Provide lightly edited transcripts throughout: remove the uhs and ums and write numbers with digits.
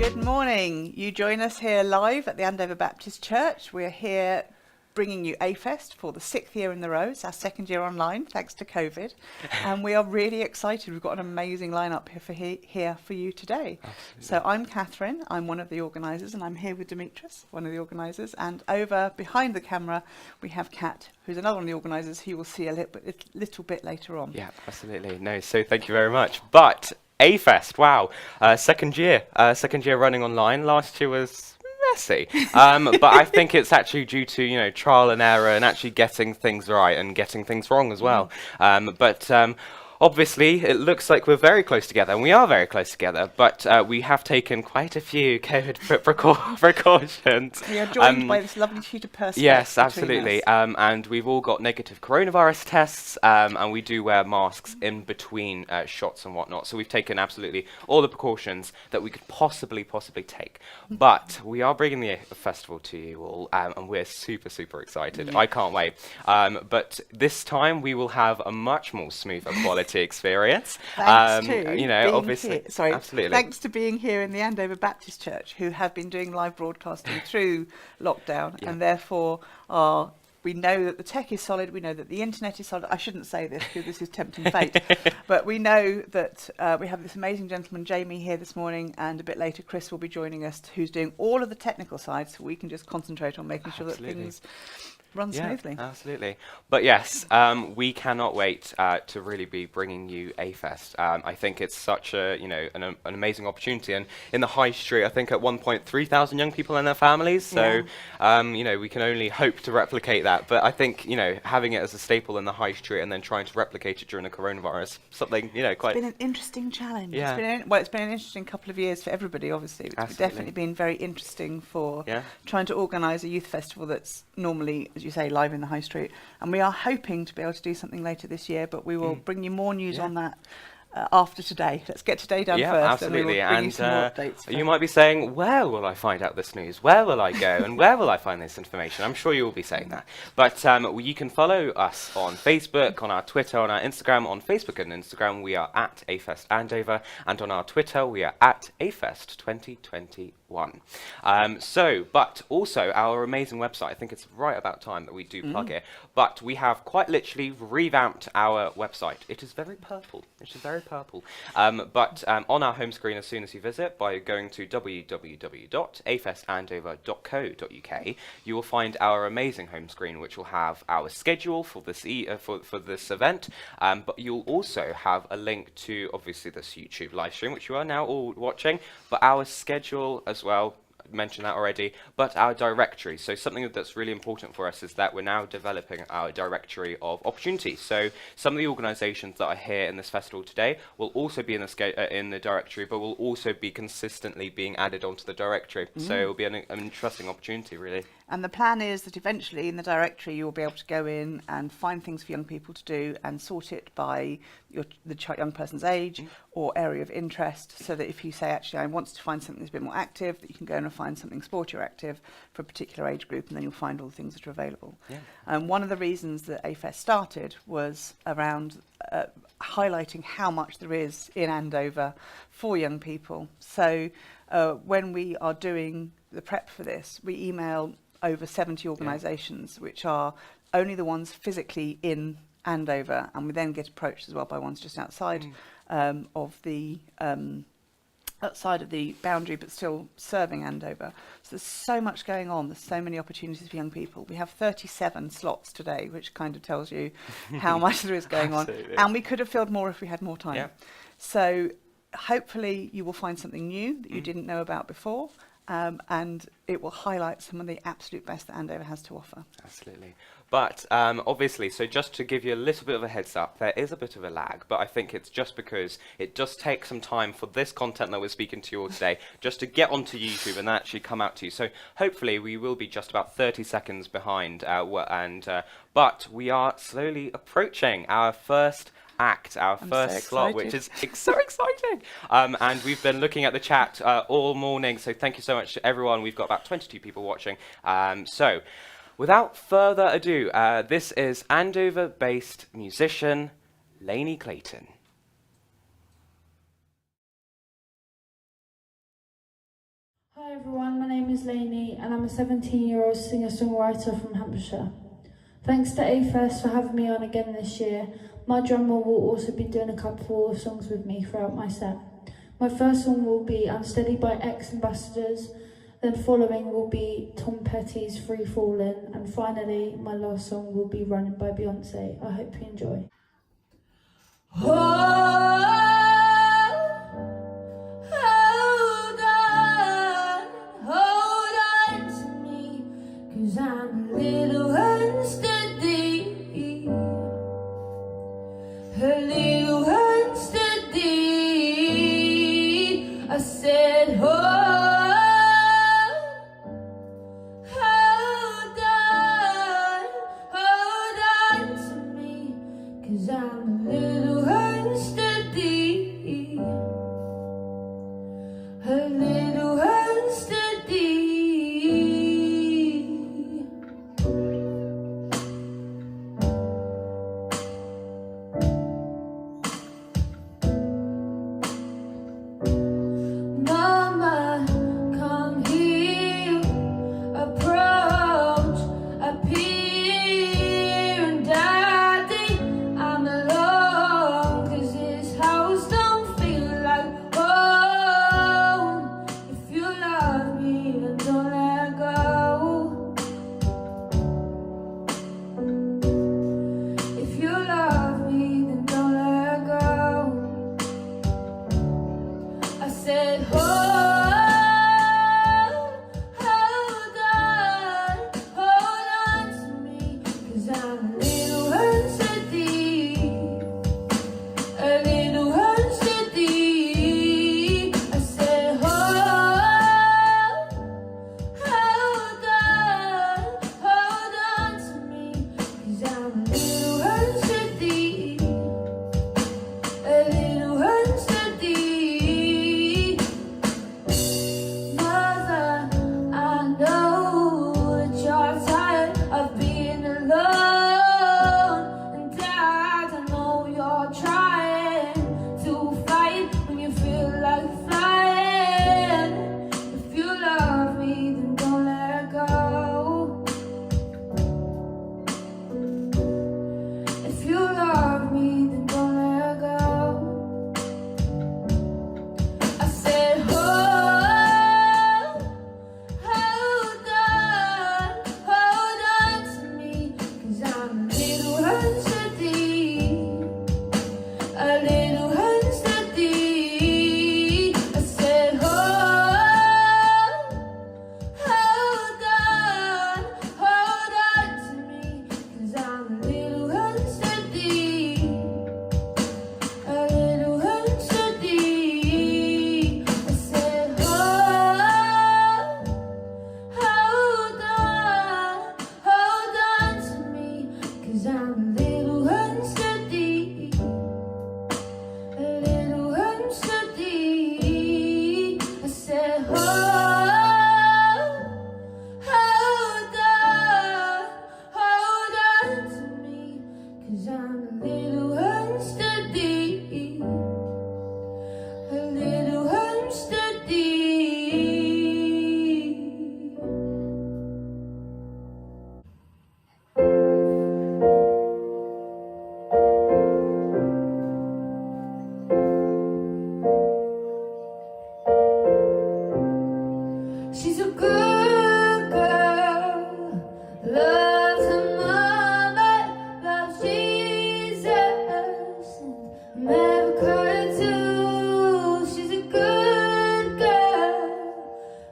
Good morning. You join us here live at the Andover Baptist Church. We're here bringing you A-Fest for the 6th year in a row. It's our 2nd year online, thanks to COVID. And we are really excited. We've got an amazing lineup here for you today. Absolutely. So I'm Catherine. I'm one of the organisers, and I'm here with Demetrius, one of the organisers. And over behind the camera, we have Kat, who's another one of the organisers, who you will see a little bit later on. Yeah, absolutely. No, so thank you very much. But A-Fest, wow, second year running online. Last year was messy, but I think it's actually due to trial and error and actually getting things right and getting things wrong as well. Obviously, it looks like we're very close together, and we are very close together, but we have taken quite a few COVID precautions. We are joined by this lovely sheet of perspex. Yes, absolutely. And we've all got negative coronavirus tests, and we do wear masks in between shots and whatnot. So we've taken absolutely all the precautions that we could possibly take. But we are bringing the festival to you all, and we're super excited. I can't wait. But this time we will have a much more smoother quality experience. Thanks to obviously, absolutely. Thanks to being here in the Andover Baptist Church, who have been doing live broadcasting through lockdown, and therefore we know that the tech is solid. We know that the internet is solid. I shouldn't say this because this is tempting fate, but we know that we have this amazing gentleman, Jamie, here this morning, and a bit later, Chris will be joining us, who's doing all of the technical side, so we can just concentrate on making sure that things run smoothly. Absolutely. But yes, we cannot wait to really be bringing you A-Fest. I think it's such a an amazing opportunity, and in the high street, I think at one point 3,000 young people and their families. So we can only hope to replicate that. But I think having it as a staple in the high street and then trying to replicate it during the coronavirus, something quite. It's been an interesting challenge. Yeah. It's been an interesting couple of years for everybody. Obviously, it's definitely been very interesting for trying to organise a youth festival that's normally, as you say, live in the high street, and we are hoping to be able to do something later this year, but we will bring you more news on that after today. Let's get today done first. Absolutely. And we will bring you some more updates. You might be saying, where will I find out this news? Where will I go? And where will I find this information? I'm sure you will be saying that. But you can follow us on Facebook, on our Twitter, on our Instagram. On Facebook and Instagram, we are at A-Fest Andover, and on our Twitter, we are at A-Fest 2021. But also our amazing website. I think it's right about time that we do plug it. But we have quite literally revamped our website. It is very purple. It is very purple. But on our home screen, as soon as you visit, by going to www.afestandover.co.uk, you will find our amazing home screen, which will have our schedule for this for this event. But you'll also have a link to obviously this YouTube live stream, which you are now all watching, but our schedule as well. Mentioned that already, but our directory. So something that's really important for us is that we're now developing our directory of opportunities. So some of the organisations that are here in this festival today will also be in the directory, but will also be consistently being added onto the directory. So it will be an interesting opportunity, really. And the plan is that eventually in the directory you will be able to go in and find things for young people to do and sort it by the young person's age or area of interest, so that if you say, actually, I want to find something that's a bit more active, that you can go in and find something sporty or active for a particular age group, and then you'll find all the things that are available. One of the reasons that A-Fest started was around highlighting how much there is in Andover for young people. So when we are doing the prep for this, we email over 70 organisations, which are only the ones physically in Andover, and we then get approached as well by ones just outside of the outside of the boundary, but still serving Andover. So there's so much going on. There's so many opportunities for young people. We have 37 slots today, which kind of tells you how much there is going on. And we could have filled more if we had more time. So hopefully you will find something new that you didn't know about before. And it will highlight some of the absolute best that Andover has to offer. Absolutely. But obviously, so just to give you a little bit of a heads up, there is a bit of a lag, but I think it's just because it does take some time for this content that we're speaking to you all today just to get onto YouTube and actually come out to you. So hopefully we will be just about 30 seconds behind, but we are slowly approaching our first act, our first slot, which is so exciting. And we've been looking at the chat all morning, so thank you so much to everyone. We've got about 22 people watching. So without further ado, this is Andover-based musician Lani Clayton. Hi everyone, my name is Lani and I'm a 17-year-old singer-songwriter from Hampshire. Thanks to A-Fest for having me on again this year. My drummer will also be doing a couple of songs with me throughout my set. My first song will be Unsteady by Ex-Ambassadors, then following will be Tom Petty's Free Fallin', and finally my last song will be Runnin by Beyoncé. I hope you enjoy. Hold on to me, 'cause I'm a little unsteady, a little unsteady. I said, hold on to me, 'cause I'm a little unsteady, a little unsteady. Mama, come here, approach, appear, and Daddy, I'm alone, 'cause this house don't feel like home. If you love me, then don't let go. If you love me, then don't let go. I said, hold on to me, 'cause I'm a little unsteady, a little unsteady. I said, hold on to me, 'cause I'm a little unsteady, a little unsteady. Mother, I know that you're tired of being alone, and Dad, I know you're trying to fight when you feel like flying. If you love me, then don't let go. If you love me, then don't let go. I said, hold on to me, 'cause I'm a little unsteady, a little unsteady. I said, hold on to me, 'cause I'm a little unsteady, a little unsteady. I said, hold on to me, 'cause I'm a little unsteady, a little unsteady. I said, hold on to me, 'cause I'm a little unsteady, a little unsteady. She's a good girl, loves her mama, loves Jesus, and America too. She's a good girl,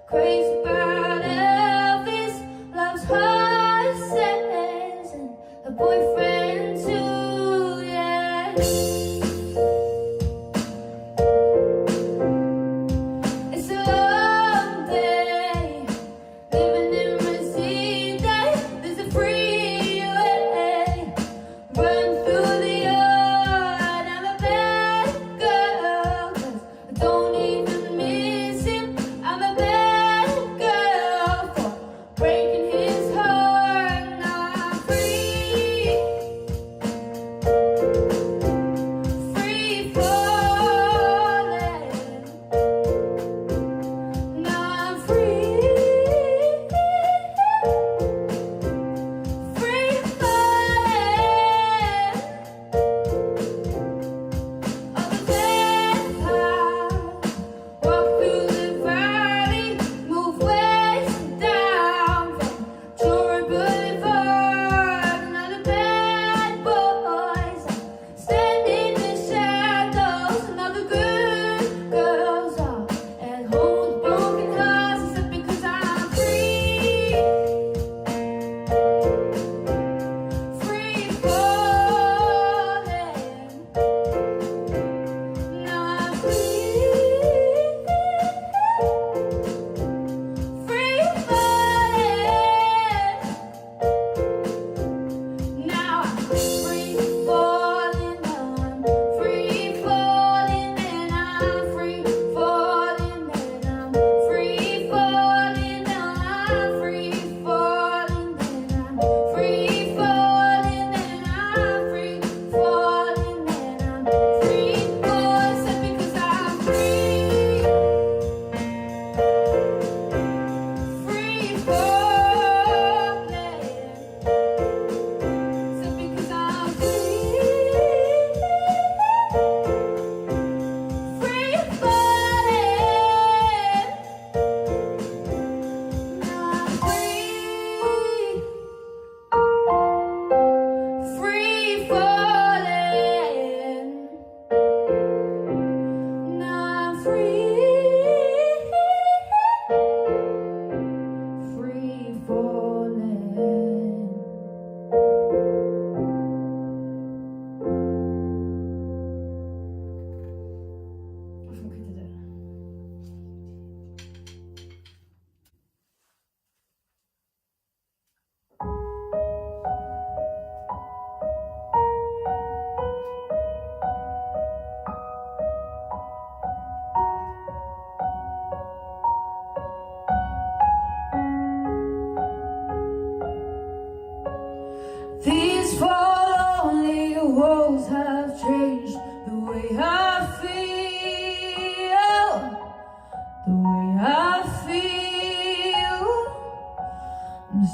crazy about Elvis, loves horses, and her boyfriend too, yeah. It's a long day, living in Racine Day. There's a freeway, run through the yard. I'm a bad girl, 'cause I don't even miss him. I'm a bad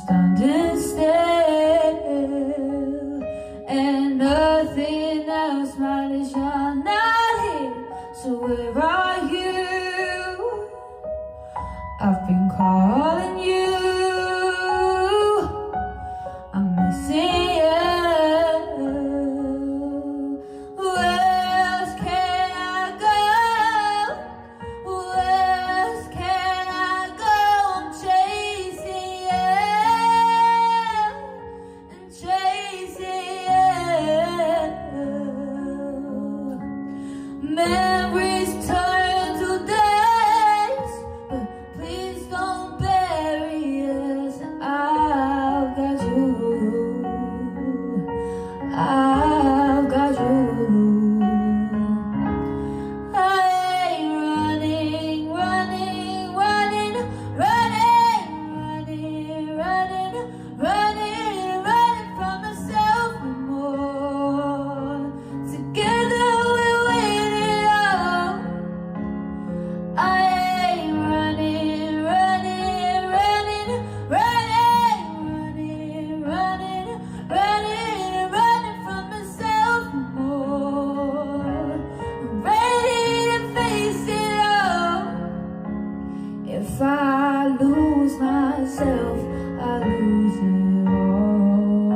standing still, and nothing else matters. You're not here, so where are you? I've been calling you, I'm missing you. Where else can I go? Where else can I go? I'm chasing you and chasing you. Memories turn to days, but please don't bury us. I've got you. I've got you. I ain't running, running, running, running, running, running, running, running from myself no more. Together we'll win it all. I ain't running, running, running, running, running, running, running, running from myself no more. I'm ready to face it all. If I lose myself, I lose it all.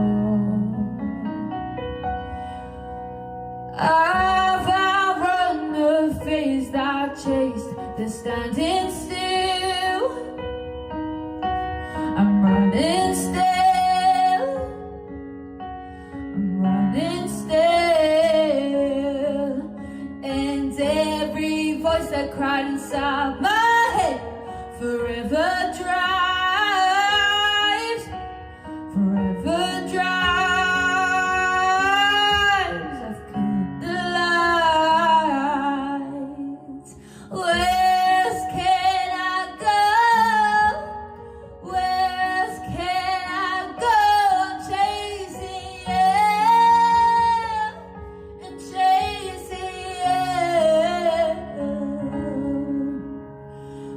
I've outrun the phase that I chased, the standing still. I'm running still. I'm running still. And every voice that cried inside my head forever drives, forever drives. I've killed the lights. Where else can I go? Where else can I go? I'm chasing you and chasing you.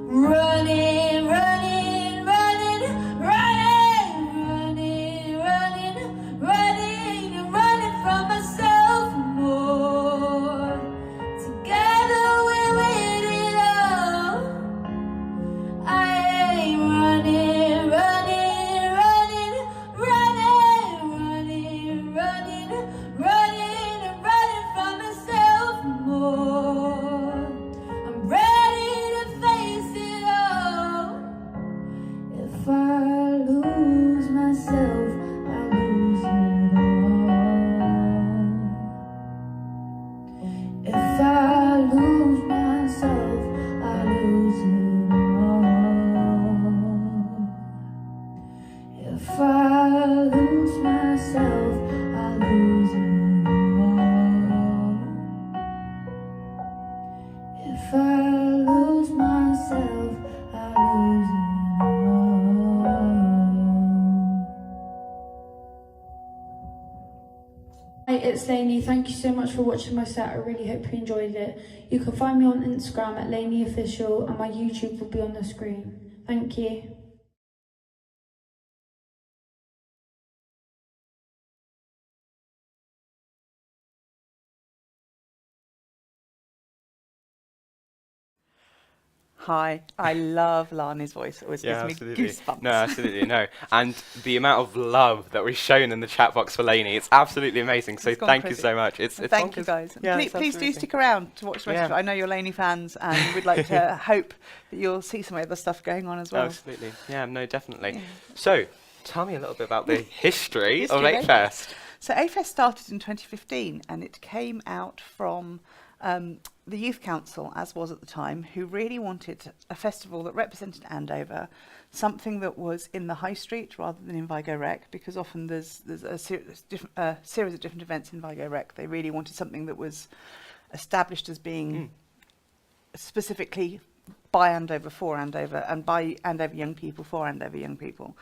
Running, running, running, running, running, running, running, running from myself more. Together we win it all. I ain't running, running, running, running, running, running, running, running from myself more. I'm ready to face it all. If I lose myself, I lose it all. If I lose myself, I lose it all. If I lose myself, I lose it all. If I lose myself, I lose it all. Hi, it's Lani. Thank you so much for watching my set. I really hope you enjoyed it. You can find me on Instagram at Lani Official, and my YouTube will be on the screen. Thank you. Hi, I love Lani's voice. It always gives me goosebumps. No, absolutely, no. And the amount of love that we've shown in the chat box for Lani, it's absolutely amazing. So It's gone thank you crazy. so much. It's Thank you bonkers. guys. Yeah, please, it's please do absolutely- stick around to watch the rest Yeah. of it. I know you're Lani fans, and we'd like to hope that you'll see some other stuff going on as well. Absolutely. Yeah, no, definitely. Yeah. So, tell me a little bit about the history of History of A-Fest. So A-Fest started in 2015, and it came out from the Youth Council, as was at the time, who really wanted a festival that represented Andover, something that was in the high street rather than in Vigo Rec, because often there's a series of different events in Vigo Rec. They really wanted something that was established as being specifically by Andover, for Andover, and by Andover young people, for Andover young people.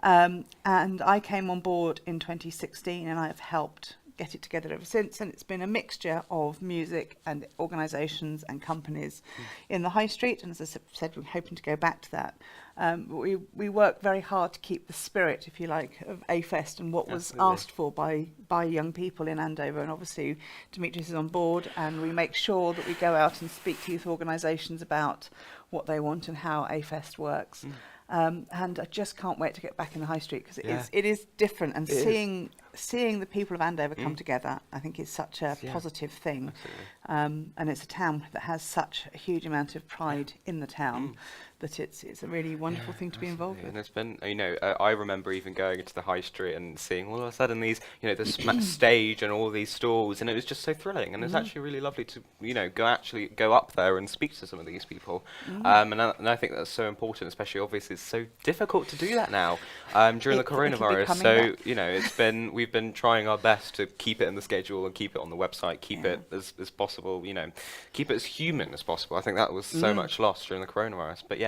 And I came on board in 2016, and I've helped get it together ever since, and it's been a mixture of music and organisations and companies in the high street, and as I said, we're hoping to go back to that. We work very hard to keep the spirit, if you like, of A-Fest and what was asked for by young people in Andover, and obviously Demetrius is on board, and we make sure that we go out and speak to youth organisations about what they want and how A-Fest works. And I just can't wait to get back in the high street, because it is different, and seeing the people of Andover come together, I think is such a positive thing. And it's a town that has such a huge amount of pride in the town that it's a really wonderful thing to be involved with. And it's been, I remember even going into the high street and seeing all of a sudden these, the stage and all these stalls, and it was just so thrilling, and it's actually really lovely to, go up there and speak to some of these people. And I think that's so important, especially obviously it's so difficult to do that now during the coronavirus. So, we've been trying our best to keep it in the schedule and keep it on the website, keep it as possible, keep it as human as possible. I think that was so much lost during the coronavirus. But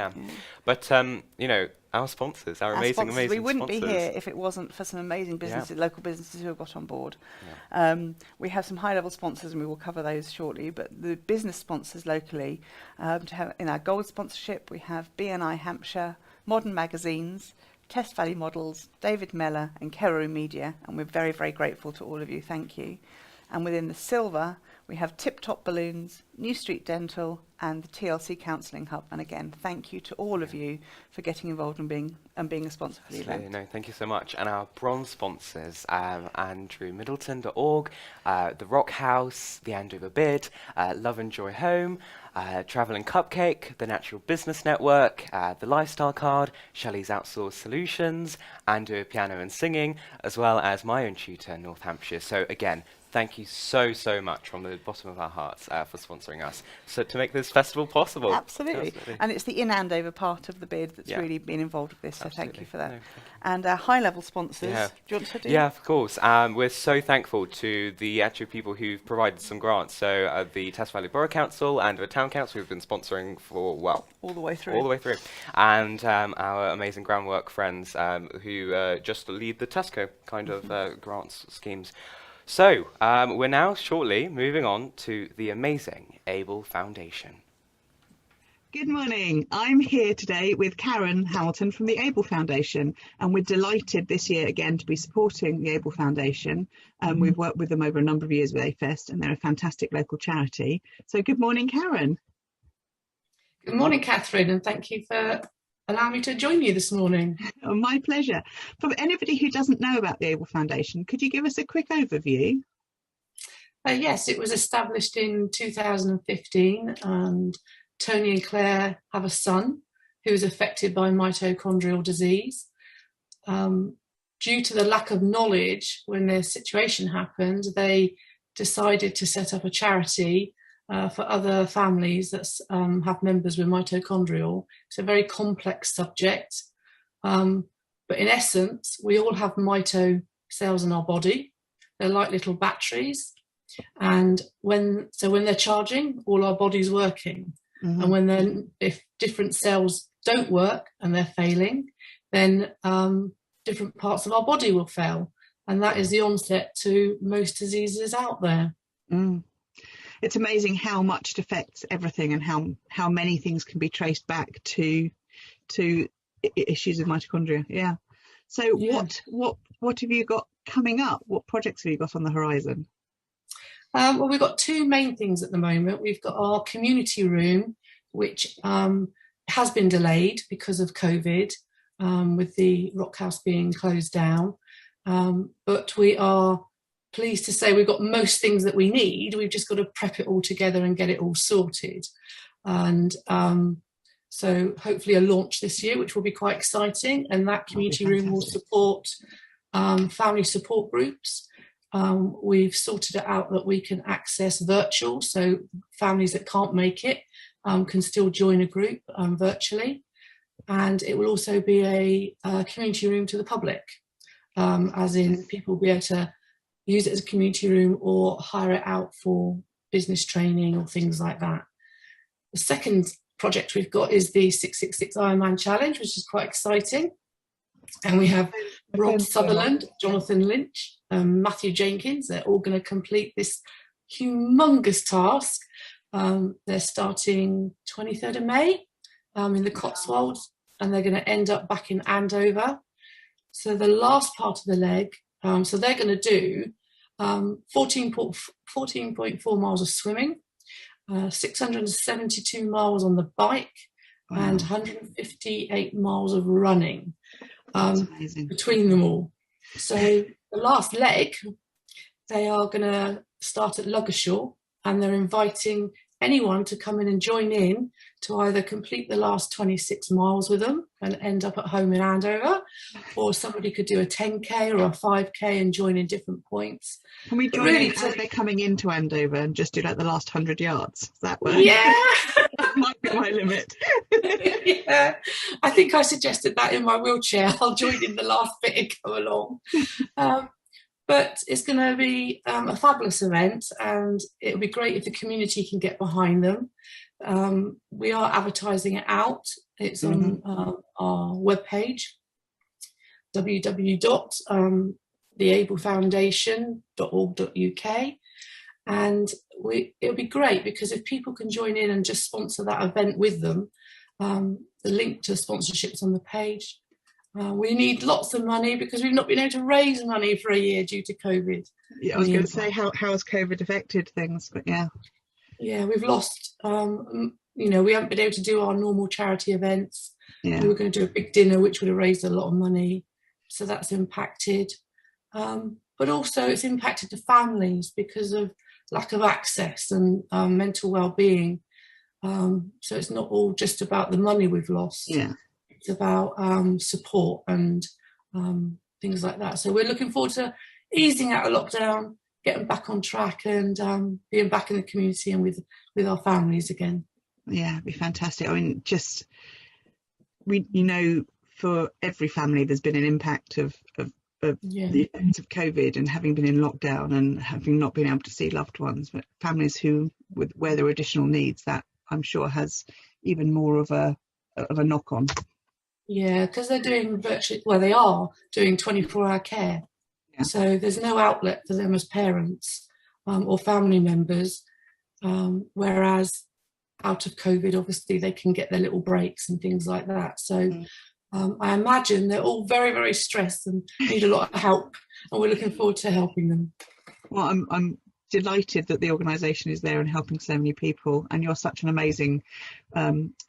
our sponsors, our amazing sponsors. We wouldn't be here if it wasn't for some amazing businesses, local businesses who have got on board. We have some high-level sponsors, and we will cover those shortly. But the business sponsors locally, to have in our gold sponsorship, we have BNI Hampshire, Modern Magazines, Test Valley Models, David Mellor and Kero Media, and we're very, very grateful to all of you. Thank you. And within the silver, we have Tip Top Balloons, New Street Dental, and the TLC Counselling Hub. And again, thank you to all of you for getting involved and being a sponsor for the event. No, thank you so much. And our bronze sponsors, AndrewMiddleton.org, the Rock House, the Andover Bid, Love and Joy Home, Travel and Cupcake, the Natural Business Network, the Lifestyle Card, Shelley's Outsourced Solutions, Andover Piano and Singing, as well as my own tutor, North Hampshire. So again, thank you so much from the bottom of our hearts for sponsoring us, so to make this festival possible. Absolutely. And it's the in Andover part of the bid that's really been involved with this, so thank you for that. And our high-level sponsors, do you want to do? Yeah, of course. We're so thankful to the actual people who've provided some grants. So the Test Valley Borough Council and the Town Council who've been sponsoring for, all the way through. All the way through. And our amazing groundwork friends who just lead the Tesco kind of grants schemes. So, we're now shortly moving on to the amazing Able Foundation. Good morning. I'm here today with Karen Hamilton from the Able Foundation, and we're delighted this year again to be supporting the Able Foundation. We've worked with them over a number of years with A-Fest, and they're a fantastic local charity. So good morning, Karen. Good morning, Catherine, and thank you for allowing me to join you this morning. Oh, my pleasure. For anybody who doesn't know about the Able Foundation, could you give us a quick overview? Yes, it was established in 2015, and Tony and Claire have a son who is affected by mitochondrial disease. Due to the lack of knowledge when their situation happened, they decided to set up a charity for other families that have members with mitochondrial. It's a very complex subject, but in essence, we all have mito cells in our body. They're like little batteries, and when they're charging, all our body's working. And if different cells don't work and they're failing, then different parts of our body will fail, and that is the onset to most diseases out there. It's amazing how much it affects everything, and how many things can be traced back to issues of mitochondria. Yeah. So what have you got coming up? What projects have you got on the horizon? Well, we've got two main things at the moment. We've got our community room, which has been delayed because of COVID, with the Rock House being closed down. But we are pleased to say we've got most things that we need. We've just got to prep it all together and get it all sorted. And so hopefully a launch this year, which will be quite exciting. And that community room will support family support groups. We've sorted it out that we can access virtual, so families that can't make it can still join a group virtually. And it will also be a community room to the public, as in people will be able to use it as a community room or hire it out for business training or things like that. The second project we've got is the 666 Ironman Challenge, which is quite exciting. And we have Rob Sutherland, Jonathan Lynch, Matthew Jenkins. They're all going to complete this humongous task. They're starting 23rd of May in the Cotswolds, and they're going to end up back in Andover. So the last part of the leg, so they're going to do 14.4 miles of swimming, 672 miles on the bike, and 158 miles of running between them all. So the last leg, they are going to start at Luggershaw, and they're inviting anyone to come in and join in to either complete the last 26 miles with them and end up at home in Andover, or somebody could do a 10k or a 5k and join in different points. Can we join in as they're coming into Andover and just do like the last 100 yards? Does that work? Yeah. That might be my limit. Yeah, I think I suggested that in my wheelchair. I'll join in the last bit and come along. But it's going to be a fabulous event, and it would be great if the community can get behind them. We are advertising it out. It's on our webpage, www.theablefoundation.org.uk. And it would be great, because if people can join in and just sponsor that event with them, the link to sponsorships on the page. We need lots of money, because we've not been able to raise money for a year due to COVID. Yeah, I was going to say, how has COVID affected things? But yeah, we've lost. We haven't been able to do our normal charity events. Yeah. We were going to do a big dinner, which would have raised a lot of money, so that's impacted. But also, it's impacted the families because of lack of access and mental well-being. So it's not all just about the money we've lost. Yeah. It's about support and things like that. So we're looking forward to easing out of lockdown, getting back on track, and being back in the community and with our families again. Yeah, it'd be fantastic. I mean, for every family, there's been an impact of the effects of COVID and having been in lockdown and having not been able to see loved ones. But families where there are additional needs, that I'm sure has even more of a knock on. Yeah, because they're doing they are doing 24-hour care. Yeah. So there's no outlet for them as parents or family members. Whereas out of COVID, obviously, they can get their little breaks and things like that. So I imagine they're all very, very stressed and need a lot of help. And we're looking forward to helping them. Well, I'm delighted that the organisation is there and helping so many people, and you're such an amazing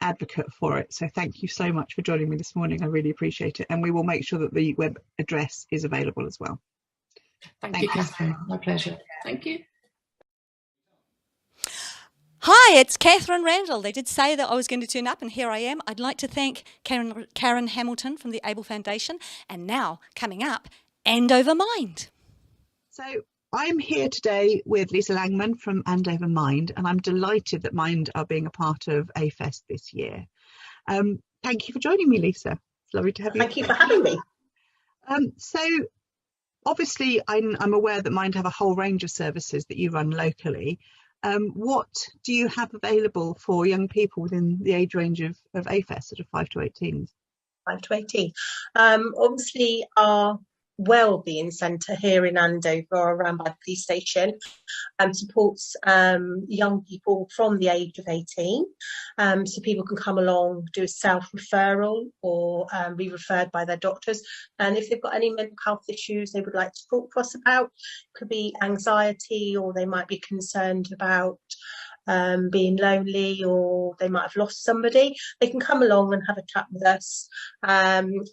advocate for it. So thank you so much for joining me this morning. I really appreciate it, and we will make sure that the web address is available as well. Thank you, Catherine. My pleasure. Thank you. Hi, it's Catherine Randall. They did say that I was going to turn up, and here I am. I'd like to thank Karen Hamilton from the Able Foundation, and now coming up, Andover Mind. So I'm here today with Lisa Langman from Andover Mind, and I'm delighted that Mind are being a part of AFest this year. Thank you for joining me, Lisa. It's lovely to have you. Thank you for having me. So obviously I'm aware that Mind have a whole range of services that you run locally. What do you have available for young people within the age range of AFest, sort of 5 to 18? 5 to 18. Obviously, our wellbeing centre here in Andover, around by the police station, supports young people from the age of 18. So people can come along, do a self-referral, or be referred by their doctors. And if they've got any mental health issues they would like to talk to us about, could be anxiety, or they might be concerned about being lonely, or they might have lost somebody, they can come along and have a chat with us and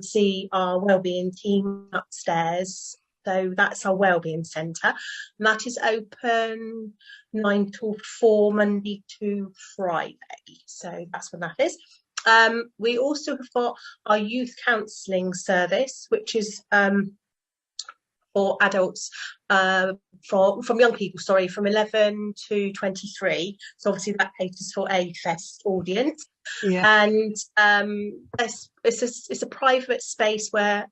see our wellbeing team upstairs. So that's our wellbeing centre, and that is open 9 till 4 Monday to Friday. So that's when that is. We also have got our youth counselling service, which is for adults, from young people, from 11 to 23. So obviously that caters for a AFest audience. Yeah. And it's a private space where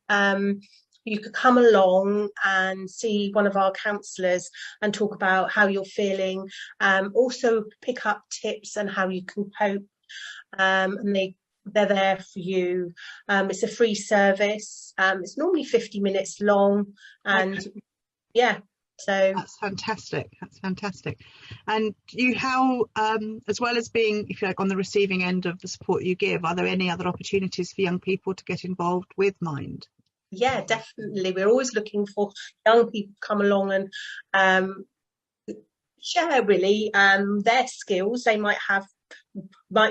you could come along and see one of our counsellors and talk about how you're feeling, also pick up tips and how you can cope. And they they're there for you. It's a free service. It's normally 50 minutes long, and Okay. yeah, so That's fantastic. That's fantastic. And how, as well as being, if you like, on the receiving end of the support you give, are there any other opportunities for young people to get involved with Mind? yeah, definitely. We're always looking for young people to come along and share really their skills. They might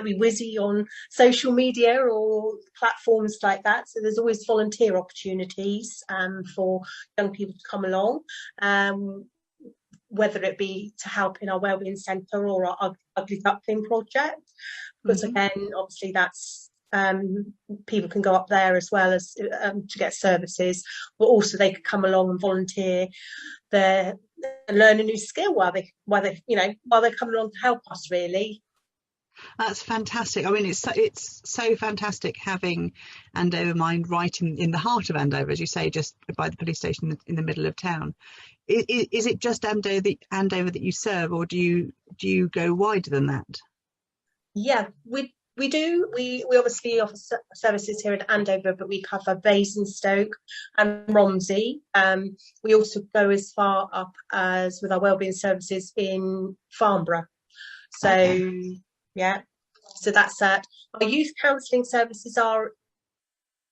be whizzy on social media or platforms like that. So there's always volunteer opportunities for young people to come along, whether it be to help in our Wellbeing Centre or our Ugly Duckling project. Because again, obviously that's people can go up there as well as to get services, but also they could come along and volunteer and learn a new skill while they're coming along to help us really. That's fantastic. I mean, it's so fantastic having Andover Mind right in the heart of Andover, as you say, just by the police station in the middle of town. Is it just Andover that you serve, or do you go wider than that? Yeah, we do. We obviously offer services here at Andover, but we cover Basingstoke and Romsey. We also go as far up as with our wellbeing services in Farnborough. So. Okay. Yeah, so that's our youth counselling services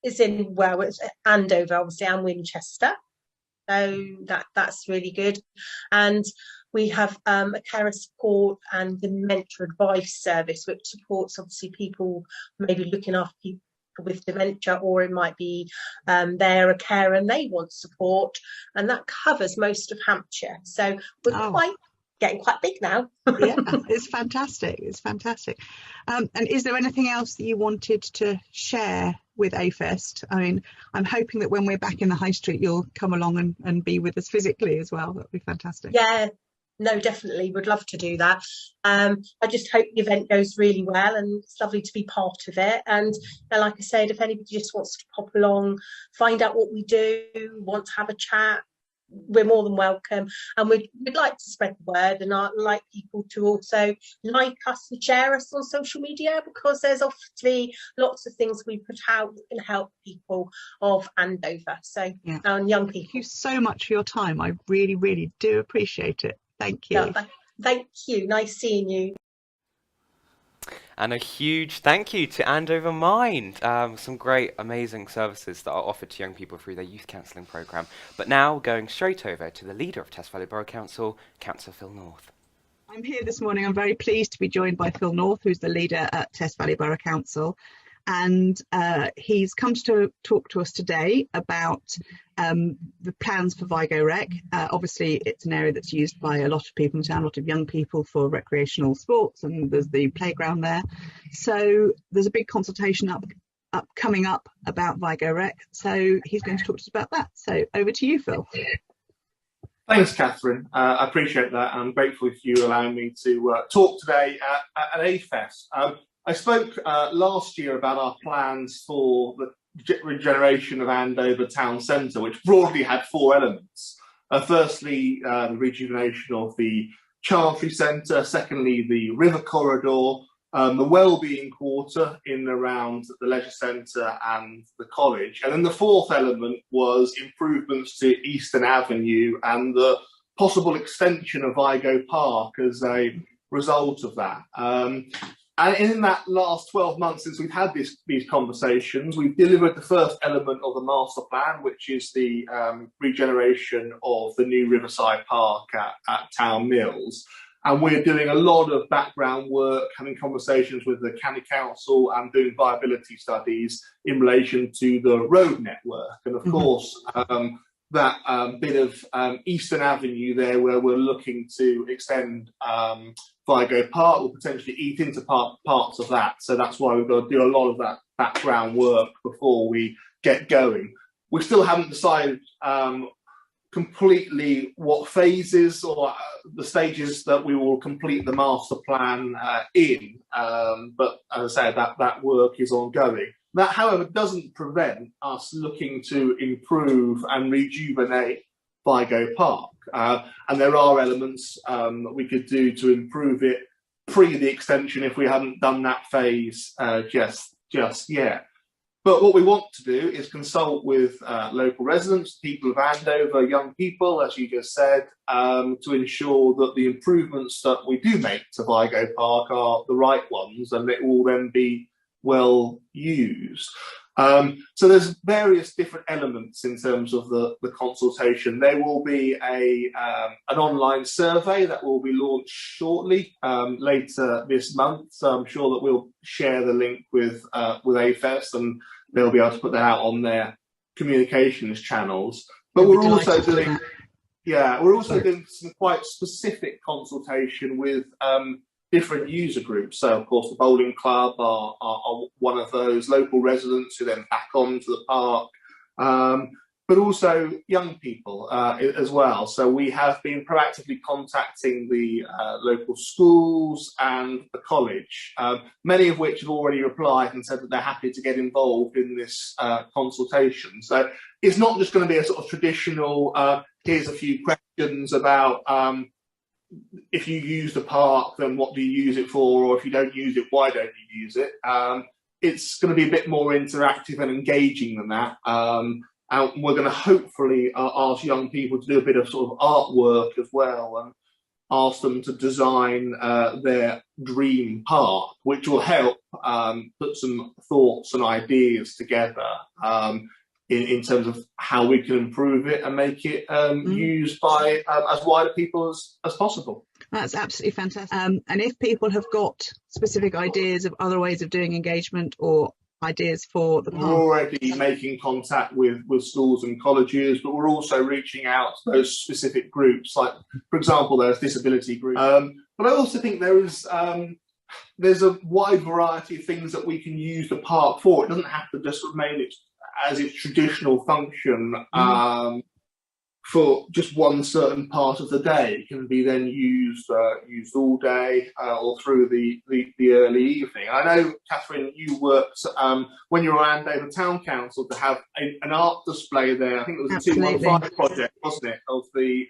it's Andover obviously and Winchester, so that's really good. And we have a carer support and dementia advice service, which supports obviously people maybe looking after people with dementia, or it might be they're a carer and they want support, and that covers most of Hampshire. So we're getting quite big now. Yeah, it's fantastic. It's fantastic. And is there anything else that you wanted to share with AFest? I mean, I'm hoping that when we're back in the high street, you'll come along and be with us physically as well. That would be fantastic. Yeah, no, definitely. Would love to do that. I just hope the event goes really well, and it's lovely to be part of it. And like I said, if anybody just wants to pop along, find out what we do, want to have a chat, we're more than welcome. And we'd like to spread the word, and I'd like people to also like us and share us on social media, because there's obviously lots of things we put out that can help people of Andover, so yeah. And young people. Thank you so much for your time. I really, really do appreciate it. Thank you. Yeah, thank you. Nice seeing you. And a huge thank you to Andover Mind. Some great, amazing services that are offered to young people through their youth counselling programme. But now going straight over to the leader of Test Valley Borough Council, Councillor Phil North. I'm here this morning. I'm very pleased to be joined by Phil North, who's the leader at Test Valley Borough Council. And he's come to talk to us today about the plans for Vigo Rec. Obviously, it's an area that's used by a lot of people in town, a lot of young people for recreational sports, and there's the playground there. So there's a big consultation coming up about Vigo Rec. So he's going to talk to us about that. So over to you, Phil. Thanks, Catherine. I appreciate that. I'm grateful for you allowing me to talk today at AFest. I spoke last year about our plans for the regeneration of Andover Town Centre, which broadly had four elements. Firstly, the rejuvenation of the Chantry Centre. Secondly, the river corridor, the wellbeing quarter in and around the leisure centre and the college. And then the fourth element was improvements to Eastern Avenue and the possible extension of Vigo Park as a result of that. And in that last 12 months since we've had these conversations, we've delivered the first element of the master plan, which is the regeneration of the new Riverside Park at Town Mills. And we're doing a lot of background work, having conversations with the County Council and doing viability studies in relation to the road network. And of course, that bit of Eastern Avenue there where we're looking to extend Vigo Park will potentially eat into parts of that. So that's why we've got to do a lot of that background work before we get going. We still haven't decided completely what phases or the stages that we will complete the master plan in. But as I say, that work is ongoing. That, however, doesn't prevent us looking to improve and rejuvenate Vigo Park. And there are elements that we could do to improve it pre the extension if we hadn't done that phase just just yet. But what we want to do is consult with local residents, people of Andover, young people, as you just said, to ensure that the improvements that we do make to Vigo Park are the right ones, and it will then be well used. So there's various different elements in terms of the consultation. There will be an online survey that will be launched shortly, later this month. So I'm sure that we'll share the link with AFES, and they'll be able to put that out on their communications channels. But we're also doing, doing some quite specific consultation with different user groups. So, of course, the bowling club are one of those, local residents who then back onto the park, but also young people as well. So we have been proactively contacting the local schools and the college, many of which have already replied and said that they're happy to get involved in this consultation. So it's not just going to be a sort of traditional, here's a few questions about if you use the park, then what do you use it for? Or if you don't use it, why don't you use it? It's going to be a bit more interactive and engaging than that. And we're going to hopefully ask young people to do a bit of sort of artwork as well, and ask them to design their dream park, which will help put some thoughts and ideas together in terms of how we can improve it and make it used by as wide people as possible. That's absolutely fantastic. And if people have got specific ideas of other ways of doing engagement or ideas for the park, we're already making contact with schools and colleges, but we're also reaching out to those specific groups, like, for example, there's disability groups. But I also think there's a wide variety of things that we can use the park for. It doesn't have to just remain as its traditional function for just one certain part of the day. It can be then used all day or through the early evening. I know, Catherine, you worked when you were on Andover Town Council to have an art display there. I think it was a 215 project, wasn't it, of the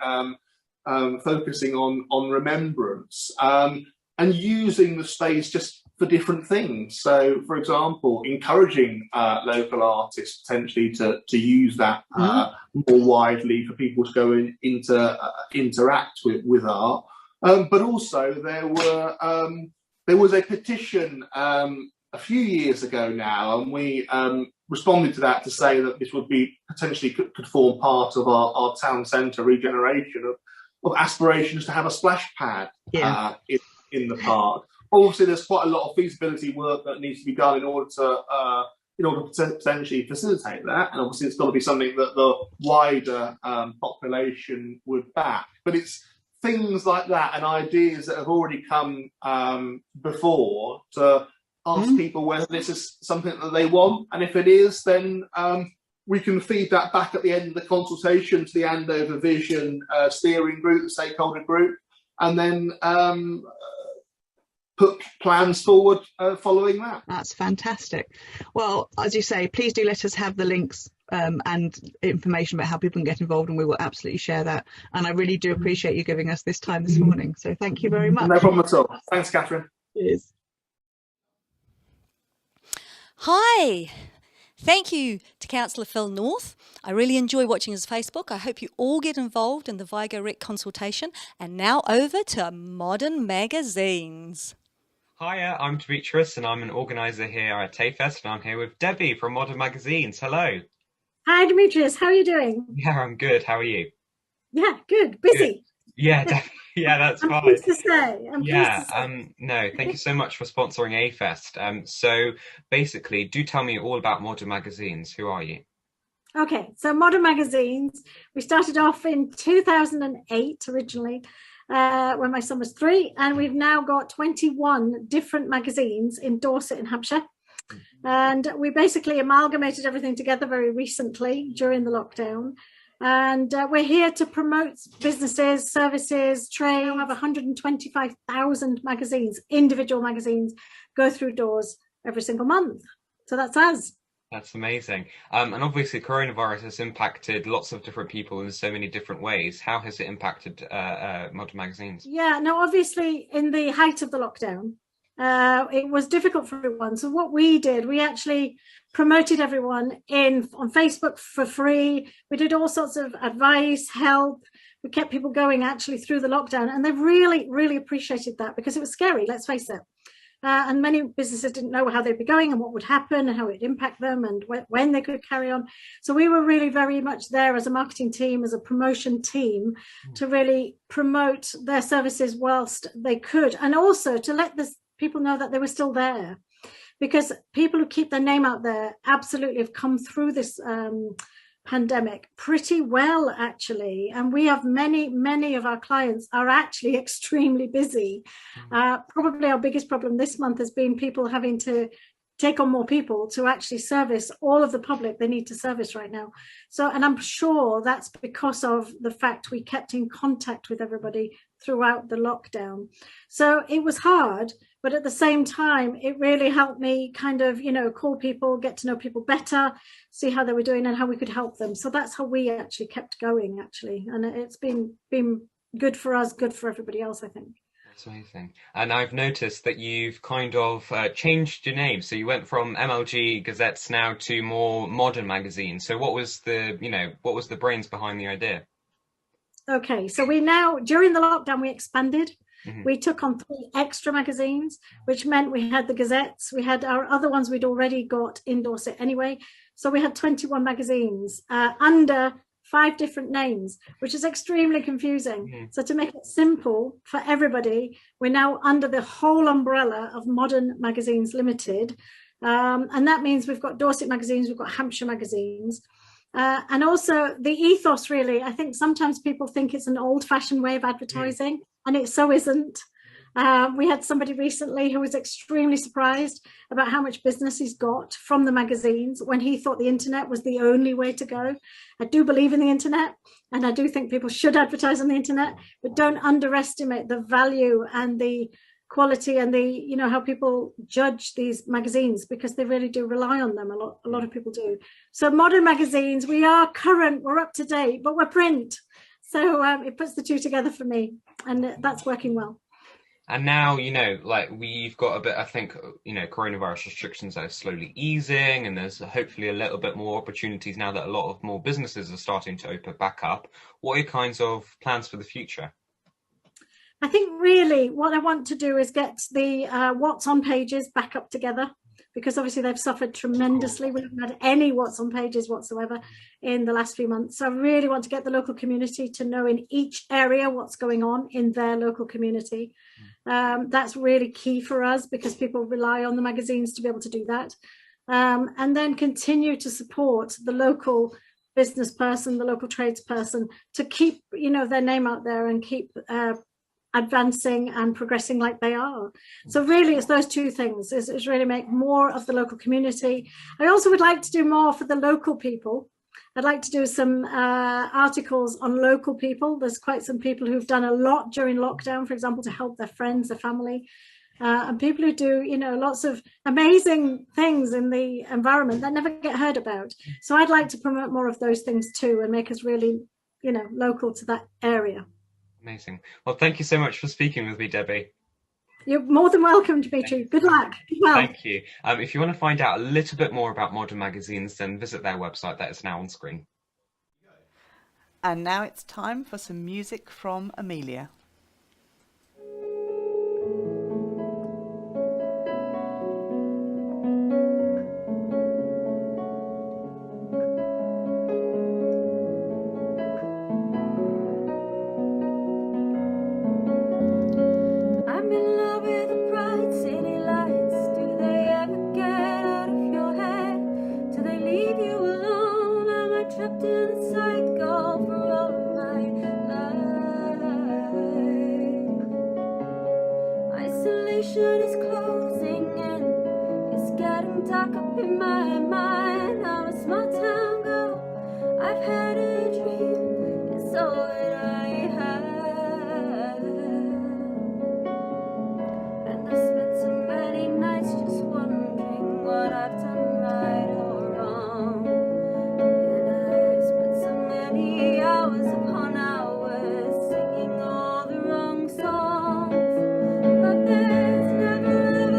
focusing on remembrance and using the space just for different things. So, for example, encouraging local artists potentially to use that more widely for people to go in, interact with art. But also there was a petition a few years ago now, and we responded to that to say that this would be potentially could form part of our town centre regeneration of aspirations to have a splash pad in the park. Obviously, there's quite a lot of feasibility work that needs to be done in order to potentially facilitate that, and obviously it's got to be something that the wider population would back. But it's things like that and ideas that have already come before to ask people whether this is something that they want, and if it is, then we can feed that back at the end of the consultation to the Andover Vision steering group, the stakeholder group, and then put plans forward following that. That's fantastic. Well, as you say, please do let us have the links and information about how people can get involved, and we will absolutely share that. And I really do appreciate you giving us this time this morning. So thank you very much. No problem at all. Thanks, Catherine. Cheers. Hi. Thank you to Councillor Phil North. I really enjoy watching his Facebook. I hope you all get involved in the Vigo Rec consultation. And now over to Modern Magazines. Hiya, I'm Demetrius and I'm an organiser here at TAFEST, and I'm here with Debbie from Modern Magazines. Hello. Hi Demetrius, how are you doing? Yeah, I'm good. How are you? Yeah, good. Busy. Good. Yeah, yeah, that's I'm fine. pleased to say. No, thank you so much for sponsoring AFEST. So basically, do tell me all about Modern Magazines. Who are you? Okay, so Modern Magazines, we started off in 2008 originally, when my son was 3, and we've now got 21 different magazines in Dorset and Hampshire. And we basically amalgamated everything together very recently during the lockdown. And we're here to promote businesses, services, trade. We have 125,000 magazines, individual magazines, go through doors every single month. So that's us. That's amazing. And obviously coronavirus has impacted lots of different people in so many different ways. How has it impacted Modern Magazines? Yeah, no, obviously in the height of the lockdown, it was difficult for everyone. So what we did, we actually promoted everyone on Facebook for free. We did all sorts of advice, help. We kept people going actually through the lockdown, and they really, really appreciated that, because it was scary, let's face it. And many businesses didn't know how they'd be going and what would happen and how it'd impact them and when they could carry on. So we were really very much there as a marketing team, as a promotion team, to really promote their services whilst they could, and also to let the people know that they were still there, because people who keep their name out there absolutely have come through this pandemic pretty well, actually. And we have many of our clients are actually extremely busy. Probably our biggest problem this month has been people having to take on more people to actually service all of the public they need to service right now. So, and I'm sure that's because of the fact we kept in contact with everybody throughout the lockdown. So it was hard, but at the same time, it really helped me kind of, call people, get to know people better, see how they were doing and how we could help them. So that's how we actually kept going, actually. And it's been good for us, good for everybody else, I think. That's amazing. And I've noticed that you've kind of changed your name. So you went from MLG Gazettes now to more modern magazines. So what was the brains behind the idea? Okay, so we now, during the lockdown, we expanded. We took on 3 extra magazines, which meant we had the Gazettes. We had our other ones we'd already got in Dorset anyway. So we had 21 magazines under 5 different names, which is extremely confusing. So to make it simple for everybody, we're now under the whole umbrella of Modern Magazines Limited. And that means we've got Dorset magazines, we've got Hampshire magazines. And also the ethos, really, I think sometimes people think it's an old-fashioned way of advertising, and it so isn't. We had somebody recently who was extremely surprised about how much business he's got from the magazines when he thought the internet was the only way to go. I do believe in the internet, and I do think people should advertise on the internet, but don't underestimate the value and the quality and the, how people judge these magazines, because they really do rely on them. A lot of people do. So Modern Magazines, we are current, we're up to date, but we're print. So it puts the two together for me, and that's working well. And now, we've got a bit, I think, coronavirus restrictions are slowly easing, and there's hopefully a little bit more opportunities now that a lot of more businesses are starting to open back up. What are your kinds of plans for the future? I think really what I want to do is get the What's On pages back up together, because obviously they've suffered tremendously. We haven't had any What's On pages whatsoever in the last few months. So I really want to get the local community to know in each area what's going on in their local community. That's really key for us, because people rely on the magazines to be able to do that. And then continue to support the local business person, the local tradesperson, to keep, their name out there and keep advancing and progressing like they are. So really it's those two things, is really make more of the local community. I also would like to do more for the local people. I'd like to do some articles on local people. There's quite some people who've done a lot during lockdown, for example, to help their friends, their family, and people who do, lots of amazing things in the environment that never get heard about. So I'd like to promote more of those things too, and make us really, local to that area. Amazing. Well, thank you so much for speaking with me, Debbie. You're more than welcome, Dimitri. Good luck. Well. Thank you. If you want to find out a little bit more about Modern Magazines, then visit their website that is now on screen. And now it's time for some music from Amelia. But there's never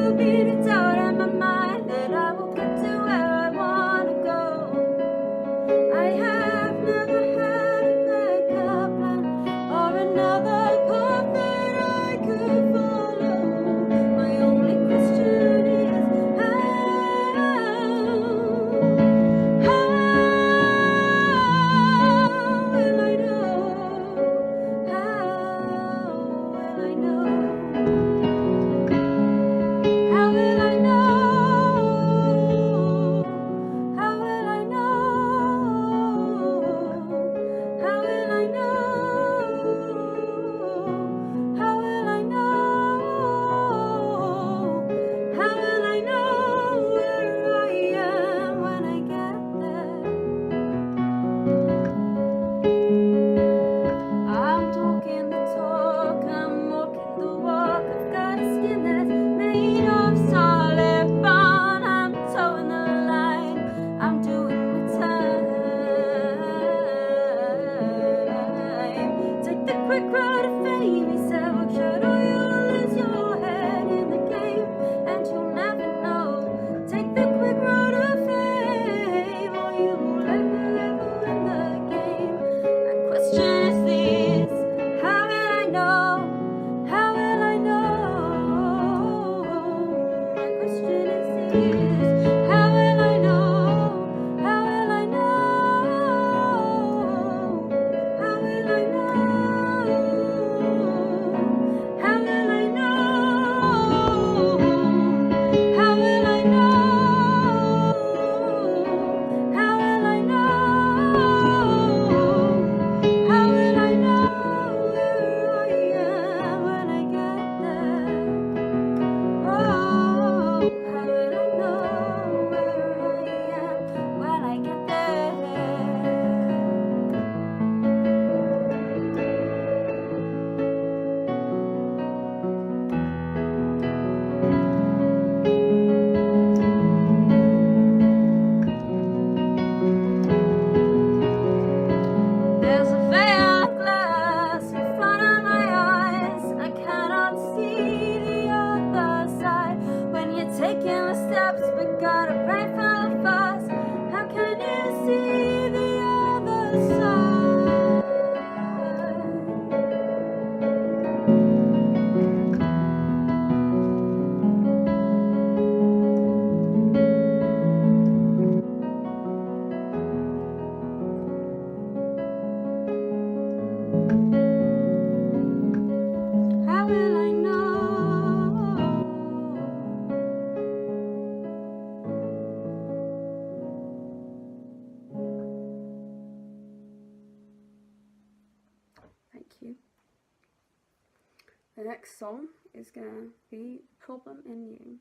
The next song is going to be Problem in You.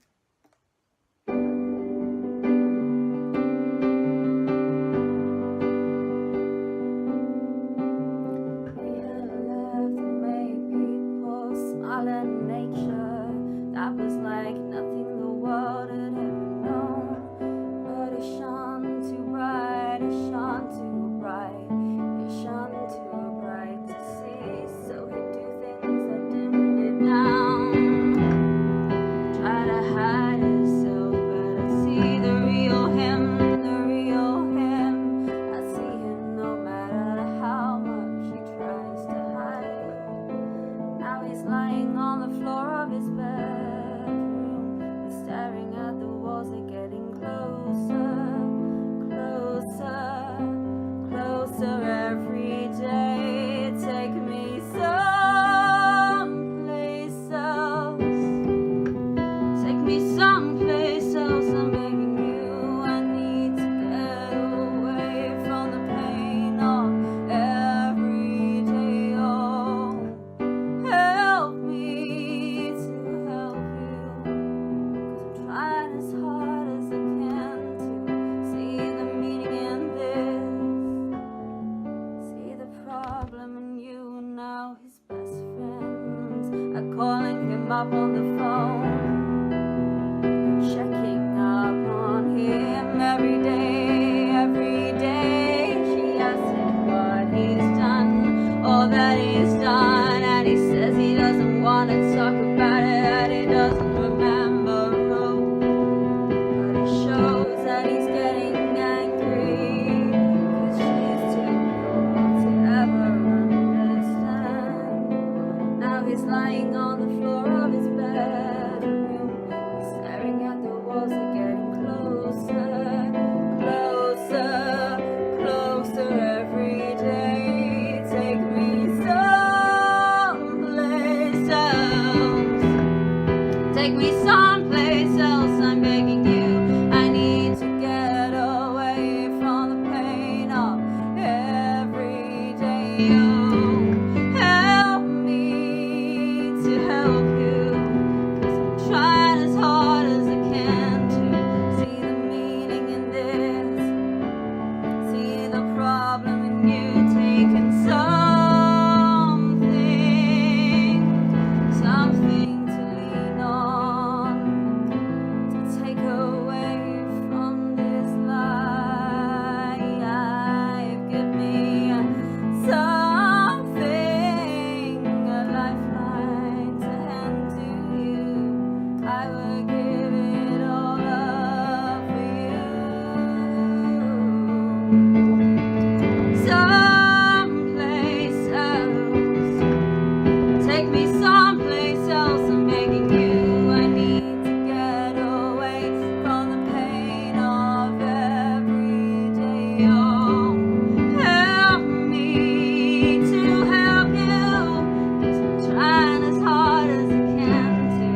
That was like nothing the world had ever known. But it shone too bright, it shone too bright, it shone too bright to see. So he'd do things that dimmed it down. Try to hide himself, but I see the real him, the real him. I see him no matter how much he tries to hide. Now he's lying on the floor of his bedroom. He's staring at the walls, they're getting closer, closer, closer every day. Take me someplace else. Take me someplace else. I'm begging you. I need to get away from the pain of every day. Oh, help me to help you, 'cause I'm trying as hard as I can to see the meaning in this, see the problem in you. Now his best friends are calling him up on the phone, they're checking up on him every day, every day. She asks him what he's done, all that he's done, and he says he doesn't want to talk about it, that he doesn't remember. Oh, but it shows that he's getting angry, 'cause she's too cold to ever understand. Now he's lying on the floor of his bedroom. He's staring at the walls, they're getting closer, closer, closer every day. Take me someplace else. Take me someplace else. I'm begging you. I need to get away from the pain of every day. Oh, help me to help you, 'cause I'm trying as hard as I can to see the meaning in this, see the problem in you. Taking something to lean on, to take away from this life. Give me something, a lifeline to hand to you. I would give it all up for you. Someplace else. Take me someplace else. I'm begging you. I need to get away from the pain of every day. Oh, help me to help you, 'cause I'm trying as hard as I can to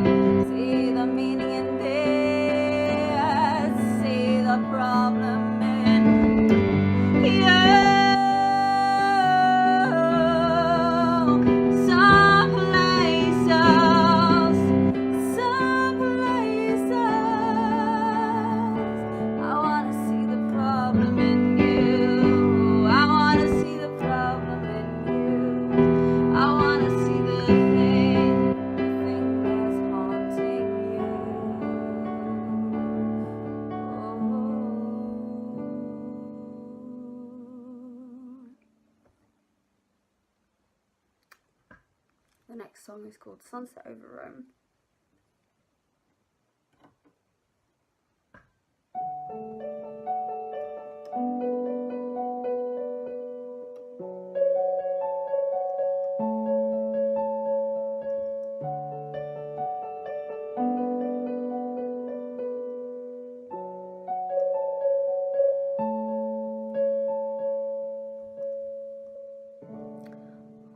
see the meaning in this, see the problem in you. Someplace else, someplace else. I wanna see the problem in you. I wanna see the problem in you. I wanna see the thing that's haunting you. The next song is called Sunset Over Rome.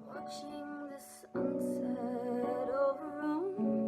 Watching the sunset over Rome.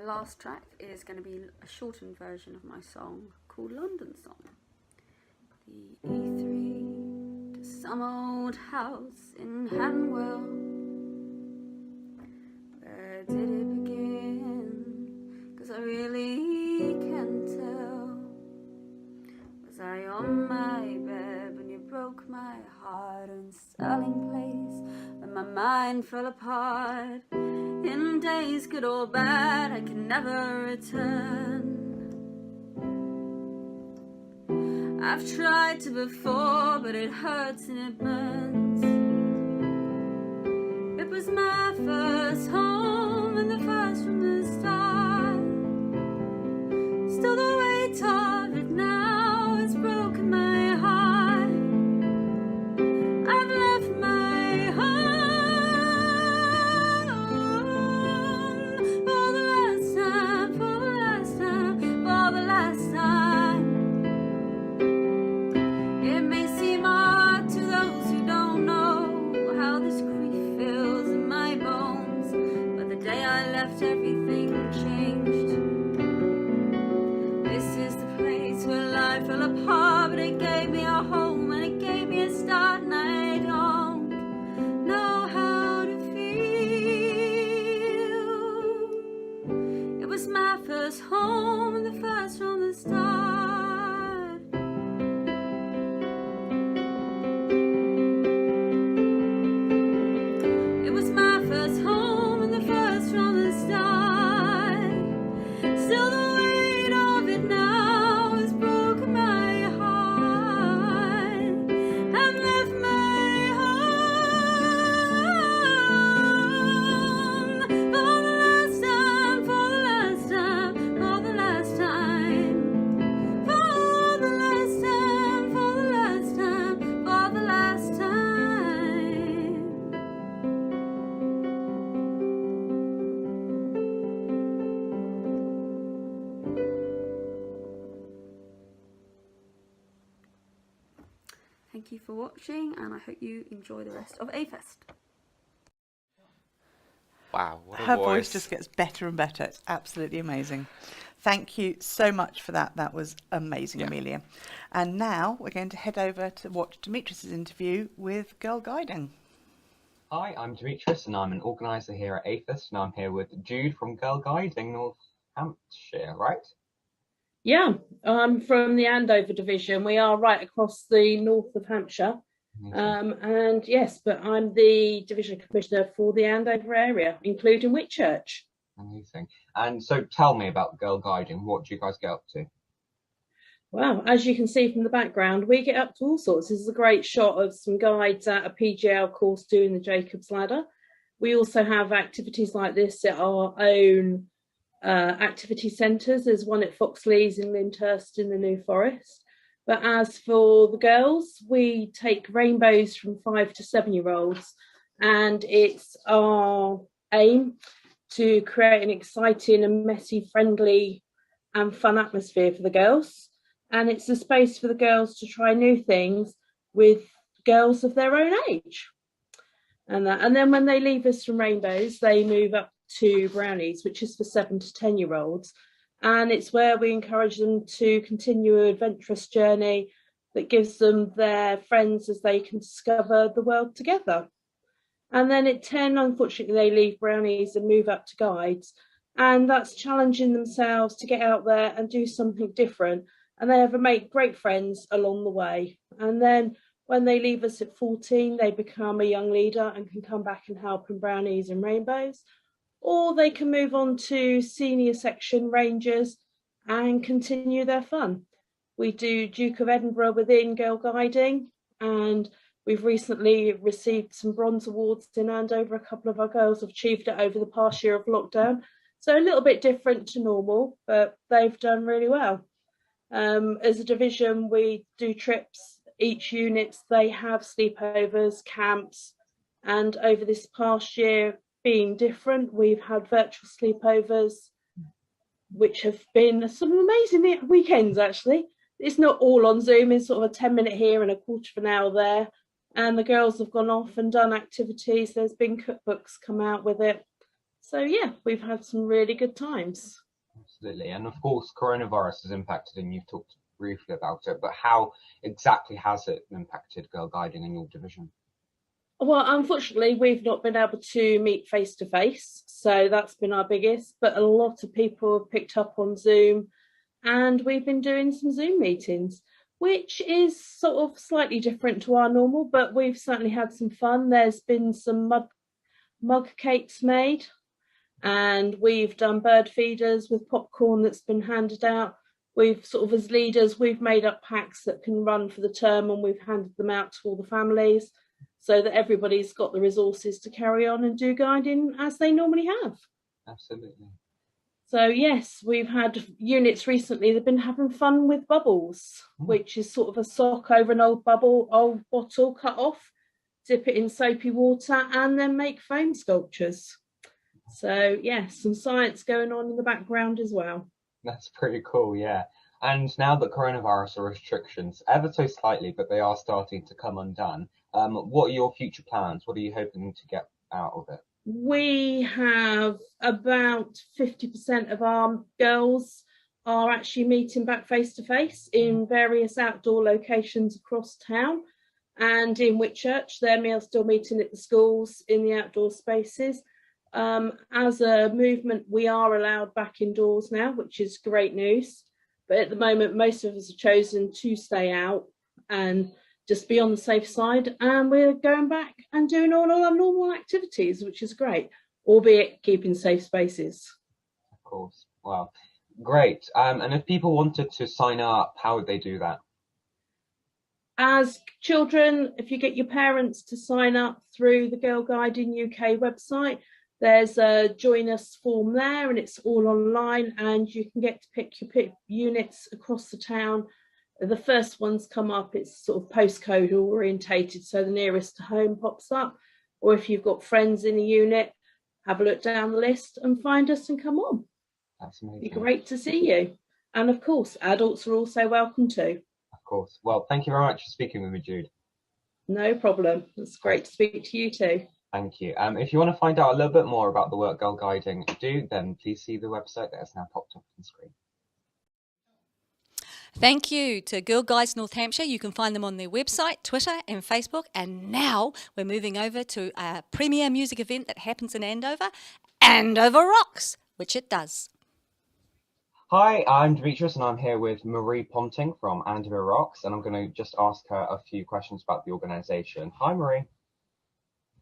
last track is going to be a shortened version of my song called London Song. The E3 to some old house in Hanwell. Where did it begin? 'Cause I really can't tell. Was I on my bed when you broke my heart, in Sterling Place when my mind fell apart? In days good or bad, I can never return. I've tried to before, but it hurts and it burns. It was my first home and the first from the start. Still the weight of it now has broken my heart. I've left my home for the last time, for the last time, for the last time. It may seem odd to those who don't know how this grief feels in my bones, but the day I left, everything changed. This is the place where life fell apart, but it gave me a home and it gave me a start, and I don't know how to feel. It was my first home and the first from the start. It was my first home and the first from the start. Still the weight of it now has broken my heart. I've left my home for the last time, for the last time, for the last time, for the last time, for the last time, for the last time. Thank you for watching, and I hope you enjoy the rest of A-Fest. Wow, what a Her voice just gets better and better. It's absolutely amazing. Thank you so much for that. That was amazing, Yeah. Amelia. And now we're going to head over to watch Demetrius's interview with Girl Guiding. Hi, I'm Demetrius and I'm an organiser here at AFES, and I'm here with Jude from Girl Guiding North Hampshire, right? Yeah, I'm from the Andover division. We are right across the north of Hampshire. And yes, but I'm the division commissioner for the Andover area, including Whitchurch. Amazing. And so tell me about Girl Guiding. What do you guys get up to? Well, as you can see from the background, we get up to all sorts. This is a great shot of some guides at a PGL course doing the Jacob's Ladder. We also have activities like this at our own activity centres. There's one at Foxleys in Lyndhurst in the New Forest. But as for the girls, we take rainbows from 5 to 7-year-olds, and it's our aim to create an exciting and messy, friendly and fun atmosphere for the girls. And it's a space for the girls to try new things with girls of their own age. And then when they leave us from rainbows, they move up to brownies, which is for 7 to 10-year-olds. And it's where we encourage them to continue an adventurous journey that gives them their friends as they can discover the world together. And then at 10, unfortunately, they leave brownies and move up to guides. And that's challenging themselves to get out there and do something different. And they ever make great friends along the way. And then when they leave us at 14, they become a young leader and can come back and help in brownies and rainbows. Or they can move on to senior section rangers and continue their fun. We do Duke of Edinburgh within Girl Guiding, and we've recently received some bronze awards in Andover. A couple of our girls have achieved it over the past year of lockdown. So a little bit different to normal, but they've done really well. As a division, we do trips. Each unit, they have sleepovers, camps, and over this past year, being different, we've had virtual sleepovers, which have been some amazing weekends, actually. It's not all on Zoom, it's sort of a 10-minute here and a quarter of an hour there. And the girls have gone off and done activities. There's been cookbooks come out with it. So yeah, we've had some really good times. Absolutely. And of course, coronavirus has impacted, and you've talked briefly about it, but how exactly has it impacted girl guiding in your division? Well, unfortunately, we've not been able to meet face to face, so that's been our biggest, but a lot of people have picked up on Zoom, and we've been doing some Zoom meetings, which is sort of slightly different to our normal, but we've certainly had some fun. There's been some mug cakes made, and we've done bird feeders with popcorn that's been handed out. We've sort of, as leaders, we've made up packs that can run for the term, and we've handed them out to all the families so that everybody's got the resources to carry on and do guiding as they normally have. Absolutely. So yes, we've had units recently, they've been having fun with bubbles, which is sort of a sock over an old bottle cut off, dip it in soapy water, and then make foam sculptures. So yes, some science going on in the background as well. That's pretty cool, yeah. And now that coronavirus restrictions, ever so slightly, but they are starting to come undone, what are your future plans? What are you hoping to get out of it? We have about 50% of our girls are actually meeting back face to face in various outdoor locations across town, and in Whitchurch they're still meeting at the schools in the outdoor spaces. As a movement, we are allowed back indoors now, which is great news, but at the moment most of us have chosen to stay out and just be on the safe side, and we're going back and doing all our normal activities, which is great, albeit keeping safe spaces. Of course. Wow, great. And if people wanted to sign up, how would they do that? As children, if you get your parents to sign up through the Girl Guiding UK website, there's a join us form there, and it's all online, and you can get to pick your units across the town. The first ones come up, it's sort of postcode orientated, so the nearest to home pops up. Or if you've got friends in a unit, have a look down the list and find us and come on. That's amazing. It'd be great to see you. And of course, adults are also welcome too. Of course. Well, thank you very much for speaking with me, Jude. No problem. It's great to speak to you too. Thank you. If you want to find out a little bit more about the work Girl Guiding do, then please see the website that has now popped up on the screen. Thank you to Girl Guides North Hampshire. You can find them on their website, Twitter and Facebook. And now we're moving over to a premier music event that happens in Andover, Andover Rocks, which it does. Hi, I'm Demetrius, and I'm here with Marie Ponting from Andover Rocks, and I'm going to just ask her a few questions about the organisation. Hi, Marie.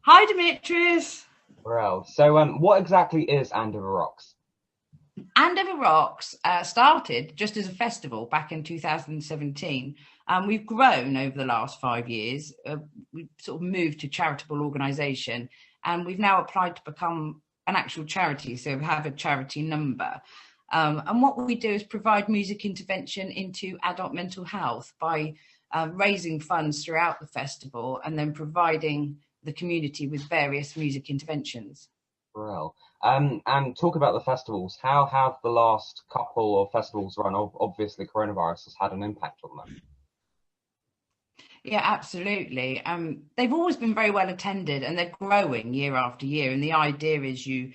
Hi, Demetrius. Well, so what exactly is Andover Rocks? Andover Rocks started just as a festival back in 2017, and we've grown over the last 5 years. We've sort of moved to charitable organisation, and we've now applied to become an actual charity, so we have a charity number. And what we do is provide music intervention into adult mental health by raising funds throughout the festival and then providing the community with various music interventions. Well, and talk about the festivals. How have the last couple of festivals run? Obviously, coronavirus has had an impact on them. Yeah, absolutely. They've always been very well attended, and they're growing year after year. And the idea is you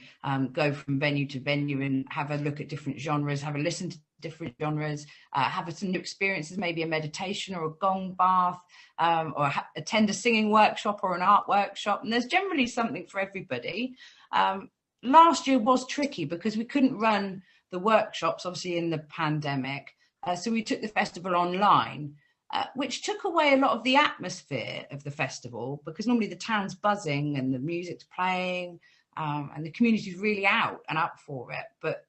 go from venue to venue and have a look at different genres, have a listen to different genres, have some new experiences, maybe a meditation or a gong bath, or attend a singing workshop or an art workshop. And there's generally something for everybody. Last year was tricky because we couldn't run the workshops, obviously, in the pandemic. So we took the festival online. Which took away a lot of the atmosphere of the festival, because normally the town's buzzing and the music's playing and the community's really out and up for it. But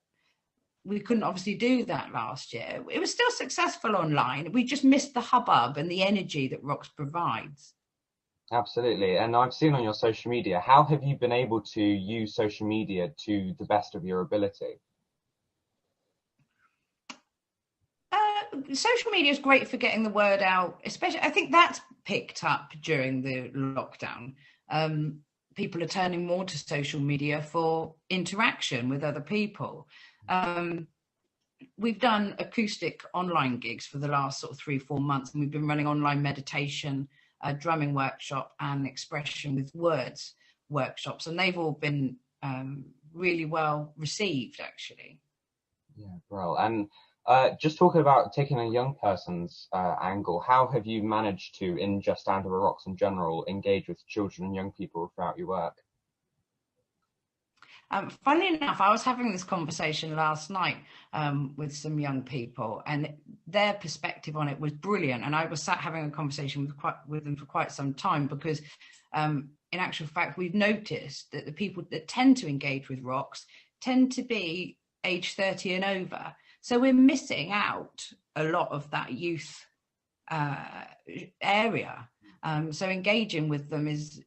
we couldn't obviously do that last year. It was still successful online. We just missed the hubbub and the energy that Rocks provides. Absolutely. And I've seen on your social media, how have you been able to use social media to the best of your ability? Social media is great for getting the word out, especially I think that's picked up during the lockdown. People are turning more to social media for interaction with other people. We've done acoustic online gigs for the last sort of 3-4 months, and we've been running online meditation, drumming workshop and expression with words workshops, and they've all been really well received, actually. Yeah, bro. And just talking about taking a young person's angle, how have you managed to, in just Under the Rocks in general, engage with children and young people throughout your work? Funnily enough, I was having this conversation last night with some young people, and their perspective on it was brilliant. And I was sat having a conversation with them for quite some time, because in actual fact, we've noticed that the people that tend to engage with rocks tend to be age 30 and over. So we're missing out a lot of that youth area. So engaging with them is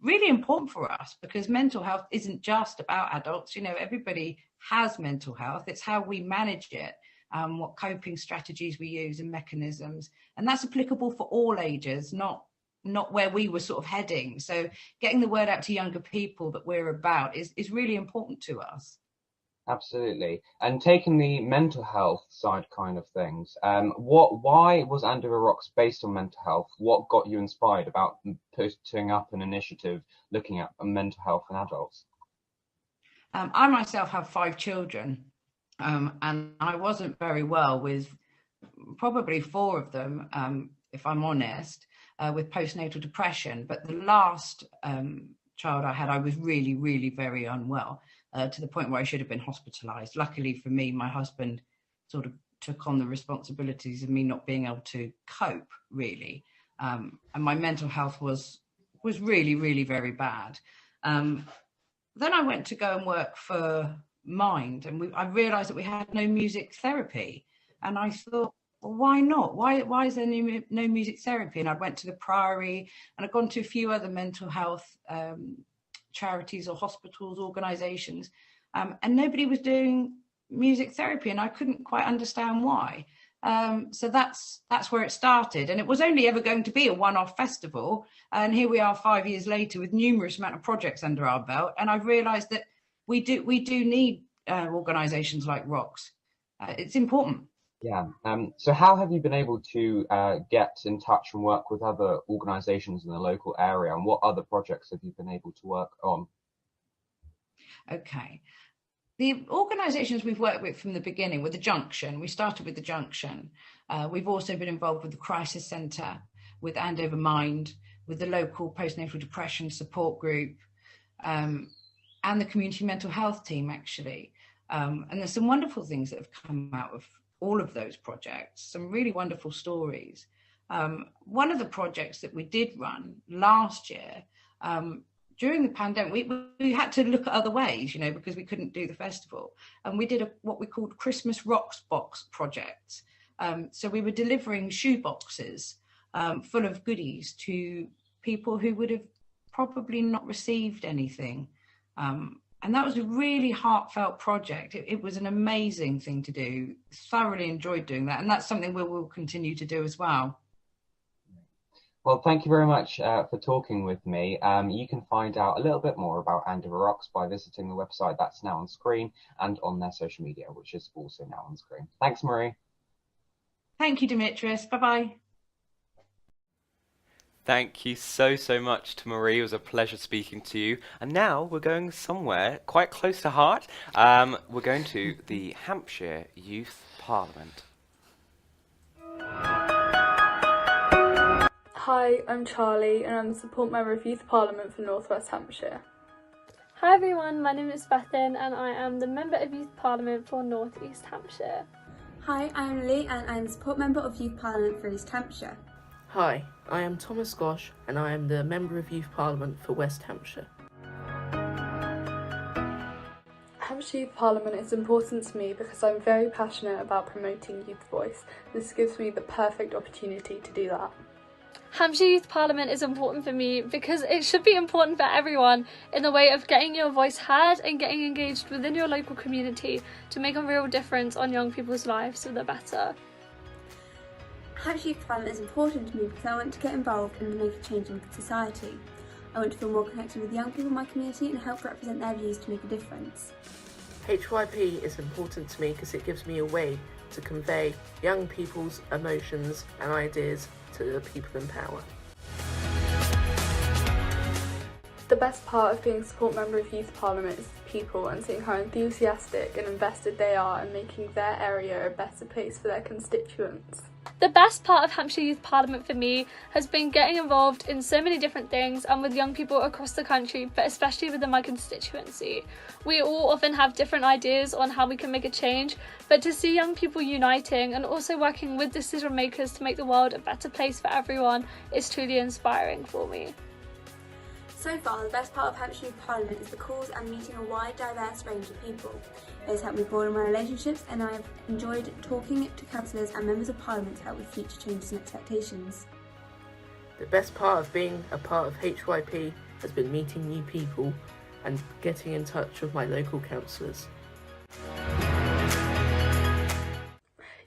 really important for us, because mental health isn't just about adults. You know, everybody has mental health. It's how we manage it, what coping strategies we use and mechanisms, and that's applicable for all ages, not where we were sort of heading. So getting the word out to younger people that we're about is really important to us. Absolutely. And taking the mental health side kind of things, why was Under the Rocks based on mental health? What got you inspired about putting up an initiative looking at mental health in adults? I myself have 5 children, and I wasn't very well with probably 4 of them, if I'm honest, with postnatal depression. But the last child I had, I was really, really very unwell. To the point where I should have been hospitalised. Luckily for me, my husband sort of took on the responsibilities of me not being able to cope, really. And my mental health was really, really very bad. Then I went to go and work for Mind, and I realised that we had no music therapy. And I thought, well, why not? Why is there no music therapy? And I went to the Priory, and I've gone to a few other mental health charities or hospitals, organisations, and nobody was doing music therapy, and I couldn't quite understand why. So that's where it started, and it was only ever going to be a one-off festival, and here we are 5 years later with numerous amount of projects under our belt, and I've realised that we do need organisations like Rocks. It's important. Yeah. So how have you been able to get in touch and work with other organisations in the local area, and what other projects have you been able to work on? Okay. The organisations we've worked with from the beginning were the Junction. We started with the Junction. We've also been involved with the Crisis Centre, with Andover Mind, with the local postnatal depression support group, and the community mental health team, actually. And there's some wonderful things that have come out of all of those projects, some really wonderful stories. One of the projects that we did run last year, during the pandemic, we had to look at other ways, you know, because we couldn't do the festival. And we did what we called Christmas Rocks Box project. So we were delivering shoe boxes full of goodies to people who would have probably not received anything. And that was a really heartfelt project. It was an amazing thing to do. Thoroughly enjoyed doing that. And that's something we will continue to do as well. Well, thank you very much for talking with me. You can find out a little bit more about Under the Rocks by visiting the website that's now on screen, and on their social media, which is also now on screen. Thanks, Marie. Thank you, Demetrius. Bye-bye. Thank you so much to Marie. It was a pleasure speaking to you. And now we're going somewhere quite close to heart. We're going to the Hampshire Youth Parliament. Hi, I'm Charlie, and I'm the support member of Youth Parliament for North West Hampshire. Hi everyone, my name is Bethan, and I am the member of Youth Parliament for North East Hampshire. Hi, I'm Lee, and I'm the support member of Youth Parliament for East Hampshire. Hi, I am Thomas Gosh, and I am the member of Youth Parliament for West Hampshire. Hampshire Youth Parliament is important to me because I'm very passionate about promoting youth voice. This gives me the perfect opportunity to do that. Hampshire Youth Parliament is important for me because it should be important for everyone in the way of getting your voice heard and getting engaged within your local community to make a real difference on young people's lives for the better. Hampshire Youth Parliament is important to me because I want to get involved and make a change in society. I want to feel more connected with young people in my community and help represent their views to make a difference. HYP is important to me because it gives me a way to convey young people's emotions and ideas to the people in power. The best part of being a support member of Youth Parliament is the people and seeing how enthusiastic and invested they are in making their area a better place for their constituents. The best part of Hampshire Youth Parliament for me has been getting involved in so many different things and with young people across the country, but especially within my constituency. We all often have different ideas on how we can make a change, but to see young people uniting and also working with decision makers to make the world a better place for everyone is truly inspiring for me. So far, the best part of Hampshire Youth Parliament is the calls and meeting a wide, diverse range of people. It has helped me broaden my relationships, and I have enjoyed talking to councillors and members of Parliament to help with future changes and expectations. The best part of being a part of HYP has been meeting new people and getting in touch with my local councillors.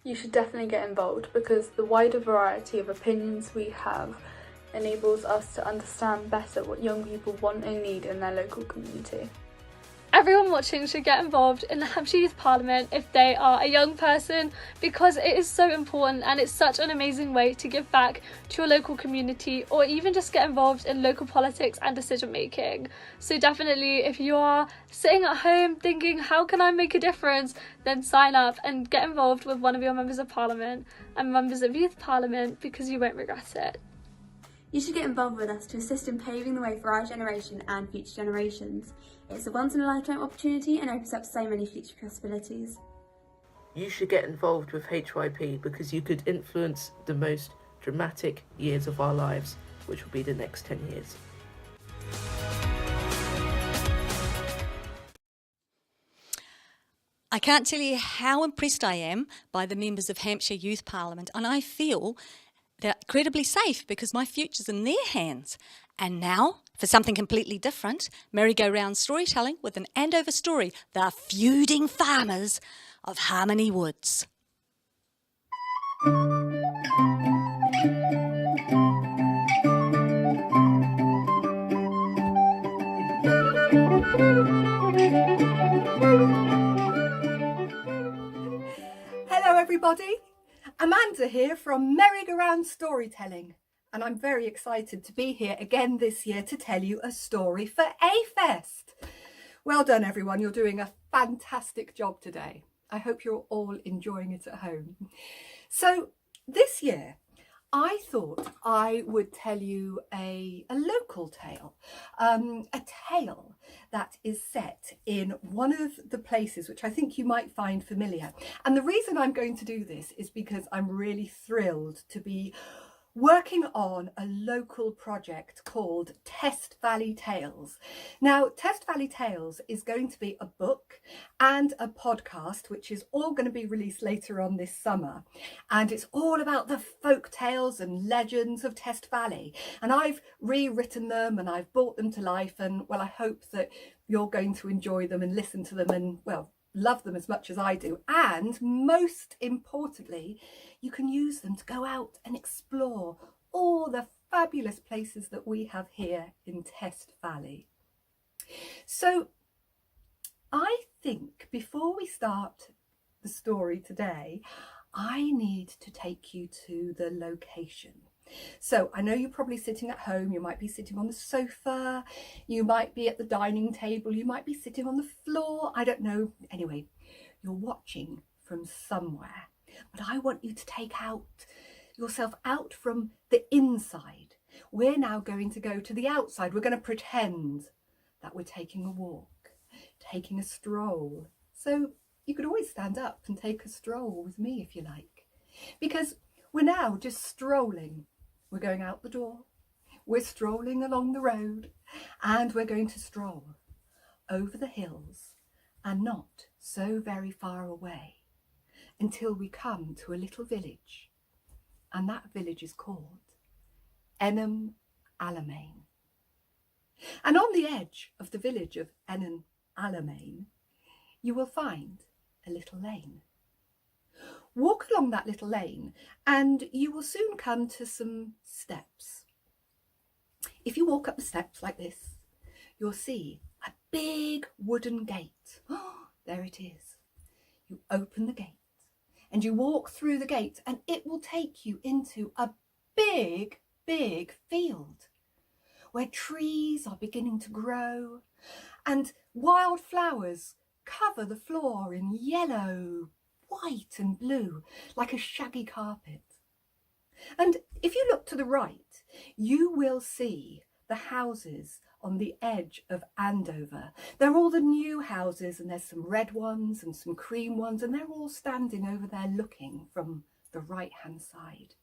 You should definitely get involved because the wider variety of opinions we have enables us to understand better what young people want and need in their local community. Everyone watching should get involved in the Hampshire Youth Parliament if they are a young person, because it is so important and it's such an amazing way to give back to your local community, or even just get involved in local politics and decision making. So definitely, if you are sitting at home thinking, how can I make a difference, then sign up and get involved with one of your members of Parliament and members of Youth Parliament, because you won't regret it. You should get involved with us to assist in paving the way for our generation and future generations. It's a once-in-a-lifetime opportunity and opens up so many future possibilities. You should get involved with HYP because you could influence the most dramatic years of our lives, which will be the next 10 years. I can't tell you how impressed I am by the members of Hampshire Youth Parliament, and I feel they're incredibly safe because my future's in their hands. And now, for something completely different, merry-go-round storytelling with an Andover story, The Feuding Farmers of Harmony Woods. Hello everybody, Amanda here from Merry-Go-Round Storytelling, and I'm very excited to be here again this year to tell you a story for A-Fest. Well done everyone, you're doing a fantastic job today. I hope you're all enjoying it at home. So this year I thought I would tell you a local tale, a tale that is set in one of the places which I think you might find familiar. And the reason I'm going to do this is because I'm really thrilled to be working on a local project called Test Valley Tales. Now, Test Valley Tales is going to be a book and a podcast, which is all going to be released later on this summer. And it's all about the folk tales and legends of Test Valley. And I've rewritten them and I've brought them to life. And well, I hope that you're going to enjoy them and listen to them and, well, love them as much as I do. And most importantly, you can use them to go out and explore all the fabulous places that we have here in Test Valley. So I think before we start the story today, I need to take you to the location. So I know you're probably sitting at home, you might be sitting on the sofa, you might be at the dining table, you might be sitting on the floor, I don't know. Anyway, you're watching from somewhere, but I want you to take yourself out from the inside. We're now going to go to the outside. We're going to pretend that we're taking a walk, taking a stroll. So you could always stand up and take a stroll with me if you like, because we're now just strolling. We're going out the door, we're strolling along the road, and we're going to stroll over the hills and not so very far away until we come to a little village. And that village is called Enham Alamein. And on the edge of the village of Enham Alamein, you will find a little lane. Walk along that little lane and you will soon come to some steps. If you walk up the steps like this, you'll see a big wooden gate. Oh, there it is. You open the gate and you walk through the gate and it will take you into a big field where trees are beginning to grow and wild flowers cover the floor in yellow, white and blue like a shaggy carpet. And if you look to the right, you will see the houses on the edge of Andover. They're all the new houses, and there's some red ones and some cream ones, and they're all standing over there looking from the right-hand side.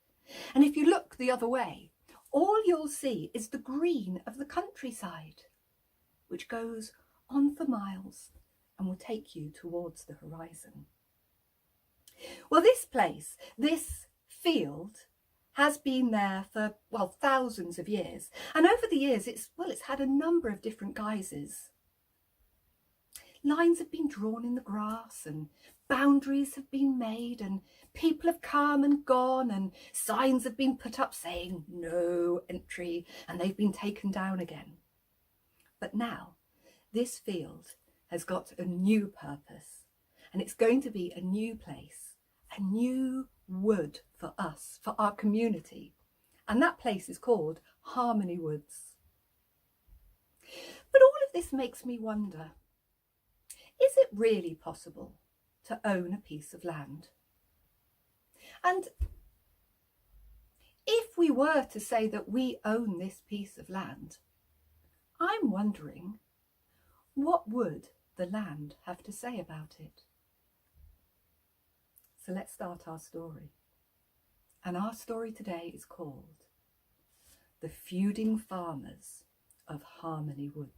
And if you look the other way, all you'll see is the green of the countryside, which goes on for miles and will take you towards the horizon. Well, this place, this field, has been there for, well, thousands of years. And over the years, it's had a number of different guises. Lines have been drawn in the grass and boundaries have been made and people have come and gone and signs have been put up saying no entry, and they've been taken down again. But now this field has got a new purpose, and it's going to be a new place, a new wood for us, for our community, and that place is called Harmony Woods. But all of this makes me wonder, is it really possible to own a piece of land? And if we were to say that we own this piece of land, I'm wondering, what would the land have to say about it? So let's start our story. And our story today is called The Feuding Farmers of Harmony Woods.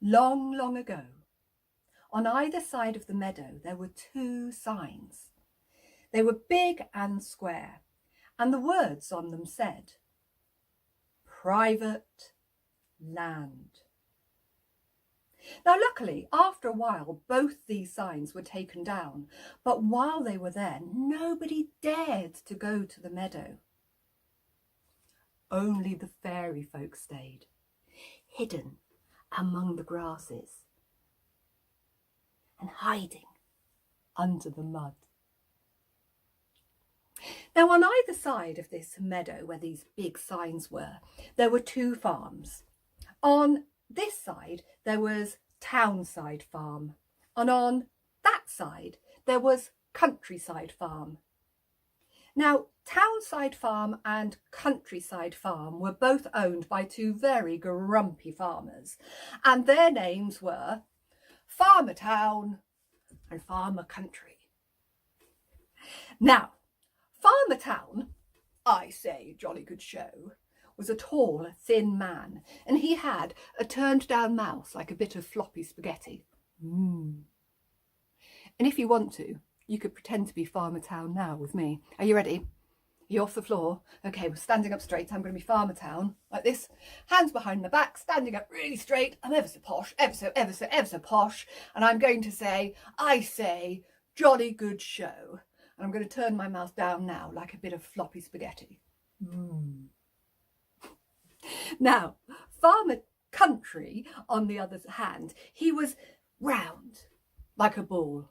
Long, long ago, on either side of the meadow, there were two signs. They were big and square, and the words on them said, "Private Land." Now, luckily, after a while, both these signs were taken down, but while they were there, nobody dared to go to the meadow. Only the fairy folk stayed, hidden among the grasses and hiding under the mud. Now, on either side of this meadow where these big signs were, there were two farms. On this side, there was Townside Farm, and on that side, there was Countryside Farm. Now, Townside Farm and Countryside Farm were both owned by two very grumpy farmers, and their names were Farmer Town and Farmer Country. Now, Farmer Town, I say, jolly good show, was a tall, thin man, and he had a turned down mouth like a bit of floppy spaghetti. And if you want to, you could pretend to be Farmer Town now with me. Are you ready? Are you off the floor? Okay, we're standing up straight. I'm going to be Farmer Town, like this. Hands behind my back, standing up really straight. I'm ever so posh, ever so posh. And I'm going to say, I say, jolly good show. And I'm going to turn my mouth down now like a bit of floppy spaghetti. Now, Farmer Country, on the other hand, he was round like a ball.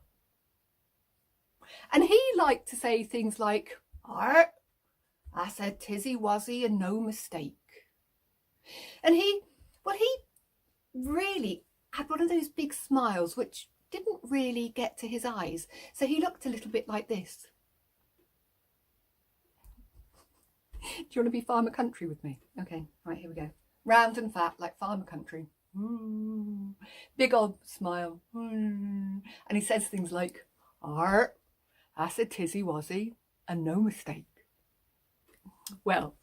And he liked to say things like, "Art, I said tizzy wazzy and no mistake." And he really had one of those big smiles which didn't really get to his eyes. So he looked a little bit like this. Do you want to be Farmer Country with me? Okay, right, here we go. Round and fat like Farmer Country. Big old smile. And he says things like, "Art, I said tizzy wazzy and no mistake." Well,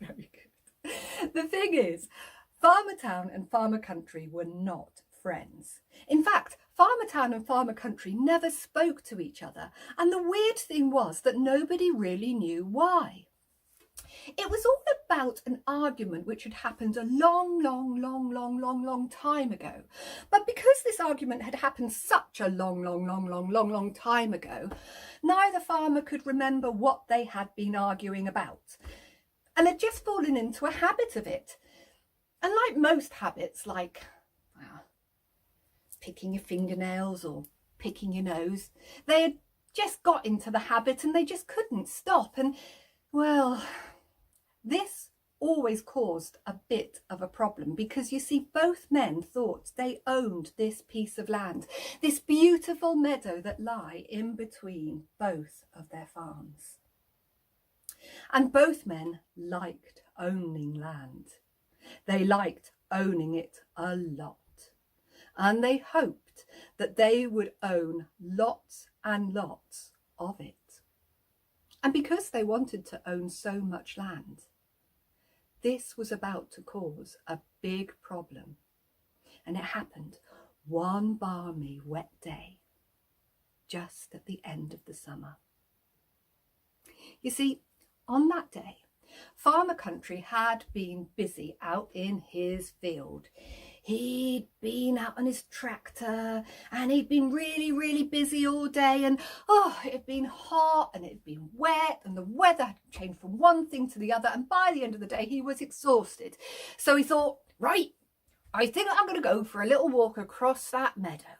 very good. The thing is, Farmer Town and Farmer Country were not friends. In fact, Farmer Town and Farmer Country never spoke to each other, and the weird thing was that nobody really knew why. It was all about an argument which had happened a long time ago. But because this argument had happened such a long time ago, neither farmer could remember what they had been arguing about, and had just fallen into a habit of it. And like most habits, like picking your fingernails or picking your nose, they had just got into the habit and they just couldn't stop. And Well, this always caused a bit of a problem because you see, both men thought they owned this piece of land, this beautiful meadow that lie in between both of their farms. And both men liked owning land. They liked owning it a lot. And they hoped that they would own lots and lots of it. And because they wanted to own so much land, this was about to cause a big problem. And it happened one balmy wet day, just at the end of the summer. You see, on that day, Farmer Country had been busy out in his field. He'd been out on his tractor and he'd been really busy all day, and it had been hot and it had been wet and the weather had changed from one thing to the other, and by the end of the day he was exhausted. So he thought, right, I think I'm going to go for a little walk across that meadow.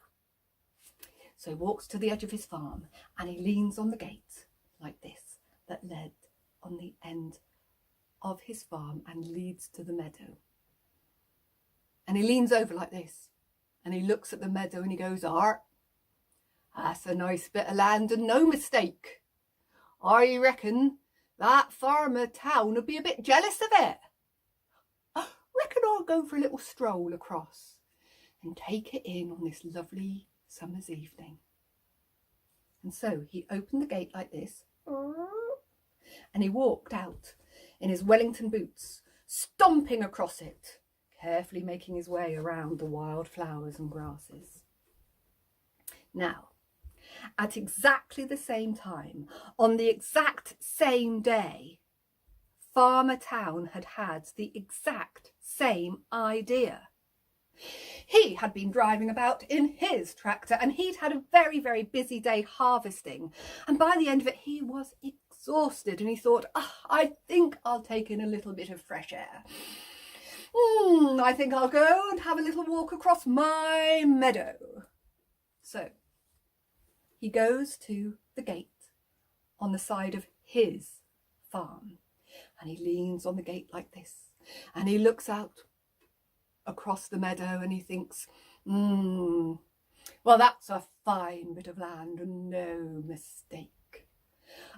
So he walks to the edge of his farm and he leans on the gate like this that led on the end of his farm and leads to the meadow. And he leans over like this and he looks at the meadow and he goes, that's a nice bit of land and no mistake. I reckon that farmer town would be a bit jealous of it. I reckon I'll go for a little stroll across and take it in on this lovely summer's evening. And so he opened the gate like this and he walked out in his Wellington boots, stomping across it, carefully making his way around the wild flowers and grasses. Now, at exactly the same time, on the exact same day, Farmer Town had had the exact same idea. He had been driving about in his tractor and he'd had a very busy day harvesting. And by the end of it, he was exhausted and he thought, I think I'll take in a little bit of fresh air. I think I'll go and have a little walk across my meadow. So he goes to the gate on the side of his farm and he leans on the gate like this and he looks out across the meadow and he thinks, well, that's a fine bit of land and no mistake.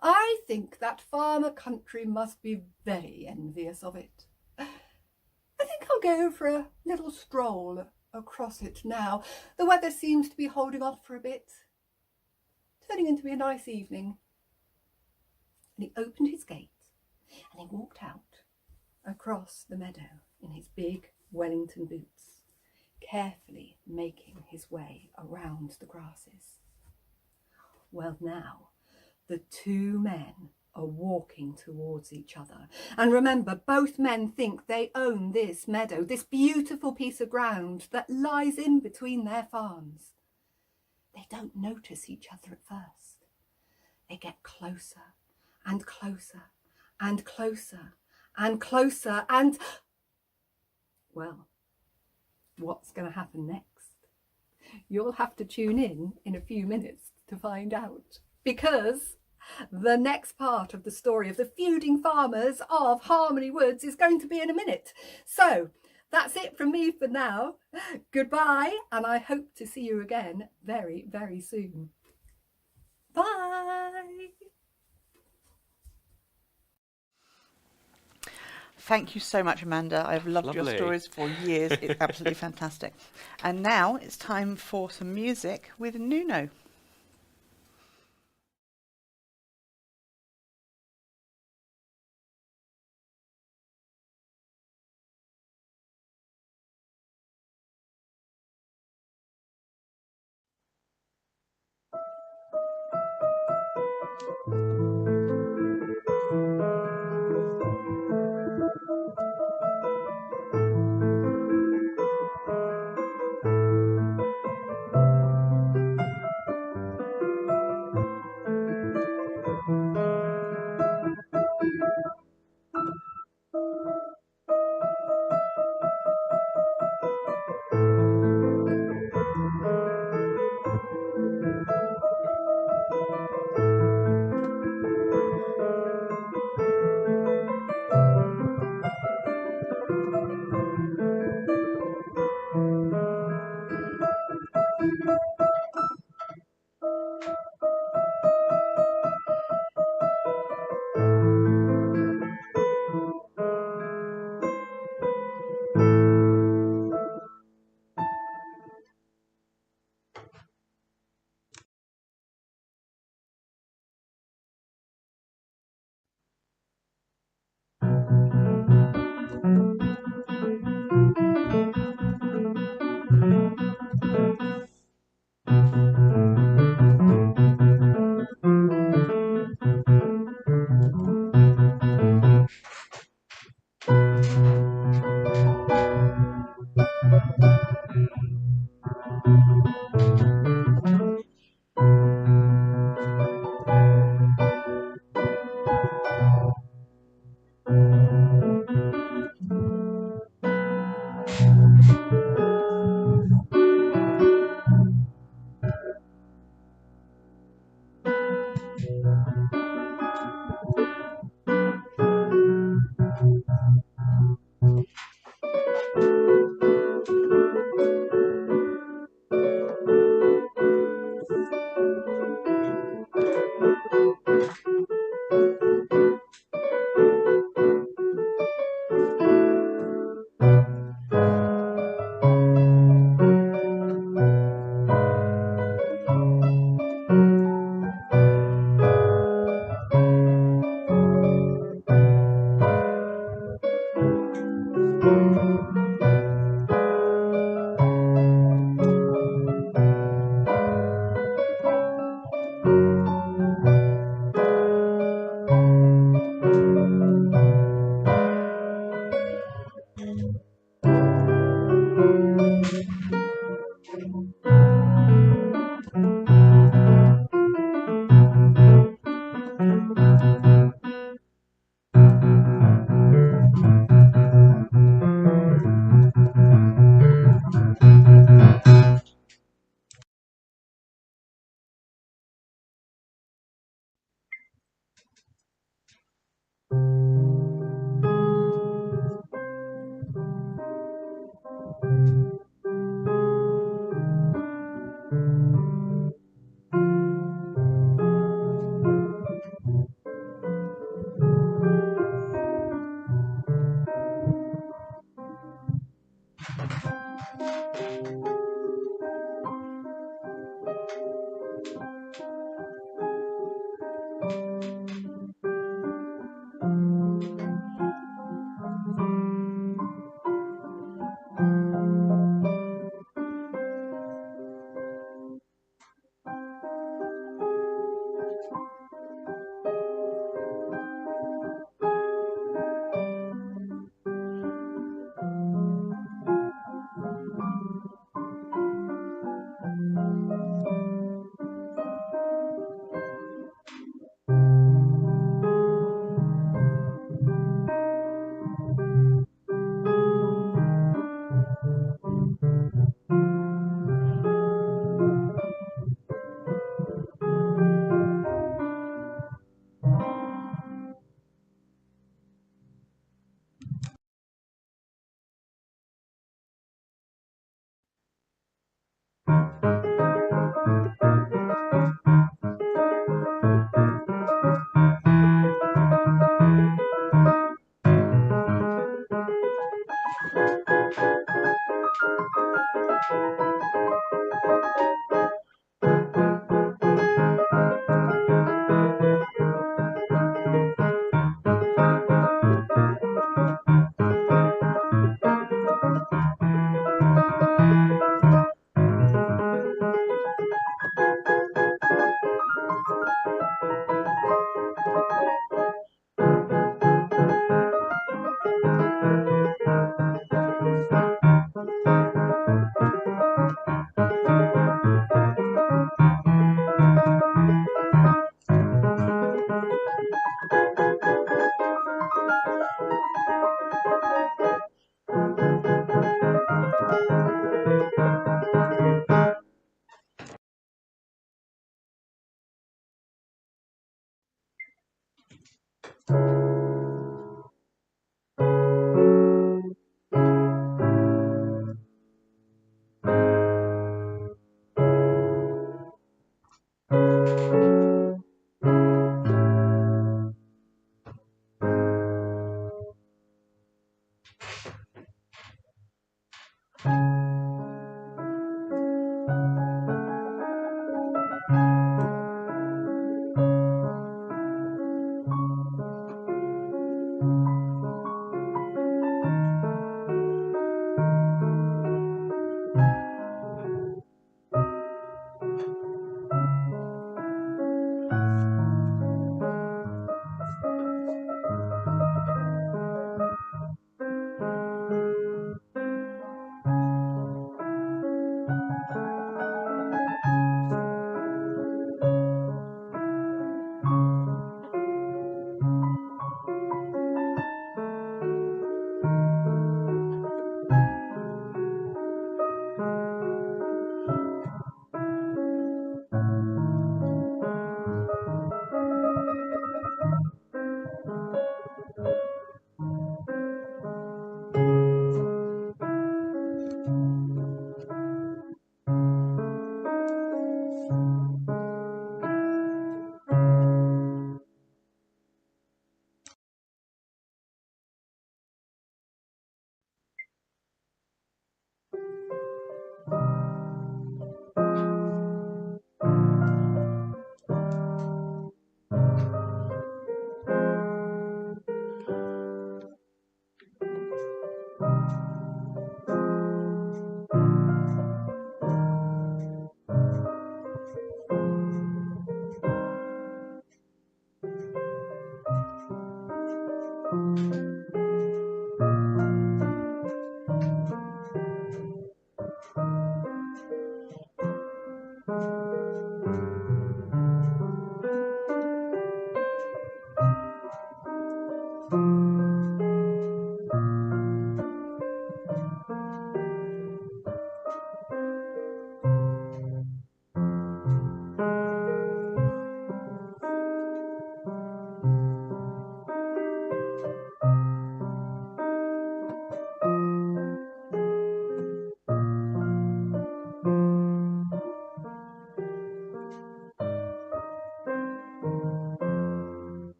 I think that Farmer Country must be very envious of it. I think I'll go for a little stroll across it now. The weather seems to be holding off for a bit, turning into a nice evening. And he opened his gate and he walked out across the meadow in his big Wellington boots, carefully making his way around the grasses. Well, now the two men are walking towards each other. And remember, both men think they own this meadow, this beautiful piece of ground that lies in between their farms. They don't notice each other at first. They get closer and closer and closer and closer and, well, what's going to happen next? You'll have to tune in a few minutes to find out, because the next part of the story of the feuding farmers of Harmony Woods is going to be in a minute. So that's it from me for now. Goodbye, and I hope to see you again very soon. Bye. Thank you so much, Amanda. I've loved your Lovely. stories for years. It's absolutely fantastic. And now it's time for some music with Nuno.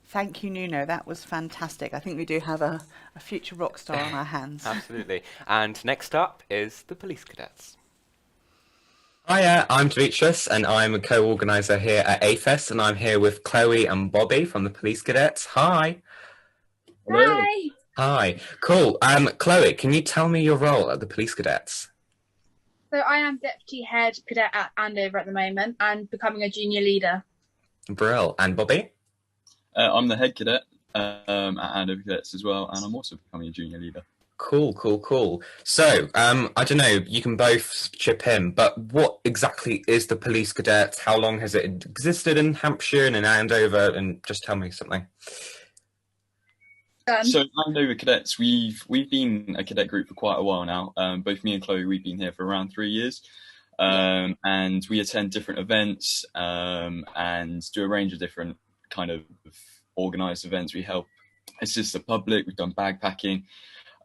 Thank you, Nuno. That was fantastic. I think we do have a future rock star on our hands. Absolutely. And next up is the police cadets. Hiya, I'm Demetrius and I'm a co-organiser here at AFest, and I'm here with Chloe and Bobby from the Police Cadets. Hi. Hi. Hi. Cool. Chloe, can you tell me your role at the Police Cadets? So I am Deputy Head Cadet at Andover at the moment and becoming a junior leader. Brill. And Bobby? I'm the head cadet at Andover Cadets as well, and I'm also becoming a junior leader. Cool, cool, cool. So, I don't know, you can both chip in, but what exactly is the Police Cadets? How long has it existed in Hampshire and in Andover? And just tell me something. So Andover Cadets, we've been a cadet group for quite a while now. Both me and Chloe, we've been here for around 3 years. And we attend different events and do a range of different kind of organised events. We help assist the public. We've done bag packing.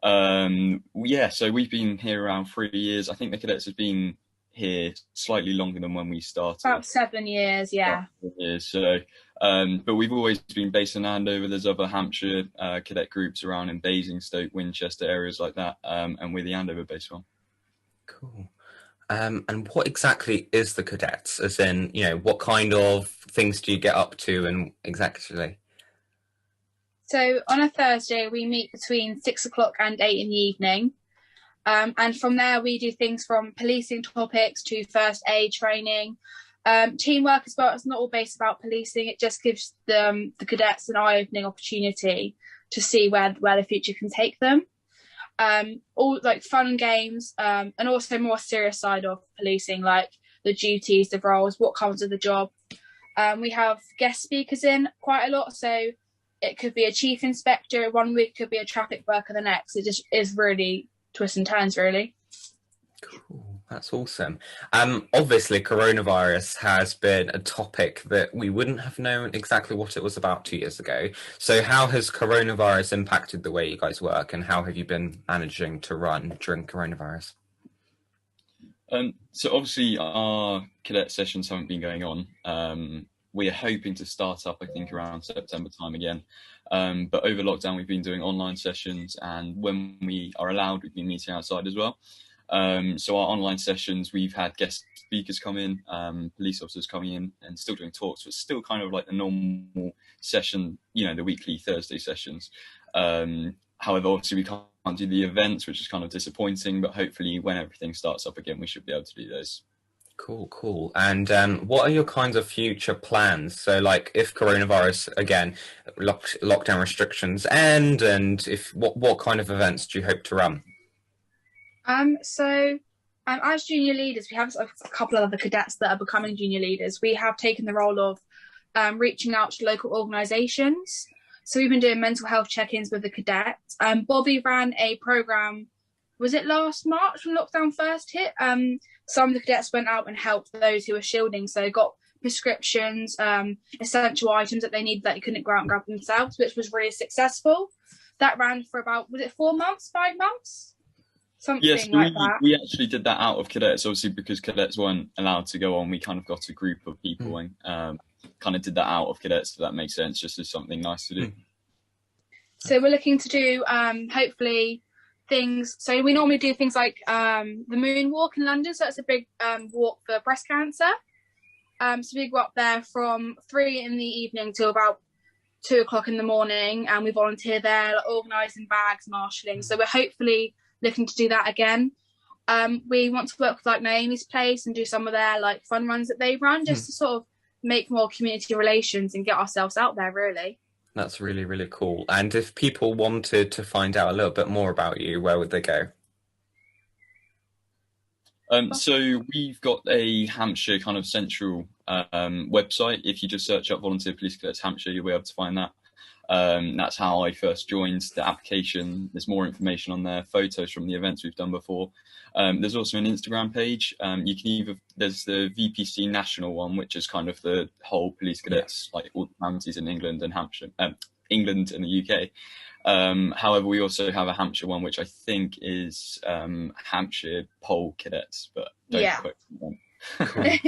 So we've been here around 3 years. I think the cadets have been here slightly longer than when we started. About 7 years, yeah. 7 years. So, but we've always been based in Andover. There's other Hampshire cadet groups around in Basingstoke, Winchester, areas like that, and we're the Andover-based one. Cool. And what exactly is the cadets? As in, you know, what kind of things do you get up to, and exactly? So on a Thursday, we meet between 6 o'clock and 8 in the evening. And from there, we do things from policing topics to first aid training, teamwork as well. It's not all based about policing. It just gives the cadets an eye-opening opportunity to see where the future can take them. All like fun games, and also more serious side of policing, like the duties, the roles, what comes with the job. We have guest speakers in quite a lot, so it could be a chief inspector 1 week, could be a traffic worker the next. It just is really twists and turns, really. Cool, that's awesome. Obviously, coronavirus has been a topic that we wouldn't have known exactly what it was about 2 years ago. So how has coronavirus impacted the way you guys work, and how have you been managing to run during coronavirus? So obviously our cadet sessions haven't been going on. We are hoping to start up, I think, around September time again. But over lockdown, we've been doing online sessions, and when we are allowed, we've been meeting outside as well. So our online sessions, we've had guest speakers come in, police officers coming in and still doing talks, but still kind of like the normal session, you know, the weekly Thursday sessions. However, obviously we can't do the events, which is kind of disappointing, but hopefully when everything starts up again, we should be able to do those. Cool, cool. And what are your kinds of future plans? So, like, if coronavirus again, lockdown restrictions end, and if what kind of events do you hope to run? As junior leaders, we have a couple of other cadets that are becoming junior leaders. We have taken the role of reaching out to local organisations. So we've been doing mental health check-ins with the cadets. Bobby ran a programme, was it last March when lockdown first hit? Some of the cadets went out and helped those who were shielding, so got prescriptions, essential items that they needed that they couldn't go out and grab themselves, which was really successful. That ran for about, was it 4 months, 5 months? Something yes, like that. We actually did that out of cadets, obviously, because cadets weren't allowed to go on. We kind of got a group of people and kind of did that out of cadets, if that makes sense, just as something nice to do. So we're looking to do, hopefully, things. So we normally do things like the Moon Walk in London. So it's a big walk for breast cancer. So we go up there from 3 in the evening till about 2 o'clock in the morning, and we volunteer there, like, organising bags, marshalling. So we're hopefully looking to do that again. We want to work with like Naomi's Place and do some of their like fun runs that they run, just to sort of make more community relations and get ourselves out there, really. That's really, really cool. And if people wanted to find out a little bit more about you, where would they go? So we've got a Hampshire kind of central website. If you just search up Volunteer Police Cadets Hampshire, you'll be able to find that. That's how I first joined the application. There's more information on there, photos from the events we've done before. There's also an Instagram page. You can there's the VPC national one, which is kind of the whole police cadets, like all the counties in England and Hampshire, England and the UK. However, we also have a Hampshire one, which I think is Hampshire Pole Cadets, but don't quote me on. Cool.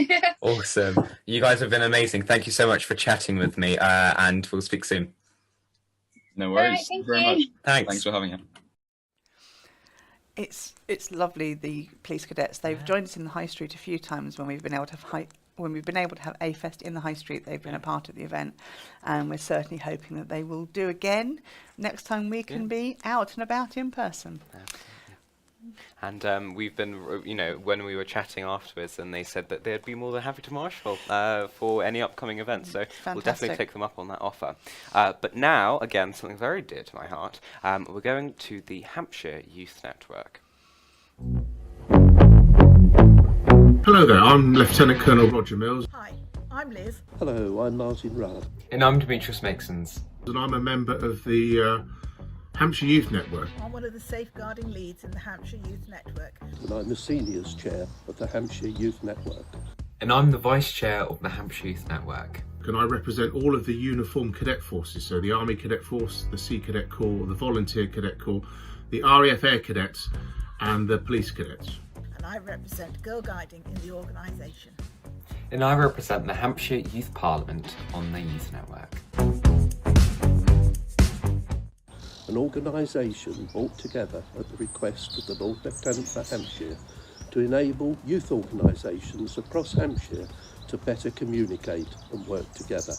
Awesome. You guys have been amazing. Thank you so much for chatting with me, and we'll speak soon. No worries. Thank very you. much. Thanks. Thanks for having us. It's lovely. The police cadets, they've joined us in the high street a few times when we've been able to have A Fest in the high street. They've been a part of the event, and we're certainly hoping that they will do again next time we can be out and about in person. And we've been, when we were chatting afterwards, and they said that they'd be more than happy to marshal for any upcoming events. So we'll definitely take them up on that offer. But now, again, something very dear to my heart, we're going to the Hampshire Youth Network. Hello there, I'm Lieutenant Colonel Roger Mills. Hi, I'm Liz. Hello, I'm Martin Rudd. And I'm Demetrius Makesons. And I'm a member of the Hampshire Youth Network. I'm one of the safeguarding leads in the Hampshire Youth Network. And I'm the seniors chair of the Hampshire Youth Network. And I'm the vice chair of the Hampshire Youth Network. And I represent all of the uniformed cadet forces, so the Army Cadet Force, the Sea Cadet Corps, the Volunteer Cadet Corps, the RAF Air Cadets, and the Police Cadets. And I represent Girl Guiding in the organisation. And I represent the Hampshire Youth Parliament on the Youth Network. An organisation brought together at the request of the Lord Lieutenant for Hampshire to enable youth organisations across Hampshire to better communicate and work together.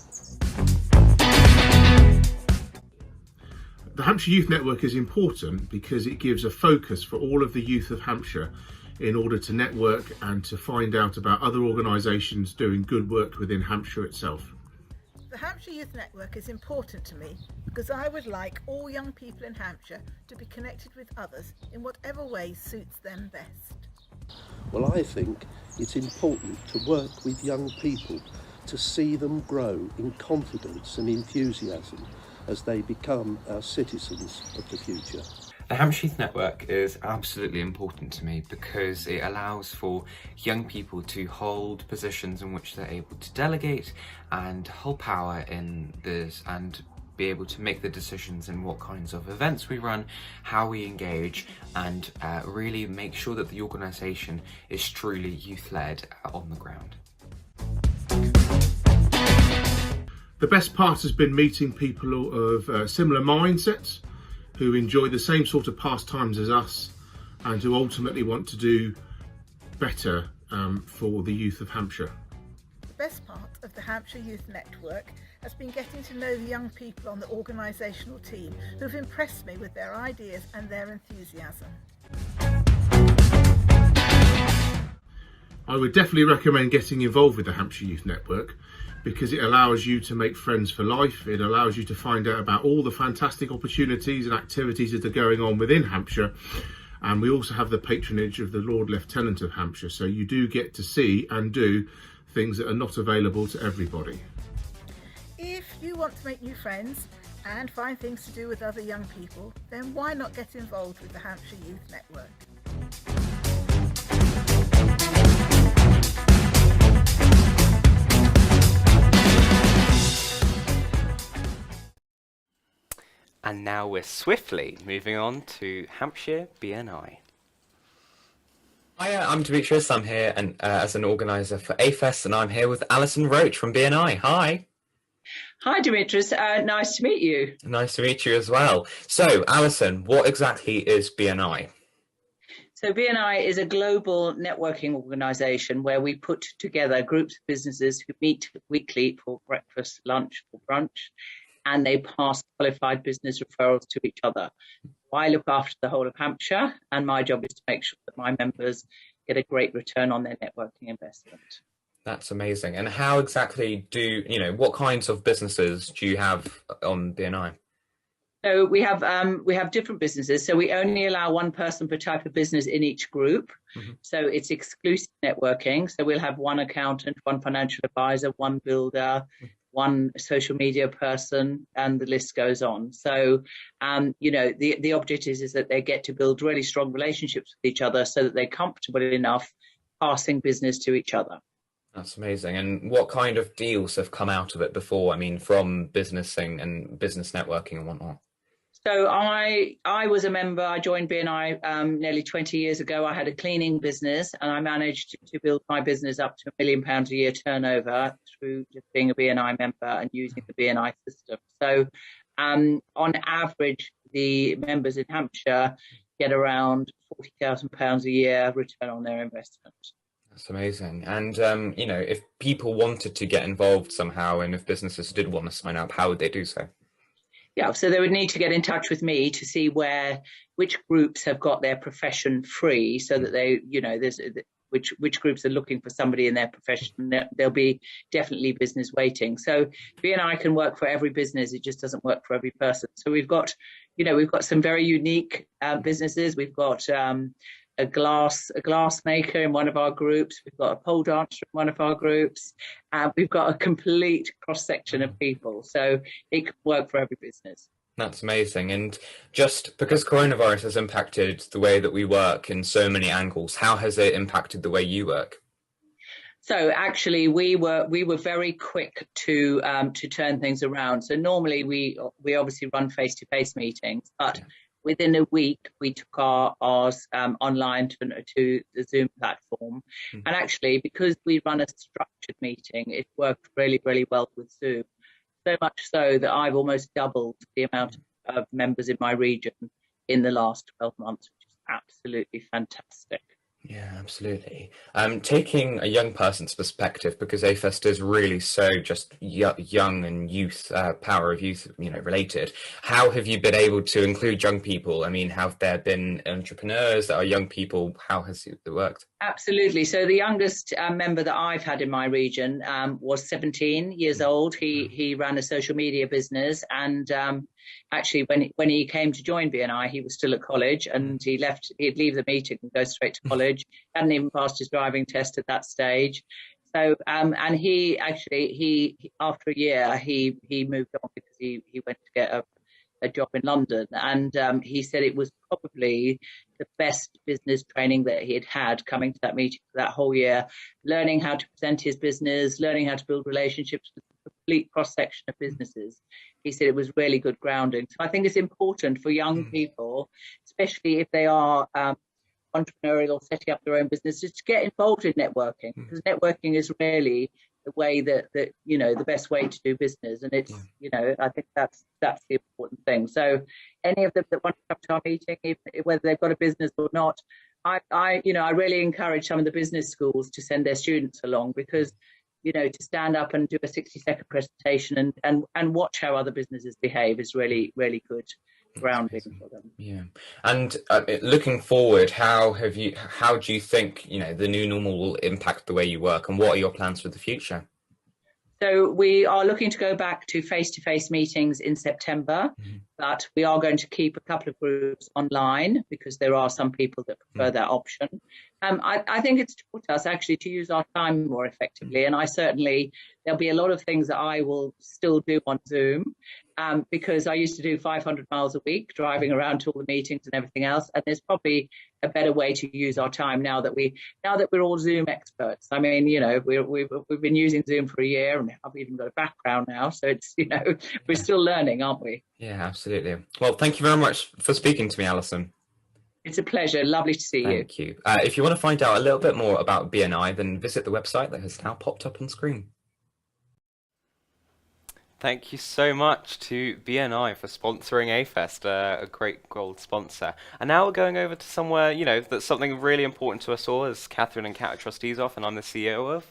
The Hampshire Youth Network is important because it gives a focus for all of the youth of Hampshire in order to network and to find out about other organisations doing good work within Hampshire itself. The Hampshire Youth Network is important to me because I would like all young people in Hampshire to be connected with others in whatever way suits them best. Well, I think it's important to work with young people to see them grow in confidence and enthusiasm as they become our citizens of the future. The Hampshire Youth Network is absolutely important to me because it allows for young people to hold positions in which they're able to delegate and hold power in this and be able to make the decisions in what kinds of events we run, how we engage, and really make sure that the organisation is truly youth-led on the ground. The best part has been meeting people of similar mindsets who enjoy the same sort of pastimes as us and who ultimately want to do better for the youth of Hampshire. The best part of the Hampshire Youth Network has been getting to know the young people on the organisational team who've impressed me with their ideas and their enthusiasm. I would definitely recommend getting involved with the Hampshire Youth Network because it allows you to make friends for life. It allows you to find out about all the fantastic opportunities and activities that are going on within Hampshire. And we also have the patronage of the Lord Lieutenant of Hampshire. So you do get to see and do things that are not available to everybody. If you want to make new friends and find things to do with other young people, then why not get involved with the Hampshire Youth Network? And now we're swiftly moving on to Hampshire BNI. Hi, I'm Demetrius. I'm here and as an organiser for A-Fest, and I'm here with Alison Roach from BNI. Hi. Hi, Demetrius. Nice to meet you. Nice to meet you as well. So, Alison, what exactly is BNI? So BNI is a global networking organisation where we put together groups of businesses who meet weekly for breakfast, lunch, or brunch, and they pass qualified business referrals to each other. I look after the whole of Hampshire, and my job is to make sure that my members get a great return on their networking investment. That's amazing. And how exactly what kinds of businesses do you have on BNI? So we have different businesses. So we only allow one person per type of business in each group. Mm-hmm. So it's exclusive networking. So we'll have one accountant, one financial advisor, one builder, one social media person, and the list goes on. So, the object is that they get to build really strong relationships with each other so that they're comfortable enough passing business to each other. That's amazing. And what kind of deals have come out of it before? I mean, from businessing and business networking and whatnot. So I was a member. I joined BNI nearly 20 years ago. I had a cleaning business, and I managed to build my business up to £1 million a year turnover through just being a BNI member and using the BNI system. So On average, the members in Hampshire get around £40,000 a year return on their investment. That's amazing. And, you know, if people wanted to get involved somehow, and if businesses did want to sign up, how would they do so? Yeah, so they would need to get in touch with me to see which groups have got their profession free, so that they, you know, there's which groups are looking for somebody in their profession. There'll be definitely business waiting. So BNI can work for every business. It just doesn't work for every person. So we've got some very unique businesses. We've got a glass maker in one of our groups. We've got a pole dancer in one of our groups. We've got a complete cross section of people. So it can work for every business. That's amazing. And just because coronavirus has impacted the way that we work in so many angles, how has it impacted the way you work? So actually, we were very quick to turn things around. So normally we obviously run face-to-face meetings, but within a week we took ours online to the Zoom platform. And actually, because we run a structured meeting, it worked really, really well with Zoom. So much so that I've almost doubled the amount of members in my region in the last 12 months, which is absolutely fantastic. Yeah, absolutely. Taking a young person's perspective, because AFest is really so just young and youth, power of youth, you know, related. How have you been able to include young people? I mean, have there been entrepreneurs that are young people? How has it worked? Absolutely. So the youngest member that I've had in my region was 17 years old. He ran a social media business, and actually when he came to join BNI, he was still at college, and he'd leave the meeting and go straight to college. Hadn't even passed his driving test at that stage. So and he after a year he moved on because he went to get a job in London, and he said it was probably the best business training that he had coming to that meeting for that whole year, learning how to present his business, learning how to build relationships with a complete cross-section of businesses. He said it was really good grounding. So I think it's important for young people, especially if they are entrepreneurial or setting up their own businesses, to get involved in networking, because networking is really the way that you know, the best way to do business. And it's, you know, I think that's the important thing. So any of them that want to come to our meeting, whether they've got a business or not, I really encourage some of the business schools to send their students along, because, you know, to stand up and do a 60-second presentation and watch how other businesses behave is really, really good grounding for them. Yeah. And looking forward, how do you think, you know, the new normal will impact the way you work, and what are your plans for the future? So we are looking to go back to face-to-face meetings in September, but we are going to keep a couple of groups online because there are some people that prefer that option. I think it's taught us actually to use our time more effectively, and there'll be a lot of things that I will still do on Zoom, because I used to do 500 miles a week driving around to all the meetings and everything else, and there's probably a better way to use our time now that we're all Zoom experts. I mean, you know, we've been using Zoom for a year, and I've even got a background now, so it's, you know, we're still learning, aren't we? Yeah, absolutely. Well, thank you very much for speaking to me, Alison. It's a pleasure. Lovely to see you. Thank you. If you want to find out a little bit more about BNI, then visit the website that has now popped up on screen. Thank you so much to BNI for sponsoring AFest, a great gold sponsor. And now we're going over to somewhere, you know, that's something really important to us all, as Catherine and Kat are trustees of, and I'm the CEO of.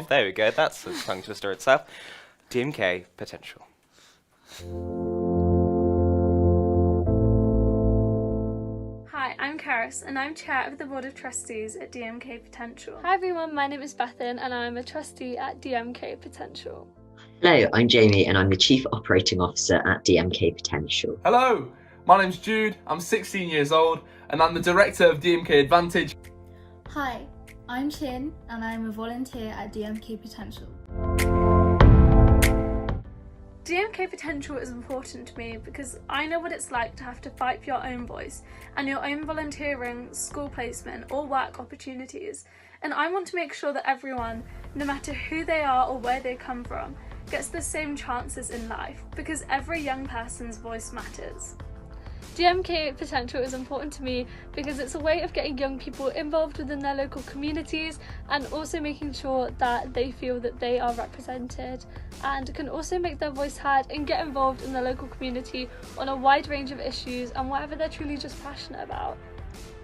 There we go. That's a tongue twister itself. DMK Potential. Hi, I'm Karis, and I'm Chair of the Board of Trustees at DMK Potential. Hi everyone, my name is Bethan, and I'm a trustee at DMK Potential. Hello, I'm Jamie, and I'm the Chief Operating Officer at DMK Potential. Hello, my name's Jude, I'm 16 years old, and I'm the Director of DMK Advantage. Hi, I'm Chin, and I'm a volunteer at DMK Potential. DMK Potential is important to me because I know what it's like to have to fight for your own voice and your own volunteering, school placement or work opportunities, and I want to make sure that everyone, no matter who they are or where they come from, gets the same chances in life, because every young person's voice matters. DMK Potential is important to me because it's a way of getting young people involved within their local communities and also making sure that they feel that they are represented and can also make their voice heard and get involved in the local community on a wide range of issues and whatever they're truly just passionate about.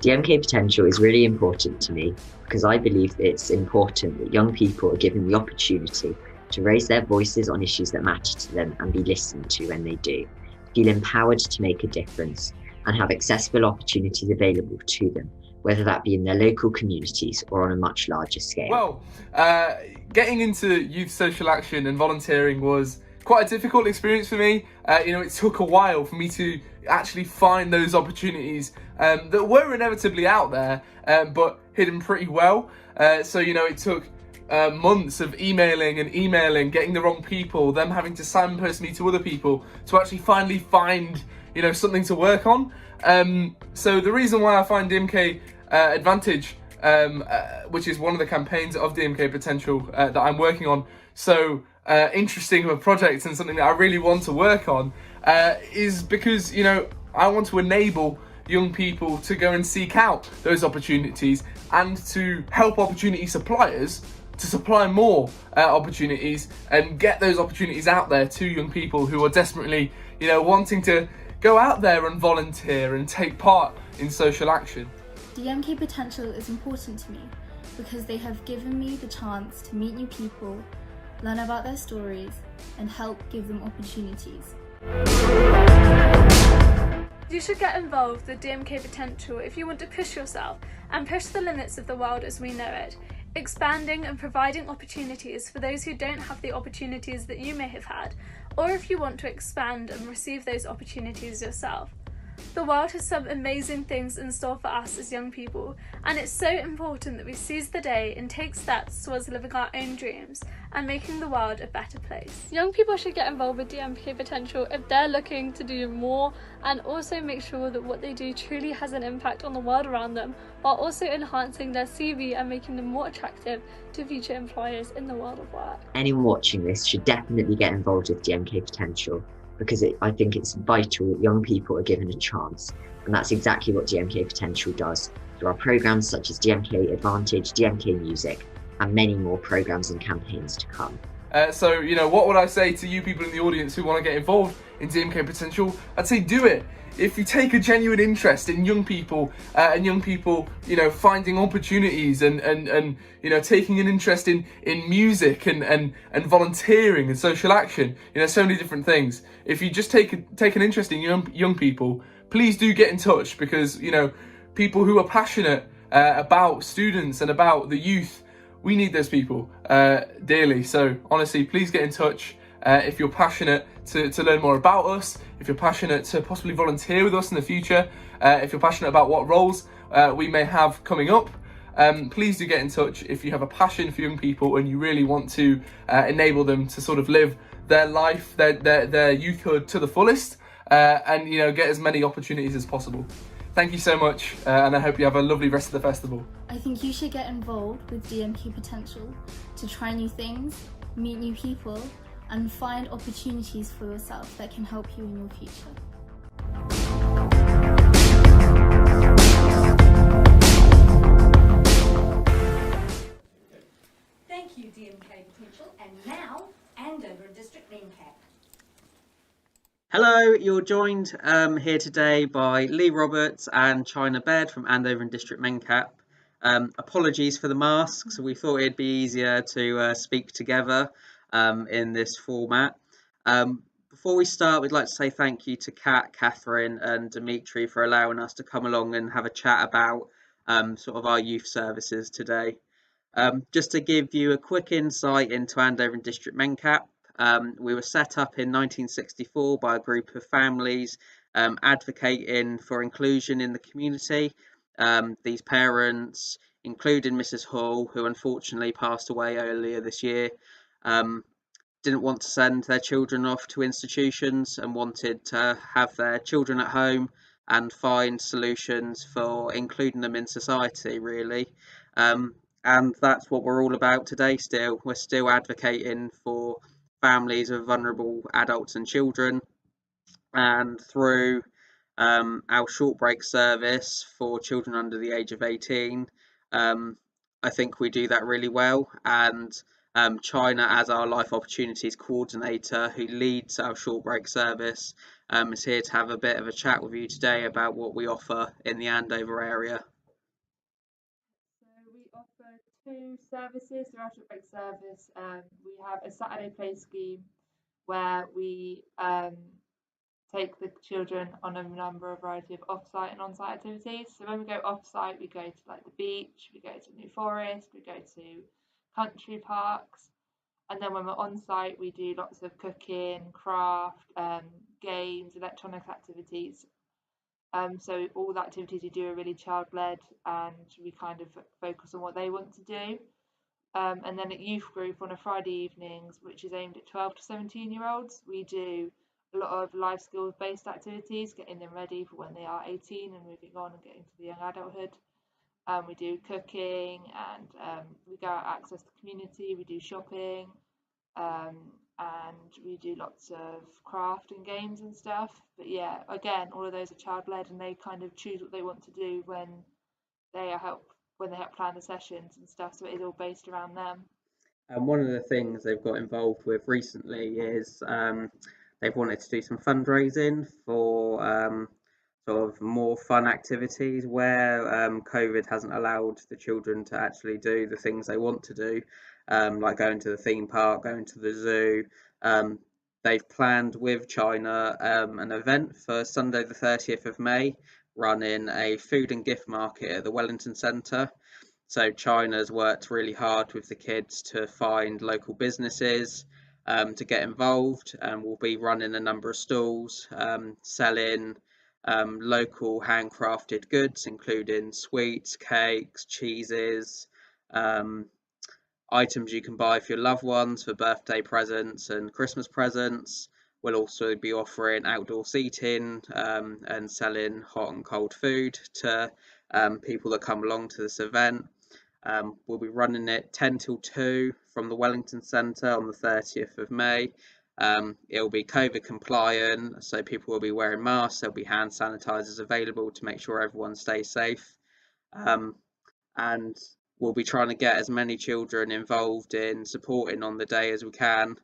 DMK Potential is really important to me because I believe it's important that young people are given the opportunity to raise their voices on issues that matter to them and be listened to when they do, feel empowered to make a difference, and have accessible opportunities available to them, whether that be in their local communities or on a much larger scale. Well, getting into youth social action and volunteering was quite a difficult experience for me. It took a while for me to actually find those opportunities that were inevitably out there, but hidden pretty well. So it took months of emailing, getting the wrong people, them having to signpost me to other people to actually finally find, something to work on. So the reason why I find DMK Advantage, which is one of the campaigns of DMK Potential that I'm working on, so interesting of a project and something that I really want to work on, is because, I want to enable young people to go and seek out those opportunities and to help opportunity suppliers to supply more opportunities and get those opportunities out there to young people who are desperately, wanting to go out there and volunteer and take part in social action. DMK Potential is important to me because they have given me the chance to meet new people, learn about their stories, and help give them opportunities. You should get involved with DMK Potential if you want to push yourself and push the limits of the world as we know it, expanding and providing opportunities for those who don't have the opportunities that you may have had, or if you want to expand and receive those opportunities yourself. The world has some amazing things in store for us as young people, and it's so important that we seize the day and take steps towards living our own dreams and making the world a better place. Young people should get involved with DMK Potential if they're looking to do more and also make sure that what they do truly has an impact on the world around them, while also enhancing their CV and making them more attractive to future employers in the world of work. Anyone watching this should definitely get involved with DMK Potential because I think it's vital that young people are given a chance, and that's exactly what DMK Potential does through our programmes such as DMK Advantage, DMK Music, and many more programmes and campaigns to come. So, what would I say to you people in the audience who want to get involved in DMK Potential? I'd say do it. If you take a genuine interest in young people finding opportunities and taking an interest in music and volunteering and social action, so many different things. If you just take an interest in young people, please do get in touch because, people who are passionate about students and about the youth, we need those people dearly. So honestly, please get in touch. If you're passionate to learn more about us, if you're passionate to possibly volunteer with us in the future, if you're passionate about what roles we may have coming up, please do get in touch if you have a passion for young people and you really want to enable them to sort of live their life, their youthhood to the fullest, and get as many opportunities as possible. Thank you so much, and I hope you have a lovely rest of the festival. I think you should get involved with DMK Potential to try new things, meet new people, and find opportunities for yourself that can help you in your future. Thank you, DMK Potential, and now Andover District NCAP. Hello, you're joined here today by Lee Roberts and China Baird from Andover and District MENCAP. Apologies for the masks, we thought it'd be easier to speak together in this format. Before we start, we'd like to say thank you to Kat, Catherine and Dimitri for allowing us to come along and have a chat about sort of our youth services today. Just to give you a quick insight into Andover and District MENCAP, we were set up in 1964 by a group of families advocating for inclusion in the community. These parents, including Mrs. Hall, who unfortunately passed away earlier this year, didn't want to send their children off to institutions and wanted to have their children at home and find solutions for including them in society, really. And that's what we're all about today still. We're still advocating for families of vulnerable adults and children, and through Our short break service for children under the age of 18, I think we do that really well. And China, as our Life Opportunities Coordinator who leads our short break service, is here to have a bit of a chat with you today about what we offer in the Andover area. So we offer 2 services through our short break service. We have a Saturday play scheme where we take the children on a variety of off-site and on-site activities. So when we go off-site, we go to like the beach, we go to New Forest, we go to country parks, and then when we're on-site, we do lots of cooking, craft, games, electronic activities. So all the activities we do are really child-led, and we kind of focus on what they want to do. And then at youth group on a Friday evenings, which is aimed at 12 to 17-year-olds, we do a lot of life skills based activities, getting them ready for when they are 18 and moving on and getting to the young adulthood. We do cooking, and we go out access the community, we do shopping, and we do lots of craft and games and stuff. But yeah, again, all of those are child led, and they kind of choose what they want to do when they help plan the sessions and stuff, so it is all based around them. And one of the things they've got involved with recently is they've wanted to do some fundraising for sort of more fun activities where COVID hasn't allowed the children to actually do the things they want to do, like going to the theme park, going to the zoo. They've planned with China an event for Sunday the 30th of May, running a food and gift market at the Wellington Centre. So China's worked really hard with the kids to find local businesses to get involved, and we'll be running a number of stalls selling local handcrafted goods, including sweets, cakes, cheeses, items you can buy for your loved ones for birthday presents and Christmas presents. We'll also be offering outdoor seating and selling hot and cold food to people that come along to this event. We'll be running it 10 till 2 from the Wellington Centre on the 30th of May. It'll be COVID compliant, so people will be wearing masks. There'll be hand sanitizers available to make sure everyone stays safe. And we'll be trying to get as many children involved in supporting on the day as we can,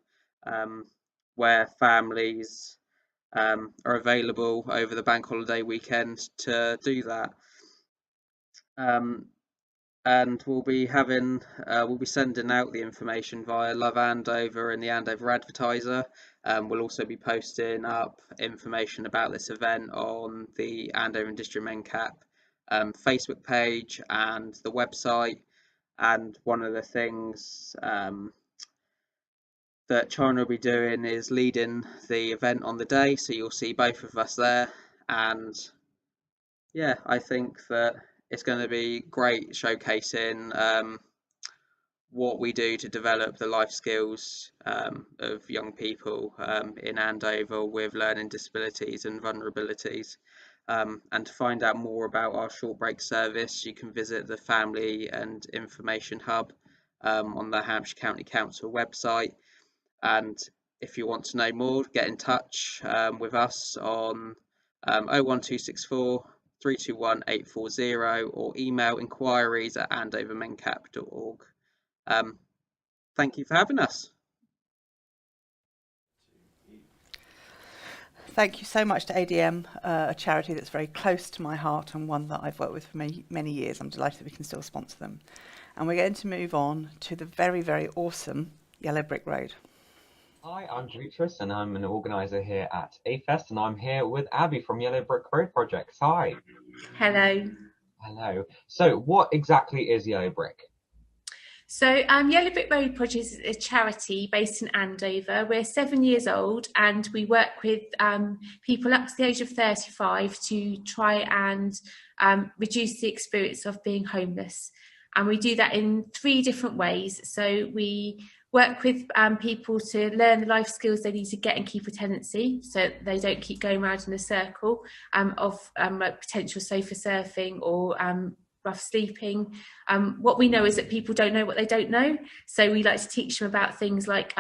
where families are available over the bank holiday weekend to do that. And we'll be sending out the information via Love Andover and the Andover Advertiser. We'll also be posting up information about this event on the Andover District MenCap Facebook page and the website. And one of the things that China will be doing is leading the event on the day, so you'll see both of us there. And yeah, I think that it's going to be great showcasing what we do to develop the life skills of young people in Andover with learning disabilities and vulnerabilities. And to find out more about our short break service, you can visit the Family and Information Hub on the Hampshire County Council website. And if you want to know more, get in touch with us on 01264 321 840 or email inquiries@andovermencap.org. Thank you for having us. Thank you so much to ADM, a charity that's very close to my heart and one that I've worked with for many years. I'm delighted that we can still sponsor them. And we're going to move on to the very, very awesome Yellow Brick Road. Hi, I'm Demetrius and I'm an organiser here at AFest, and I'm here with Abby from Yellow Brick Road Projects. Hi. Hello. Hello. So what exactly is Yellow Brick? So Yellow Brick Road Projects is a charity based in Andover. We're 7 years old and we work with people up to the age of 35 to try and reduce the experience of being homeless. And we do that in 3 different ways. So we work with people to learn the life skills they need to get and keep a tenancy, so they don't keep going around in a circle of like potential sofa surfing or rough sleeping. What we know is that people don't know what they don't know, so we like to teach them about things like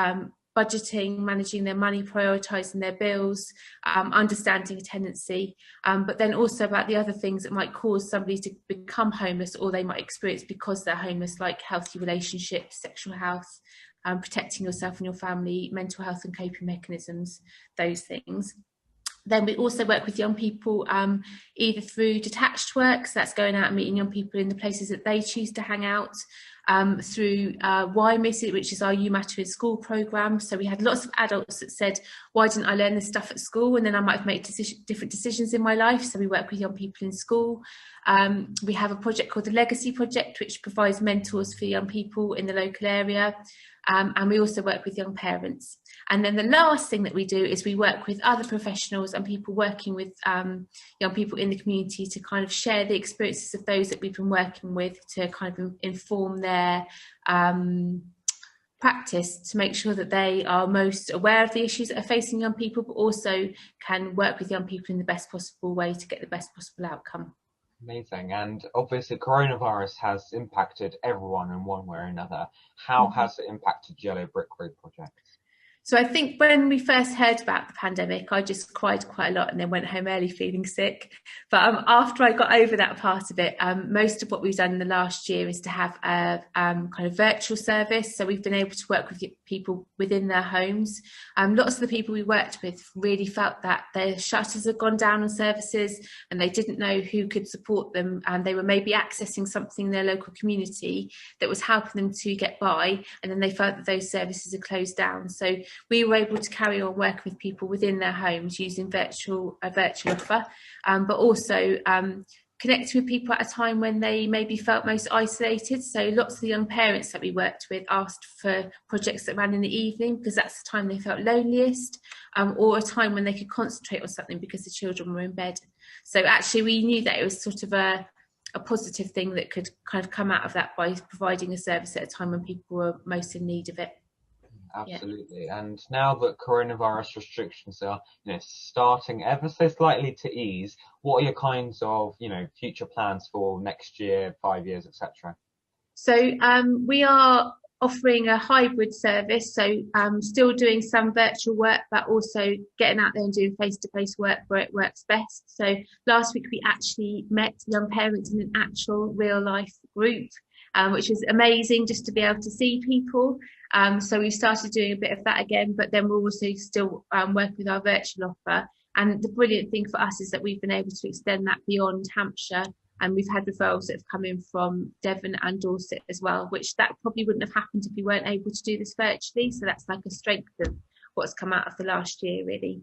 budgeting, managing their money, prioritising their bills, understanding a tendency, but then also about the other things that might cause somebody to become homeless or they might experience because they're homeless, like healthy relationships, sexual health, protecting yourself and your family, mental health and coping mechanisms, those things. Then we also work with young people either through detached work, so that's going out and meeting young people in the places that they choose to hang out, through Why Miss It, which is our You Matter in School programme. So we had lots of adults that said, why didn't I learn this stuff at school? And then I might have made different decisions in my life. So we work with young people in school. We have a project called the Legacy Project, which provides mentors for young people in the local area. And we also work with young parents. And then the last thing that we do is we work with other professionals and people working with young people in the community to kind of share the experiences of those that we've been working with to kind of inform their practice, to make sure that they are most aware of the issues that are facing young people, but also can work with young people in the best possible way to get the best possible outcome. Amazing. And obviously coronavirus has impacted everyone in one way or another. How has it impacted Yellow Brick Road Project? So I think when we first heard about the pandemic, I just cried quite a lot and then went home early feeling sick. But after I got over that part of it, most of what we've done in the last year is to have a kind of virtual service. So we've been able to work with people within their homes. Lots of the people we worked with really felt that their shutters had gone down on services and they didn't know who could support them. And they were maybe accessing something in their local community that was helping them to get by. And then they felt that those services had closed down. So we were able to carry on working with people within their homes using a virtual offer, but also connecting with people at a time when they maybe felt most isolated. So lots of the young parents that we worked with asked for projects that ran in the evening because that's the time they felt loneliest, or a time when they could concentrate on something because the children were in bed. So actually we knew that it was sort of a positive thing that could kind of come out of that by providing a service at a time when people were most in need of it. Absolutely. Yeah. And now that coronavirus restrictions are, starting ever so slightly to ease, what are your kinds of, future plans for next year, 5 years, etc.? So we are offering a hybrid service, so still doing some virtual work, but also getting out there and doing face-to-face work where it works best. So last week we actually met young parents in an actual real-life group, which was amazing just to be able to see people. So we started doing a bit of that again, but then we'll also still work with our virtual offer. And the brilliant thing for us is that we've been able to extend that beyond Hampshire, and we've had referrals that have come in from Devon and Dorset as well, which that probably wouldn't have happened if we weren't able to do this virtually. So that's like a strength of what's come out of the last year, really.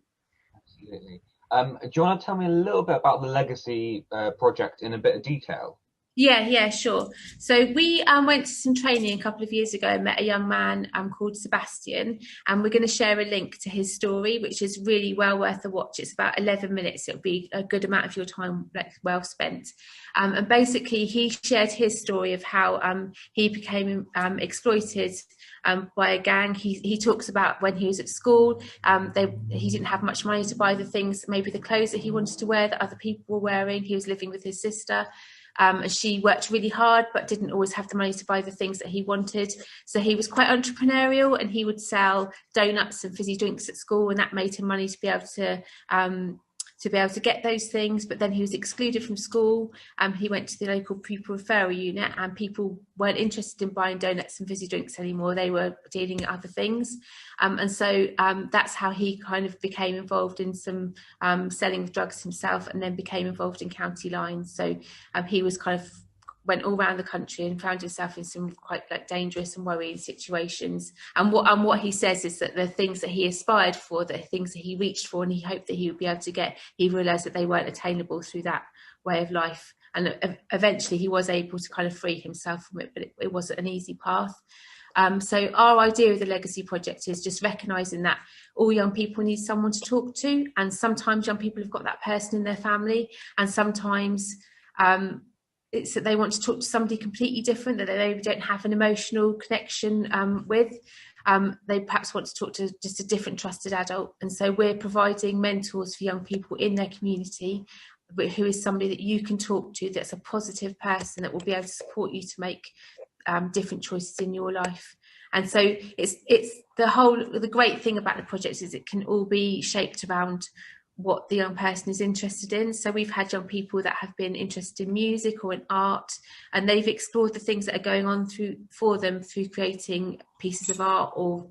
Absolutely. Do you want to tell me a little bit about the Legacy project in a bit of detail? Yeah, sure. So we went to some training a couple of years ago and met a young man called Sebastian, and we're going to share a link to his story, which is really well worth a watch. It's about 11 minutes. It'll be a good amount of your time well spent. And basically he shared his story of how he became exploited by a gang. He talks about when he was at school, he didn't have much money to buy the things, maybe the clothes that he wanted to wear that other people were wearing. He was living with his sister. And she worked really hard but didn't always have the money to buy the things that he wanted. So he was quite entrepreneurial, and he would sell donuts and fizzy drinks at school, and that made him money to be able to get those things. But then he was excluded from school. He went to the local pupil referral unit, and people weren't interested in buying donuts and fizzy drinks anymore. They were dealing in other things. And so that's how he kind of became involved in some selling of drugs himself, and then became involved in county lines. So he was kind of went all around the country and found himself in some quite dangerous and worrying situations. And what he says is that the things that he aspired for, the things that he reached for and he hoped that he would be able to get, he realised that they weren't attainable through that way of life. And eventually he was able to kind of free himself from it, but it wasn't an easy path. So our idea of the Legacy Project is just recognising that all young people need someone to talk to, and sometimes young people have got that person in their family, and sometimes it's that they want to talk to somebody completely different that they maybe don't have an emotional connection with. They perhaps want to talk to just a different trusted adult. And so we're providing mentors for young people in their community, who is somebody that you can talk to, that's a positive person that will be able to support you to make different choices in your life. And so it's the great thing about the projects is it can all be shaped around what the young person is interested in. So we've had young people that have been interested in music or in art, and they've explored the things that are going on for them through creating pieces of art or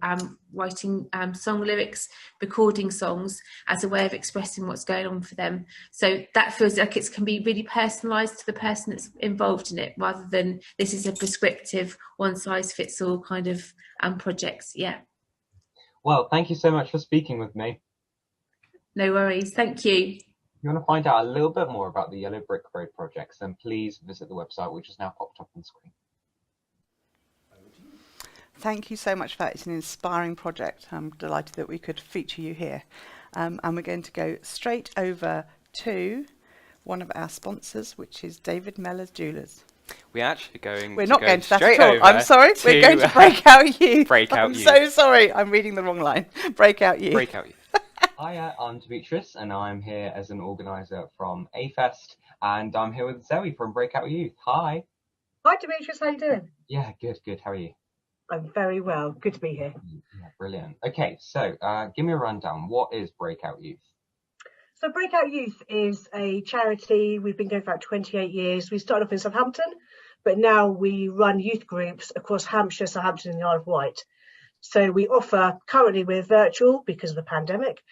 writing song lyrics, recording songs as a way of expressing what's going on for them. So that feels like it can be really personalised to the person that's involved in it, rather than this is a prescriptive one-size-fits-all kind of project. Yeah. Well, thank you so much for speaking with me. No worries. Thank you. If you want to find out a little bit more about the Yellow Brick Road projects, then please visit the website, which is now popped up on the screen. Thank you so much for that. It's an inspiring project. I'm delighted that we could feature you here. And we're going to go straight over to one of our sponsors, which is David Mellor's Jewelers. We're actually going. We're not going to that at all. I'm sorry. We're going to Breakout Youth. Breakout Youth. I'm so sorry. I'm reading the wrong line. Breakout Youth. Breakout Youth. Hi, I'm Demetrius, and I'm here as an organiser from A-Fest, and I'm here with Zoe from Breakout Youth. Hi. Hi, Demetrius. How you doing? Yeah, good. How are you? I'm very well. Good to be here. Yeah, brilliant. Okay, so give me a rundown. What is Breakout Youth? So Breakout Youth is a charity. We've been going for about 28 years. We started off in Southampton, but now we run youth groups across Hampshire, Southampton, and the Isle of Wight. So we offer, currently we're virtual because of the pandemic.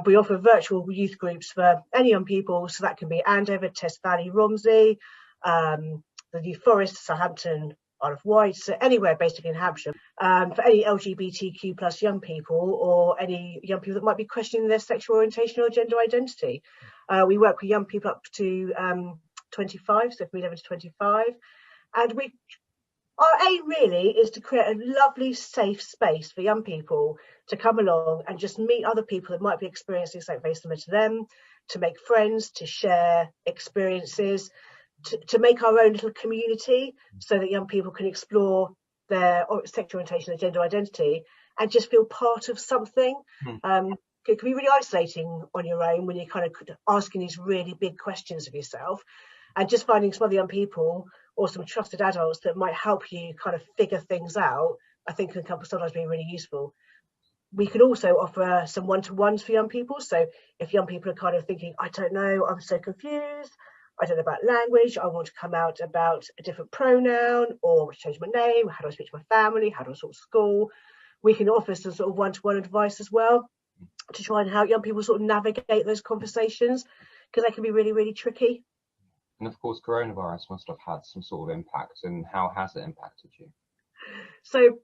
We offer virtual youth groups for any young people. So that can be Andover, Test Valley, Romsey, the New Forest, Southampton, Isle of Wight, so anywhere basically in Hampshire, for any LGBTQ plus young people or any young people that might be questioning their sexual orientation or gender identity. We work with young people up to 25, so from 11 to 25. And our aim really is to create a lovely, safe space for young people to come along and just meet other people that might be experiencing something very similar to them, to make friends, to share experiences, to make our own little community so that young people can explore their sexual orientation and gender identity and just feel part of something. It can be really isolating on your own when you're kind of asking these really big questions of yourself, and just finding some other young people or some trusted adults that might help you kind of figure things out, I think can sometimes be really useful. We can also offer some one-to-ones for young people. So if young people are kind of thinking, I don't know, I'm so confused, I don't know about language, I want to come out about a different pronoun, or change my name, how do I speak to my family, how do I sort of school, we can offer some sort of one-to-one advice as well to try and help young people sort of navigate those conversations, because they can be really, really tricky. And of course, coronavirus must have had some sort of impact, and how has it impacted you? So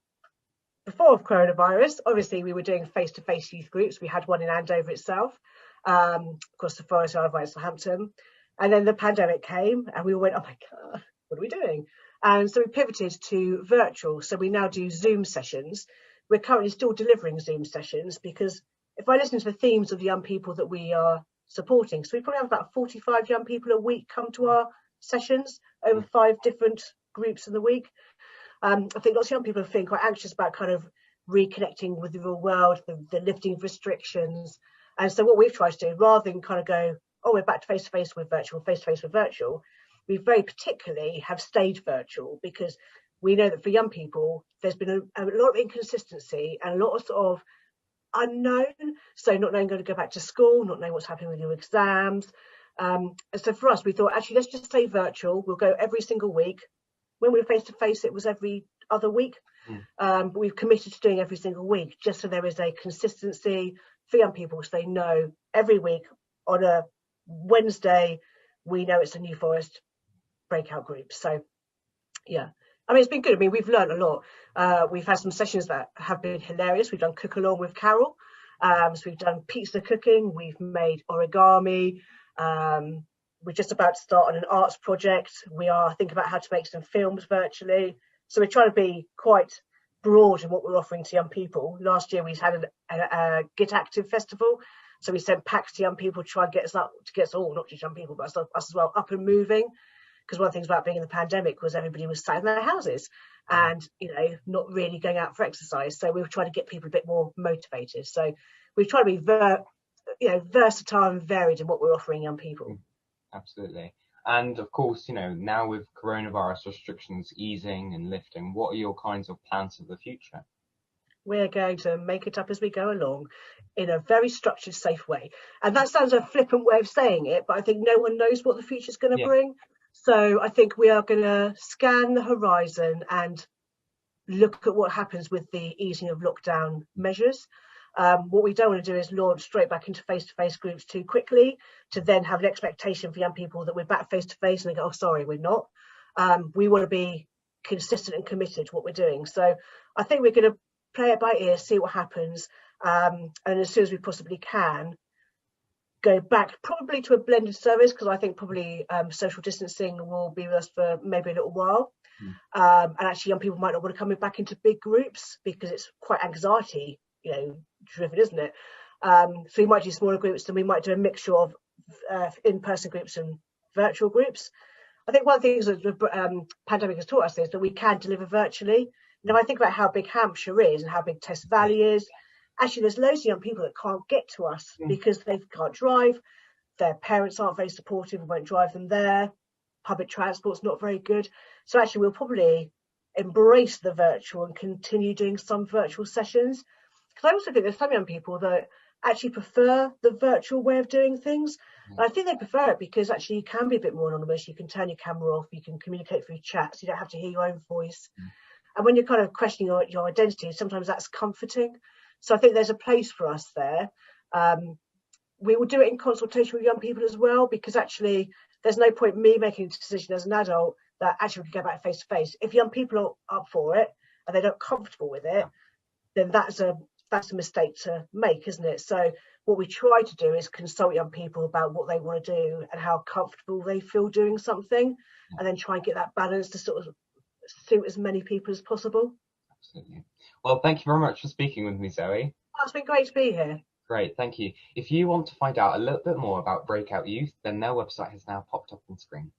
before coronavirus, obviously we were doing face-to-face youth groups. We had one in Andover itself, across the Forest, Isle of Wight, Southampton. And then the pandemic came and we all went, oh my God, what are we doing? And so we pivoted to virtual. So we now do Zoom sessions. We're currently still delivering Zoom sessions because if I listen to the themes of the young people that we are supporting, so we probably have about 45 young people a week come to our sessions over 5 different groups in the week. I think lots of young people are feeling quite anxious about kind of reconnecting with the real world, the lifting of restrictions. And so what we've tried to do, rather than kind of go, oh, we're back to face-to-face with virtual, face-to-face with virtual, we very particularly have stayed virtual because we know that for young people, there's been a lot of inconsistency and a lot of sort of unknown. So not knowing going to go back to school, not knowing what's happening with your exams. And so for us, we thought, actually, let's just stay virtual. We'll go every single week. When we were face-to-face, it was every other week. But we've committed to doing every single week, just so there is a consistency for young people, so they know every week on a Wednesday, we know it's a New Forest breakout group. So yeah, I mean, it's been good. I mean, we've learned a lot. We've had some sessions that have been hilarious. We've done cook along with Carol. So we've done pizza cooking. We've made origami. We're just about to start on an arts project. We are thinking about how to make some films virtually. So we're trying to be quite broad in what we're offering to young people. Last year we had a Get Active festival. So we sent packs to young people to try and get us up, to get us all, not just young people, but us as well, up and moving. Because one of the things about being in the pandemic was everybody was sat in their houses and, you know, not really going out for exercise. So we were trying to get people a bit more motivated. So we've tried to be versatile and varied in what we're offering young people. Absolutely. And of course, now with coronavirus restrictions easing and lifting, what are your kinds of plans for the future? We're going to make it up as we go along in a very structured, safe way. And that sounds a flippant way of saying it, but I think no one knows what the future's going to bring. So I think we are going to scan the horizon and look at what happens with the easing of lockdown measures. What we don't want to do is launch straight back into face-to-face groups too quickly to then have an expectation for young people that we're back face-to-face and they go, oh, sorry, we're not. We want to be consistent and committed to what we're doing. So I think we're going to play it by ear, see what happens, and as soon as we possibly can, go back probably to a blended service, because I think probably social distancing will be with us for maybe a little while. And actually young people might not want to come back into big groups because it's quite anxiety driven, isn't it? So we might do smaller groups, and we might do a mixture of in-person groups and virtual groups. I think one of the things that the pandemic has taught us is that we can deliver virtually. I think about how big Hampshire is and how big Test Valley is. Actually, there's loads of young people that can't get to us because they can't drive. Their parents aren't very supportive and won't drive them there. Public transport's not very good. So actually, we'll probably embrace the virtual and continue doing some virtual sessions. Because I also think there's some young people that actually prefer the virtual way of doing things. And I think they prefer it because actually you can be a bit more anonymous. You can turn your camera off. You can communicate through chats. You don't have to hear your own voice. And when you're kind of questioning your identity, sometimes that's comforting. So I think there's a place for us there. We will do it in consultation with young people as well, because actually there's no point me making a decision as an adult that actually we can go back face to face. If young people are up for it and they're not comfortable with it, then that's a mistake to make, isn't it? So what we try to do is consult young people about what they want to do and how comfortable they feel doing something, and then try and get that balance to sort of suit as many people as possible. Absolutely. Well, thank you very much for speaking with me, Zoe. Oh, it's been great to be here. Great, thank you. If you want to find out a little bit more about Breakout Youth, then their website has now popped up on screen.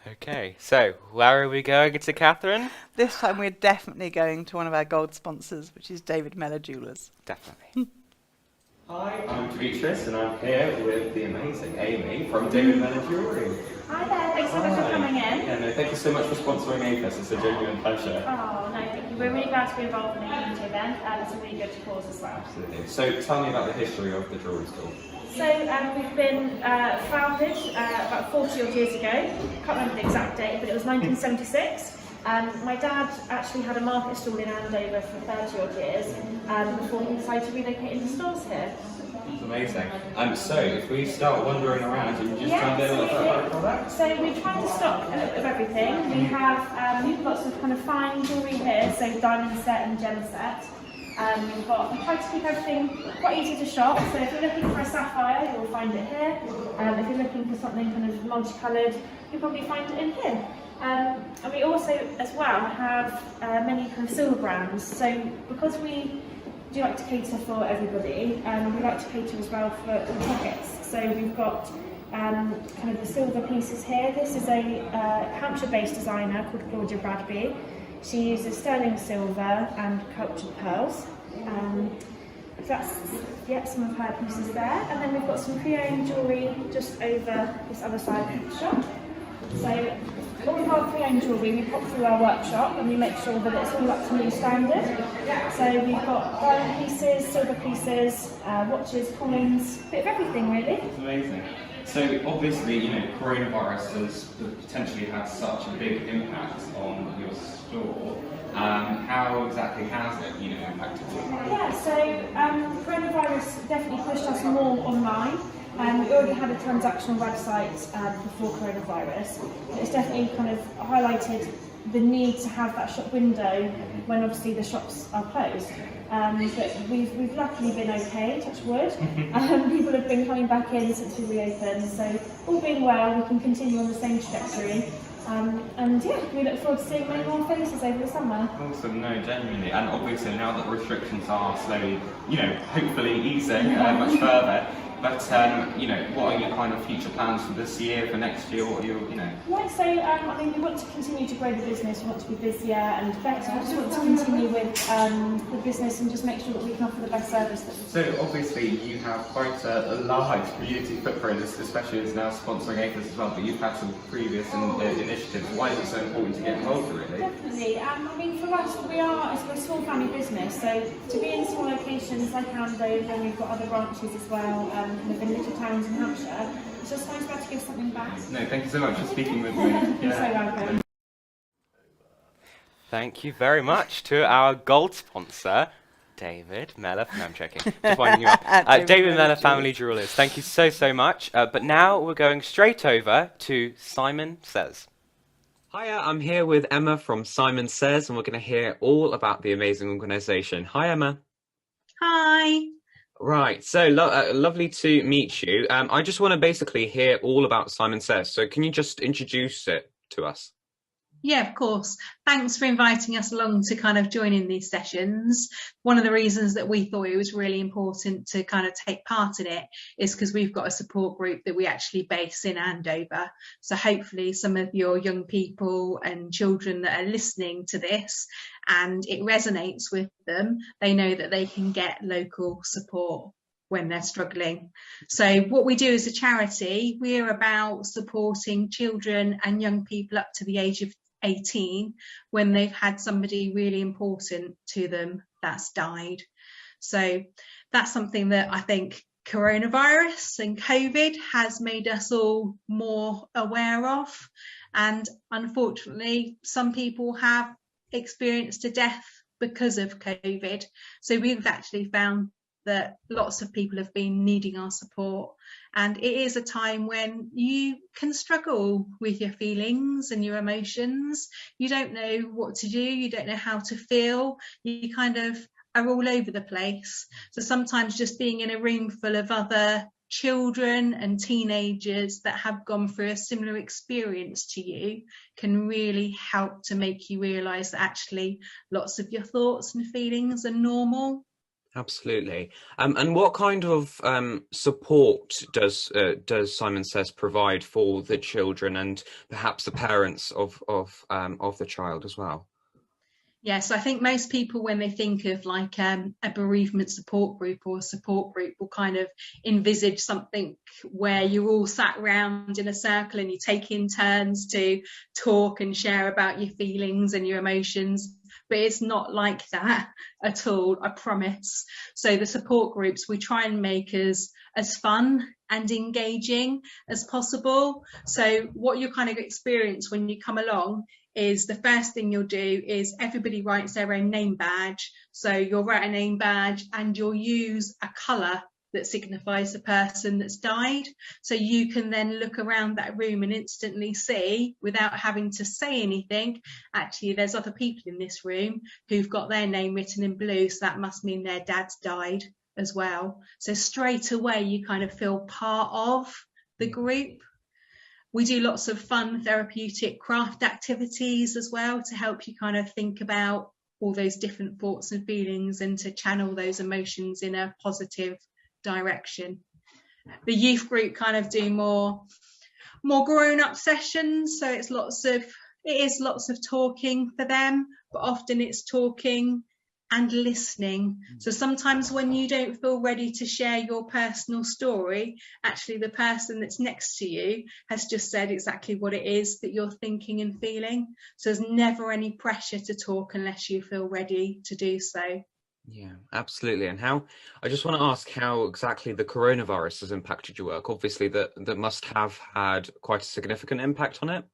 Okay, so where are we going to, Catherine? This time we're definitely going to one of our gold sponsors, which is David Mellor Jewellers. Definitely. Hi, I'm Demetrius, and I'm here with the amazing Amy from David Mellor Jewellery. Hi there, thanks so much for coming in. Yeah, no, thank you so much for sponsoring AFES. It's a genuine pleasure. Oh, no, thank you. We're really glad to be involved in the community event, and it's a really good cause as well. Absolutely. So tell me about the history of the jewellery store. So we've been founded about 40 odd years ago. Can't remember the exact date, but it was 1976. My dad actually had a market stall in Andover for 30 odd years before he decided to relocate into stores here. That's amazing. So if we start wandering around, and just try and get a little bit about the product. So we try to stock of everything. We have we've got some kind of fine jewellery here, so diamond set and gem set. We try to keep everything quite easy to shop. So if you're looking for a sapphire, you'll find it here. If you're looking for something kind of multicoloured, you'll probably find it in here. And we also, as well, have many kind of silver brands. So because we do like to cater for everybody, we like to cater as well for pockets. So we've got kind of the silver pieces here. This is a Hampshire-based designer called Claudia Bradby. She uses sterling silver and cultured pearls. That's some of her pieces there. And then we've got some pre-owned jewellery just over this other side of the shop. So all of our pre-owned jewellery we pop through our workshop and we make sure that it's all up to new standard. So we've got diamond pieces, silver pieces, watches, coins, a bit of everything really. It's amazing. So obviously, coronavirus has potentially had such a big impact on your store. How exactly has it, impacted you? Yeah, so coronavirus definitely pushed us more online. We already had a transactional website before coronavirus. It's definitely kind of highlighted the need to have that shop window when obviously the shops are closed. But we've luckily been okay, touch wood. People have been coming back in since we reopened, so all being well, we can continue on the same trajectory. And yeah, we look forward to seeing many more faces over the summer. Awesome, no, genuinely. And obviously now that restrictions are slowly, hopefully easing much further, But what are your kind of future plans for this year, for next year? What are your, Right, so I mean, we want to continue to grow the business. We want to be busier and better. We just want to continue with the business and just make sure that we can offer the best service. So obviously you have quite a large community footprint, especially as now sponsoring APHIS as well. But you've had some previous initiatives. Why is it so important to get involved, really? Definitely. I mean, for us, we're a small family business, so to be in small locations like Andover, and we've got other branches as well, kind of in little towns in Hampshire, it's just nice to be able to give something back. No, thank you so much for speaking with me. You're so welcome. Thank you very much to our gold sponsor, David Mellor. No, I'm joking. Just winding you up. David Mellor Family Jewelers. Thank you so much. But now we're going straight over to Simon Says. Hiya, I'm here with Emma from Simon Says, and we're going to hear all about the amazing organisation. Hi, Emma. Hi. Right, so lovely to meet you. I just want to basically hear all about Simon Says. So can you just introduce it to us? Yeah, of course. Thanks for inviting us along to kind of join in these sessions. One of the reasons that we thought it was really important to kind of take part in it is because we've got a support group that we actually base in Andover. So hopefully some of your young people and children that are listening to this and it resonates with them, they know that they can get local support when they're struggling. So what we do as a charity, we're about supporting children and young people up to the age of 18 when they've had somebody really important to them that's died. So that's something that I think coronavirus and COVID has made us all more aware of, and unfortunately some people have experienced a death because of COVID. So we've actually found that lots of people have been needing our support, and it is a time when you can struggle with your feelings and your emotions. You don't know what to do, you don't know how to feel, you kind of are all over the place. So sometimes just being in a room full of other children and teenagers that have gone through a similar experience to you can really help to make you realise that actually lots of your thoughts and feelings are normal. Absolutely. And what kind of support does Simon Says provide for the children and perhaps the parents of the child as well? Yes, I think most people, when they think of like a bereavement support group or a support group, will kind of envisage something where you're all sat around in a circle and you take in turns to talk and share about your feelings and your emotions. But it's not like that at all, I promise. So the support groups, we try and make as fun and engaging as possible. So what you kind of experience when you come along is the first thing you'll do is everybody writes their own name badge. So you'll write a name badge and you'll use a colour that signifies the person that's died. So you can then look around that room and instantly see, without having to say anything, actually there's other people in this room who've got their name written in blue, so that must mean their dad's died as well. So straight away you kind of feel part of the group. We do lots of fun therapeutic craft activities as well to help you kind of think about all those different thoughts and feelings and to channel those emotions in a positive direction. The youth group kind of do more grown-up sessions, so it is lots of talking for them, but often it's talking and listening. So sometimes when you don't feel ready to share your personal story, actually the person that's next to you has just said exactly what it is that you're thinking and feeling. So there's never any pressure to talk unless you feel ready to do so. Yeah, absolutely. And I just want to ask how exactly the coronavirus has impacted your work. Obviously that must have had quite a significant impact on it.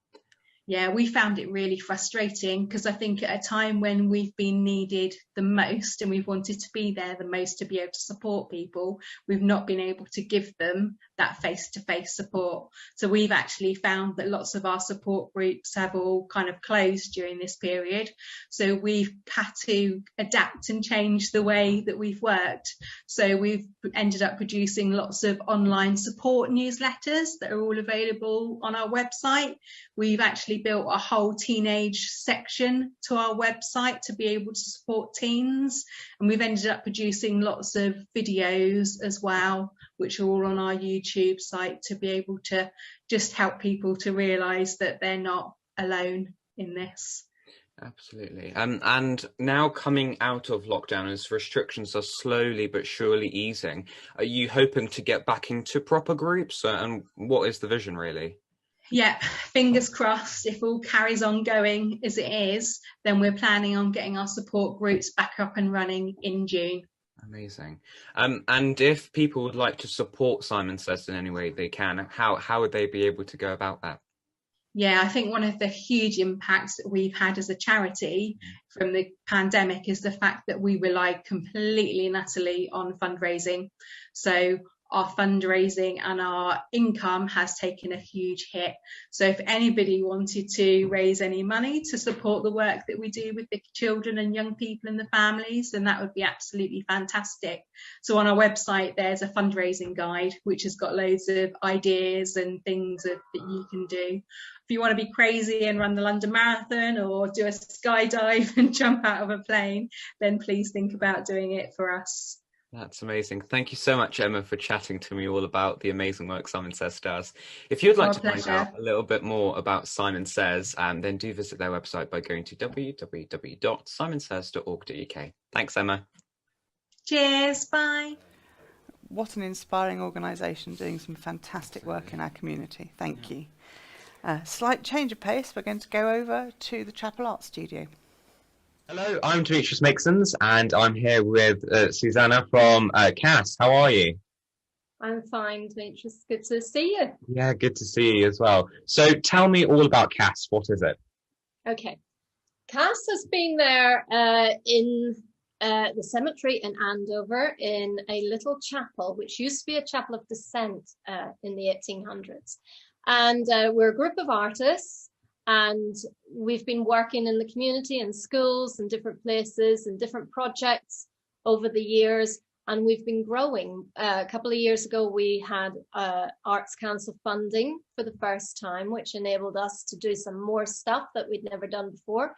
Yeah, we found it really frustrating because I think at a time when we've been needed the most and we've wanted to be there the most to be able to support people, we've not been able to give them that face-to-face support. So we've actually found that lots of our support groups have all kind of closed during this period. So we've had to adapt and change the way that we've worked. So we've ended up producing lots of online support newsletters that are all available on our website. We've actually built a whole teenage section to our website to be able to support teens. And we've ended up producing lots of videos as well, which are all on our YouTube site, to be able to just help people to realise that they're not alone in this. Absolutely. And now coming out of lockdown, as restrictions are slowly but surely easing, are you hoping to get back into proper groups? And what is the vision really? Yeah, fingers crossed, if all carries on going as it is, then we're planning on getting our support groups back up and running in June. Amazing. And if people would like to support Simon Says in any way they can, how would they be able to go about that? Yeah, I think one of the huge impacts that we've had as a charity from the pandemic is the fact that we relied completely and utterly on fundraising. So our fundraising and our income has taken a huge hit. So if anybody wanted to raise any money to support the work that we do with the children and young people and the families, then that would be absolutely fantastic. So on our website, there's a fundraising guide, which has got loads of ideas and things that you can do. If you want to be crazy and run the London Marathon or do a skydive and jump out of a plane, then please think about doing it for us. That's amazing. Thank you so much, Emma, for chatting to me all about the amazing work Simon Says does. If you'd like to find out a little bit more about Simon Says, then do visit their website by going to www.simonsays.org.uk. Thanks, Emma. Cheers. Bye. What an inspiring organisation doing some fantastic work in our community. Thank you. Slight change of pace. We're going to go over to the Chapel Art Studio. Hello, I'm Demetrius Mixons, and I'm here with Susanna from CAS. How are you? I'm fine, Demetrius. Good to see you. Yeah, good to see you as well. So tell me all about CAS. What is it? Okay. CAS has been there in the cemetery in Andover in a little chapel, which used to be a chapel of dissent in the 1800s. And we're a group of artists. And we've been working in the community and schools and different places and different projects over the years, and we've been growing. A couple of years ago, we had Arts Council funding for the first time, which enabled us to do some more stuff that we'd never done before.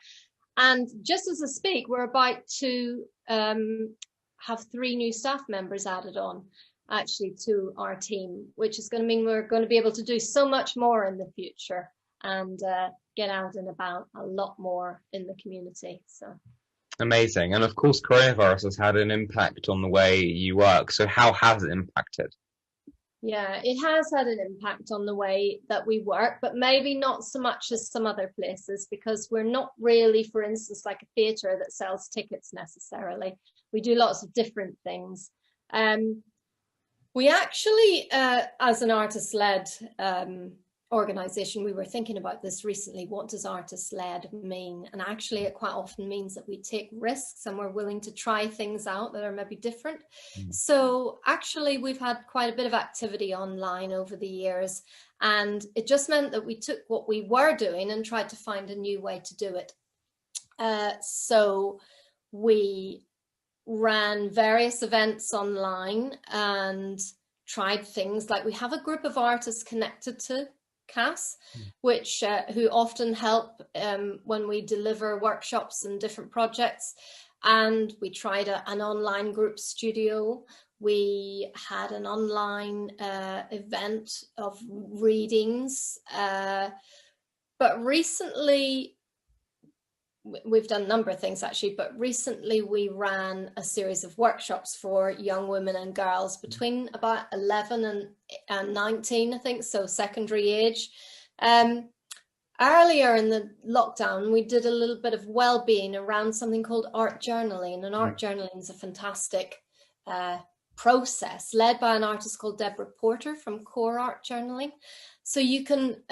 And just as I speak, we're about to have 3 new staff members added on, actually, to our team, which is going to mean we're going to be able to do so much more in the future and get out and about a lot more in the community. So amazing. And of course, coronavirus has had an impact on the way you work. So how has it impacted? Yeah, it has had an impact on the way that we work, but maybe not so much as some other places, because we're not really, for instance, like a theatre that sells tickets necessarily. We do lots of different things. We actually, as an artist-led organisation, we were thinking about this recently. What does artist-led mean? And actually it quite often means that we take risks and we're willing to try things out that are maybe different. So actually we've had quite a bit of activity online over the years, and it just meant that we took what we were doing and tried to find a new way to do it. So we ran various events online and tried things like, we have a group of artists connected to CAS, which who often help when we deliver workshops and different projects. And we tried an online group studio. We had an online event of readings, but recently we've done a number of things actually, but recently we ran a series of workshops for young women and girls between about 11 and 19, I think, so secondary age. Earlier in the lockdown, we did a little bit of well-being around something called art journaling, and art journaling is a fantastic process led by an artist called Deborah Porter from Core Art Journaling. So you can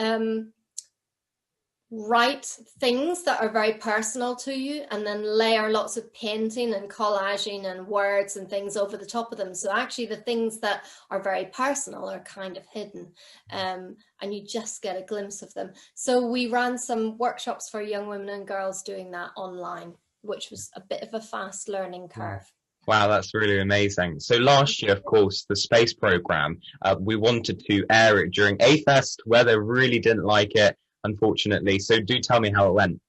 write things that are very personal to you and then layer lots of painting and collaging and words and things over the top of them. So actually the things that are very personal are kind of hidden, and you just get a glimpse of them. So we ran some workshops for young women and girls doing that online, which was a bit of a fast learning curve. Wow, that's really amazing. So last year, of course, the space program, we wanted to air it during A-Fest. Weather really didn't like it, unfortunately. So do tell me how it went.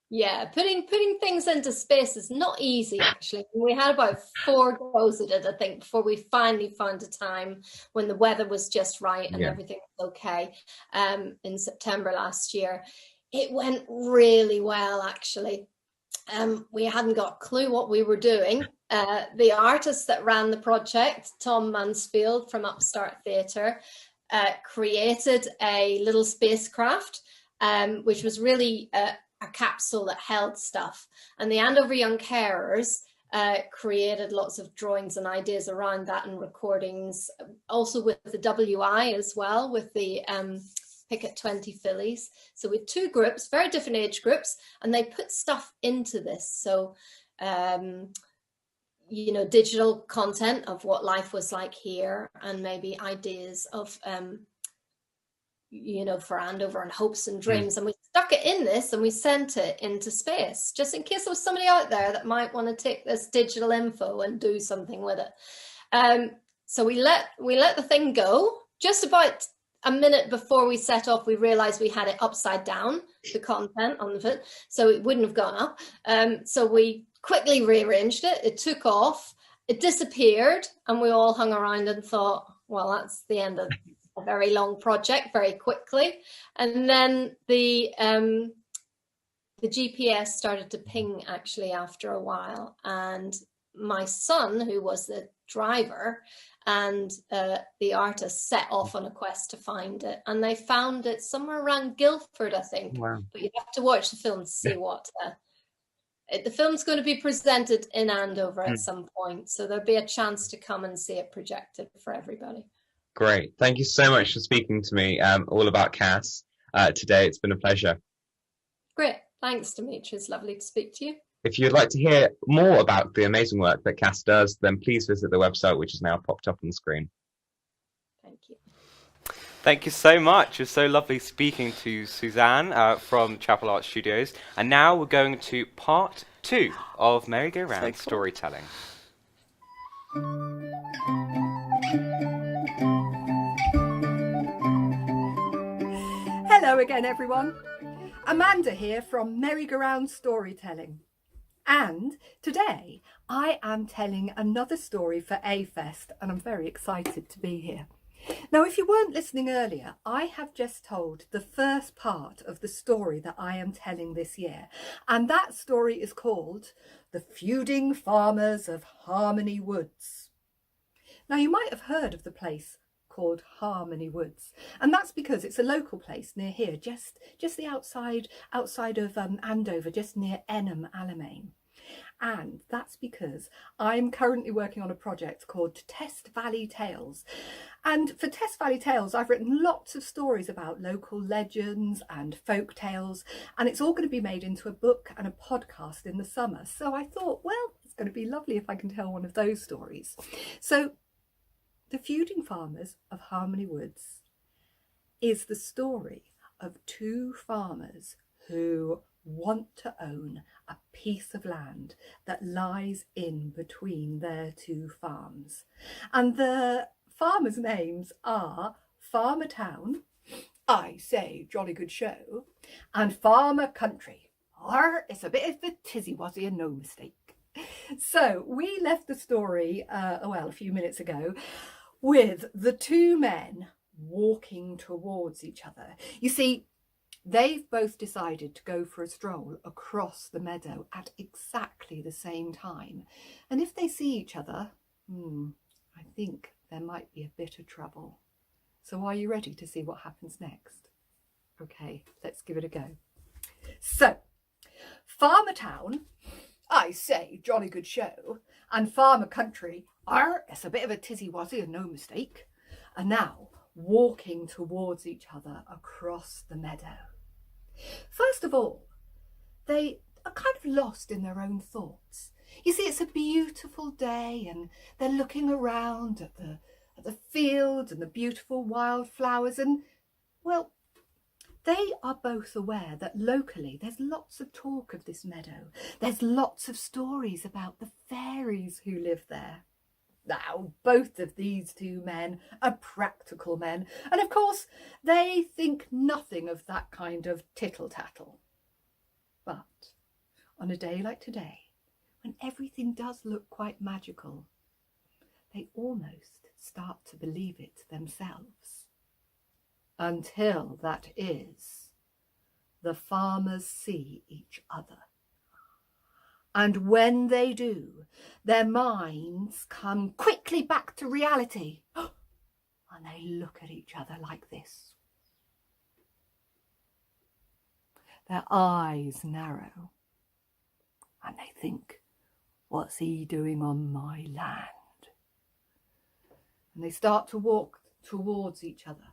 Yeah, putting things into space is not easy, actually. We had about 4 goes at it, I think, before we finally found a time when the weather was just right and everything was okay. In September last year, it went really well, actually. We hadn't got a clue what we were doing. The artist that ran the project, Tom Mansfield from Upstart Theatre, created a little spacecraft, which was really a capsule that held stuff. And the Andover Young Carers created lots of drawings and ideas around that and recordings, also with the WI as well, with the Picket 20 fillies. So with 2 groups, very different age groups, and they put stuff into this. So, you know, digital content of what life was like here, and maybe ideas of, you know, for Andover and hopes and dreams. And we stuck it in this and we sent it into space, just in case there was somebody out there that might want to take this digital info and do something with it. So we let the thing go. Just about a minute before we set off, we realized we had it upside down, the content on the foot, so it wouldn't have gone up. So we quickly rearranged it. It took off, it disappeared, and we all hung around and thought, well, that's the end of a very long project very quickly. And then the GPS started to ping actually after a while, and my son, who was the driver, and the artist set off on a quest to find it, and they found it somewhere around Guildford, I think. Wow. But you have to watch the film to see what the film's going to be presented in Andover at some point, so there'll be a chance to come and see it projected for everybody. Great. Thank you so much for speaking to me all about Cass today. It's been a pleasure. Great. Thanks, Dimitri. It's lovely to speak to you. If you'd like to hear more about the amazing work that Cass does, then please visit the website, which is now popped up on the screen. Thank you. Thank you so much. It was so lovely speaking to Suzanne from Chapel Art Studios. And now we're going to part 2 of Merry-Go-Round Storytelling. Hello again, everyone. Amanda here from Merry-Go-Round Storytelling. And today I am telling another story for A-Fest, and I'm very excited to be here. Now, if you weren't listening earlier, I have just told the first part of the story that I am telling this year. And that story is called The Feuding Farmers of Harmony Woods. Now, you might have heard of the place called Harmony Woods, and that's because it's a local place near here, just the outside of Andover, just near Enham, Alamein. And that's because I'm currently working on a project called Test Valley Tales. And for Test Valley Tales, I've written lots of stories about local legends and folk tales, and it's all going to be made into a book and a podcast in the summer. So I thought, well, it's going to be lovely if I can tell one of those stories. So The Feuding Farmers of Harmony Woods is the story of 2 farmers who want to own a piece of land that lies in between their 2 farms. And the farmers' names are Farmer Town, I say jolly good show, and Farmer Country. It's a bit of a tizzy-wazzy and no mistake. So we left the story, a few minutes ago, with the 2 men walking towards each other. You see, they've both decided to go for a stroll across the meadow at exactly the same time. And if they see each other, I think there might be a bit of trouble. So are you ready to see what happens next? Okay, let's give it a go. So, Farmer Town, I say jolly good show, and Farmer Country, it's a bit of a tizzy-wazzy and no mistake, are now walking towards each other across the meadow. First of all, they are kind of lost in their own thoughts. You see, it's a beautiful day and they're looking around at the fields and the beautiful wildflowers, and, well, they are both aware that locally there's lots of talk of this meadow. There's lots of stories about the fairies who live there. Now, both of these two men are practical men, and of course they think nothing of that kind of tittle-tattle. But on a day like today, when everything does look quite magical, they almost start to believe it themselves. Until, that is, the farmers see each other. And when they do, their minds come quickly back to reality, and they look at each other like this. Their eyes narrow, and they think, what's he doing on my land? And they start to walk towards each other.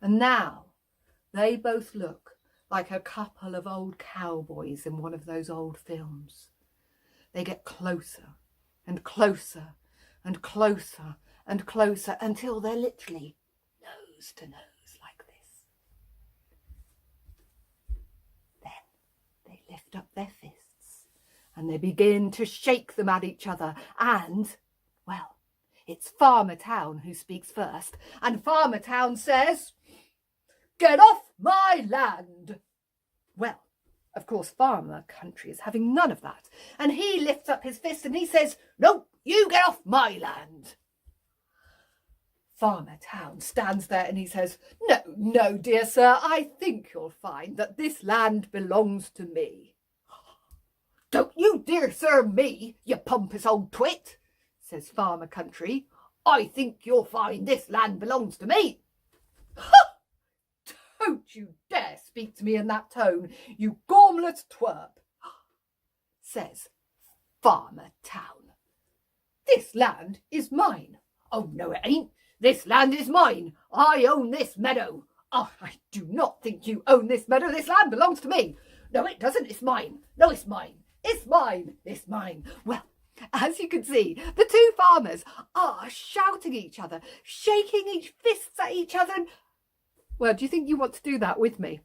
And now they both look like a couple of old cowboys in one of those old films. They get closer and closer and closer and closer until they're literally nose to nose like this. Then they lift up their fists and they begin to shake them at each other, and, well, it's Farmer Town who speaks first, and Farmer Town says, "Get off my land!" Well, of course, Farmer Country is having none of that, and he lifts up his fist and he says, "No, you get off my land!" Farmer Town stands there and he says, "No, no, dear sir, I think you'll find that this land belongs to me." "Don't you dear sir me, you pompous old twit," says Farmer Country. "I think you'll find this land belongs to me." "Ha! Don't you dare speak to me in that tone, you gormlet twerp," says Farmer Town. "This land is mine." "Oh, no, it ain't. This land is mine. I own this meadow." "Oh, I do not think you own this meadow. This land belongs to me." "No, it doesn't. It's mine. No, it's mine. It's mine. It's mine." Well, as you can see, the two farmers are shouting at each other, shaking each fists at each other, and, well, do you think you want to do that with me?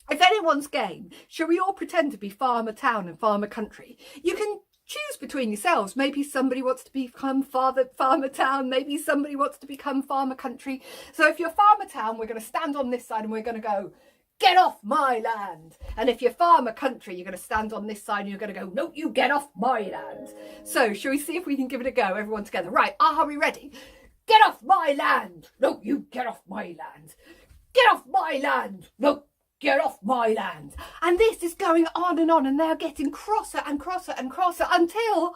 If anyone's game, shall we all pretend to be Farmer Town and Farmer Country? You can choose between yourselves. Maybe somebody wants to become Farmer Town, maybe somebody wants to become Farmer Country. So if you're Farmer Town, we're going to stand on this side and we're going to go, "Get off my land!" And if you're Farmer Country, you're going to stand on this side and you're going to go, "No, you get off my land." So shall we see if we can give it a go, everyone together? Right, are we ready? "Get off my land!" "No, you get off my land!" "Get off my land!" "No, get off my land!" And this is going on, and they're getting crosser and crosser and crosser until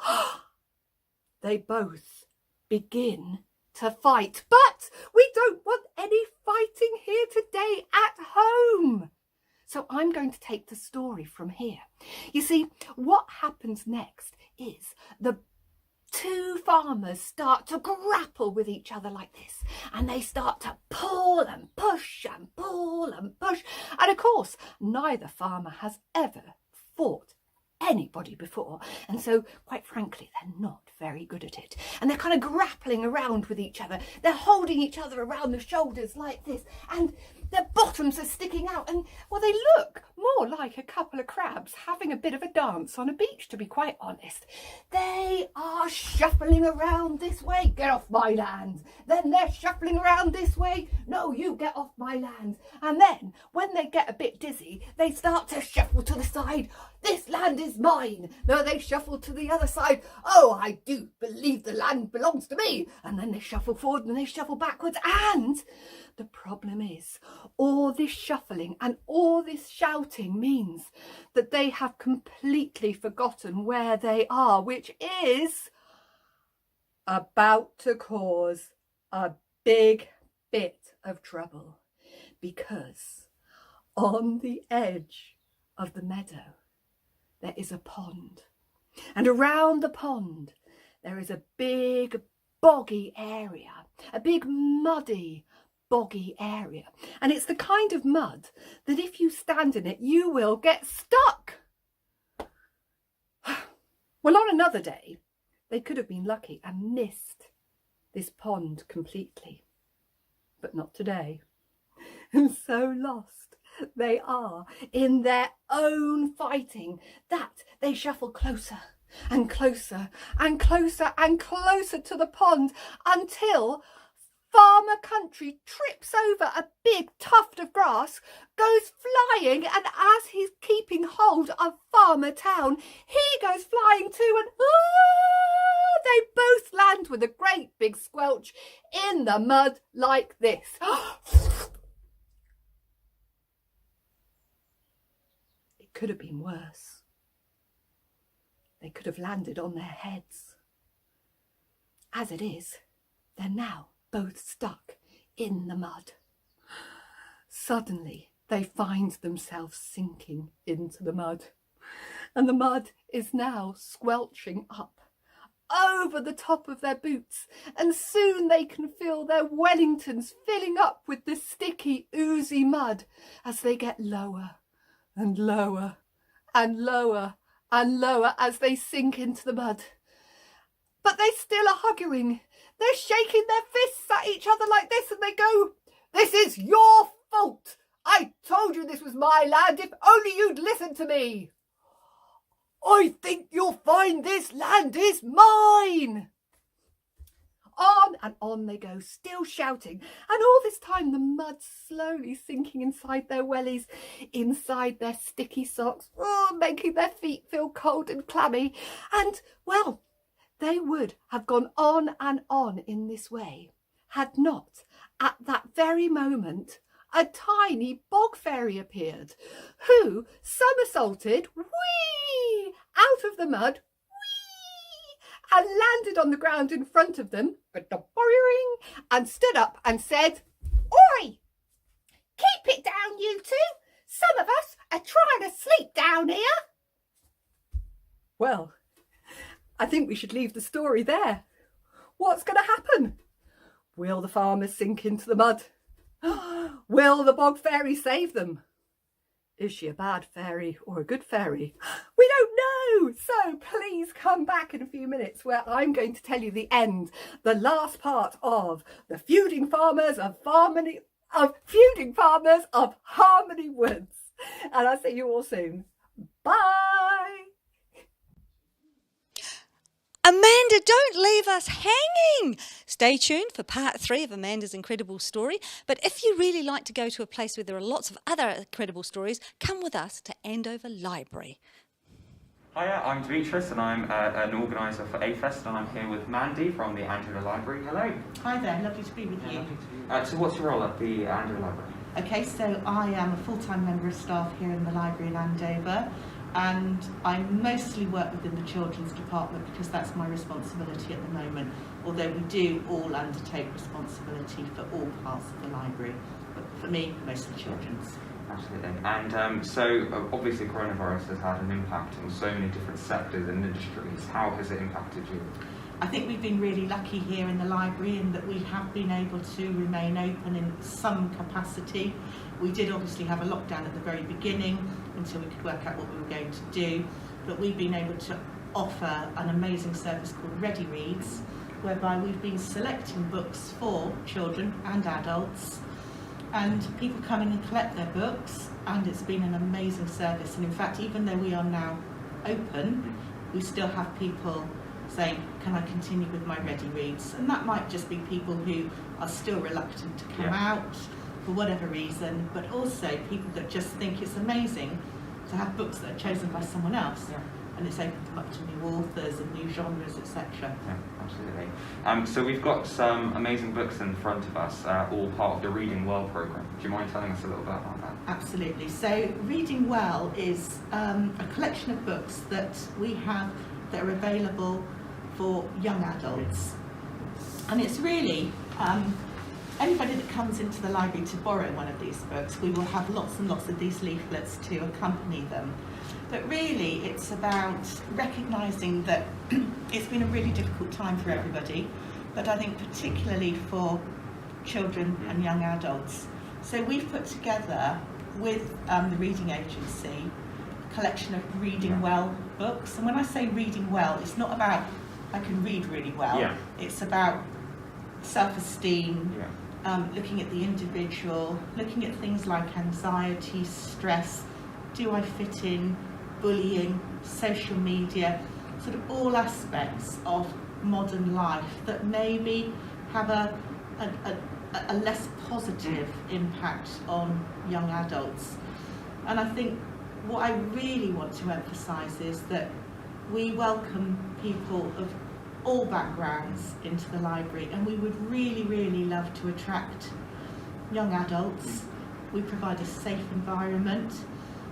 they both begin to fight. But we don't want any fighting here today at home. So I'm going to take the story from here. You see, what happens next is the two farmers start to grapple with each other like this, and they start to pull and push and pull and push. And of course, neither farmer has ever fought anybody before, and so quite frankly they're not very good at it, and they're kind of grappling around with each other. They're holding each other around the shoulders like this, and their bottoms are sticking out, and, well, they look more like a couple of crabs having a bit of a dance on a beach, to be quite honest. They are shuffling around this way, "Get off my land." Then they're shuffling around this way, "No, you get off my land." And then when they get a bit dizzy, they start to shuffle to the side, "This land is mine." No, they shuffle to the other side, "Oh, I do believe the land belongs to me." And then they shuffle forward and they shuffle backwards. And the problem is, all this shuffling and all this shouting means that they have completely forgotten where they are, which is about to cause a big bit of trouble, because on the edge of the meadow there is a pond, and around the pond there is a big boggy area, a big muddy boggy area. And it's the kind of mud that if you stand in it, you will get stuck. Well, on another day, they could have been lucky and missed this pond completely. But not today. And so lost they are in their own fighting that they shuffle closer and closer and closer and closer to the pond until Farmer Country trips over a big tuft of grass, goes flying, and as he's keeping hold of Farmer Town, he goes flying too, and they both land with a great big squelch in the mud like this. It could have been worse. They could have landed on their heads. As it is, they're now both stuck in the mud. Suddenly, they find themselves sinking into the mud, and the mud is now squelching up over the top of their boots, and soon they can feel their Wellingtons filling up with the sticky, oozy mud as they get lower and lower and lower and lower as they sink into the mud. But they still are hugging. They're shaking their fists at each other like this, and they go, "This is your fault. I told you this was my land. If only you'd listened to me. I think you'll find this land is mine." On and on they go, still shouting, and all this time the mud slowly sinking inside their wellies, inside their sticky socks, making their feet feel cold and clammy. And, well, they would have gone on and on in this way, had not, at that very moment, a tiny bog fairy appeared, who somersaulted, whee, out of the mud, whee, and landed on the ground in front of them, and stood up and said, "Oi! Keep it down, you two! Some of us are trying to sleep down here." Well, I think we should leave the story there. What's going to happen? Will the farmers sink into the mud? Will the bog fairy save them? Is she a bad fairy or a good fairy? We don't know. So please come back in a few minutes where I'm going to tell you the end, the last part of the Feuding Farmers of Harmony Woods. And I'll see you all soon. Bye. Amanda, don't leave us hanging. Stay tuned for part 3 of Amanda's incredible story. But if you really like to go to a place where there are lots of other incredible stories, come with us to Andover Library. Hiya, I'm Demetrius and I'm an organiser for A-Fest, and I'm here with Mandy from the Andover Library. Hello. Hi there, lovely to be with you. So what's your role at the Andover Library? Okay, so I am a full-time member of staff here in the library in Andover, and I mostly work within the children's department because that's my responsibility at the moment, although we do all undertake responsibility for all parts of the library, but for me, mostly children's. Absolutely. And so obviously coronavirus has had an impact on so many different sectors and industries. How has it impacted you? I think we've been really lucky here in the library in that we have been able to remain open in some capacity. We did obviously have a lockdown at the very beginning until we could work out what we were going to do, but we've been able to offer an amazing service called Ready Reads, whereby we've been selecting books for children and adults, and people come in and collect their books, and it's been an amazing service. And in fact, even though we are now open, we still have people saying, "Can I continue with my Ready Reads?" And that might just be people who are still reluctant to come out for whatever reason, but also people that just think it's amazing to have books that are chosen by someone else. And it's opened them up to new authors and new genres, etc. Yeah, absolutely. So we've got some amazing books in front of us, all part of the Reading Well programme. Do you mind telling us a little bit about that? Absolutely. So Reading Well is a collection of books that we have that are available for young adults. And it's really anybody that comes into the library to borrow one of these books, we will have lots and lots of these leaflets to accompany them. But really it's about recognising that it's been a really difficult time for everybody, but I think particularly for children and young adults. So we've put together with the Reading Agency a collection of reading well books. And when I say reading well, it's not about I can read really well. It's about self-esteem, looking at the individual, looking at things like anxiety, stress, do I fit in, bullying, social media, sort of all aspects of modern life that maybe have a less positive impact on young adults. And I think what I really want to emphasise is that we welcome people of all backgrounds into the library, and we would really, really love to attract young adults. We provide a safe environment,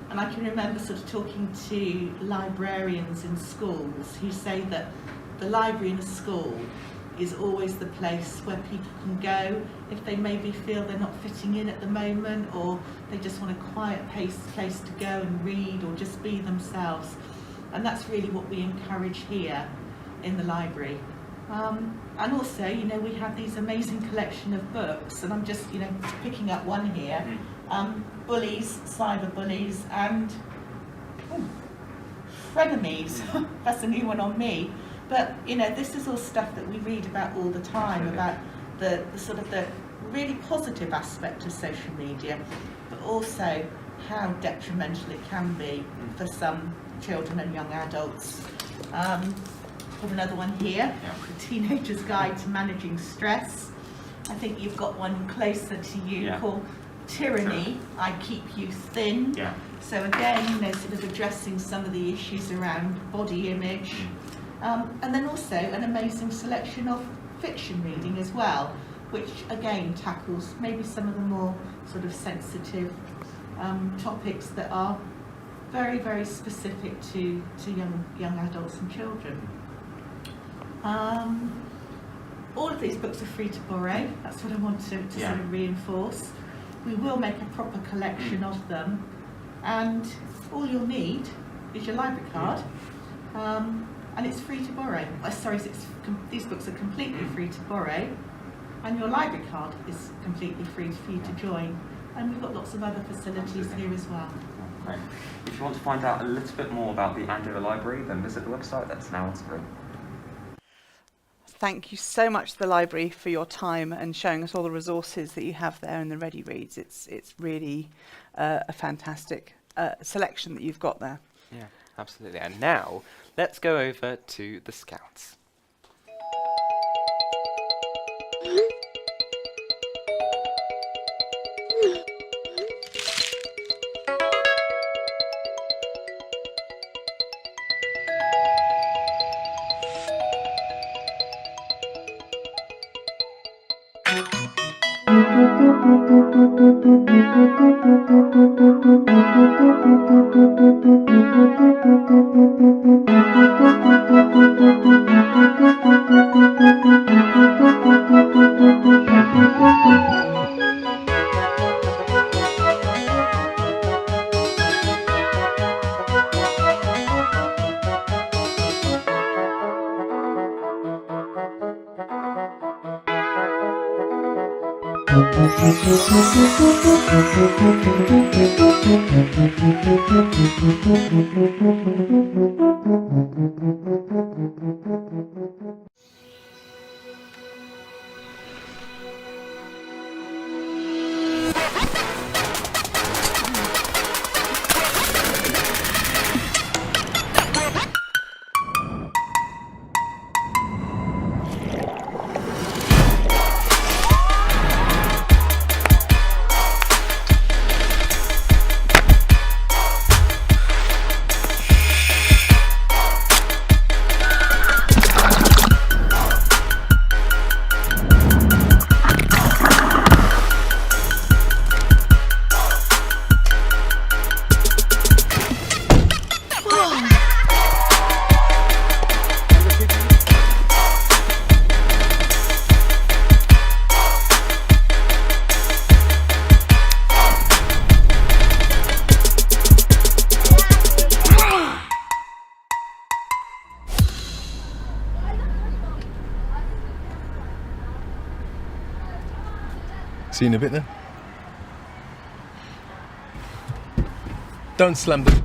and I can remember sort of talking to librarians in schools who say that the library in a school is always the place where people can go if they maybe feel they're not fitting in at the moment, or they just want a quiet place to go and read or just be themselves. And that's really what we encourage here in the library. And also, you know, we have these amazing collection of books, and I'm just, you know, picking up one here. Bullies, Cyber Bullies, and Frenemies. That's a new one on me. But, you know, this is all stuff that we read about all the time, about the sort of the really positive aspect of social media, but also how detrimental it can be for some children and young adults. Have another one here, The Teenager's Guide to Managing Stress. I think you've got one closer to you called Tyranny, I Keep You Thin. So again, you know, sort of addressing some of the issues around body image. And then also an amazing selection of fiction reading as well, which again tackles maybe some of the more sort of sensitive topics that are very, very specific to young adults and children. All of these books are free to borrow. That's what I want to sort of reinforce. We will make a proper collection of them, and all you'll need is your library card, and it's free to borrow. These books are completely free to borrow, and your library card is completely free for you to join. And we've got lots of other facilities here as well. Great. If you want to find out a little bit more about the Andover Library, then visit the website that's now on screen. Thank you so much to the library for your time and showing us all the resources that you have there in the Ready Reads. It's really a fantastic selection that you've got there. Yeah, absolutely. And now let's go over to the Scouts. See you in a bit then. Don't slam them.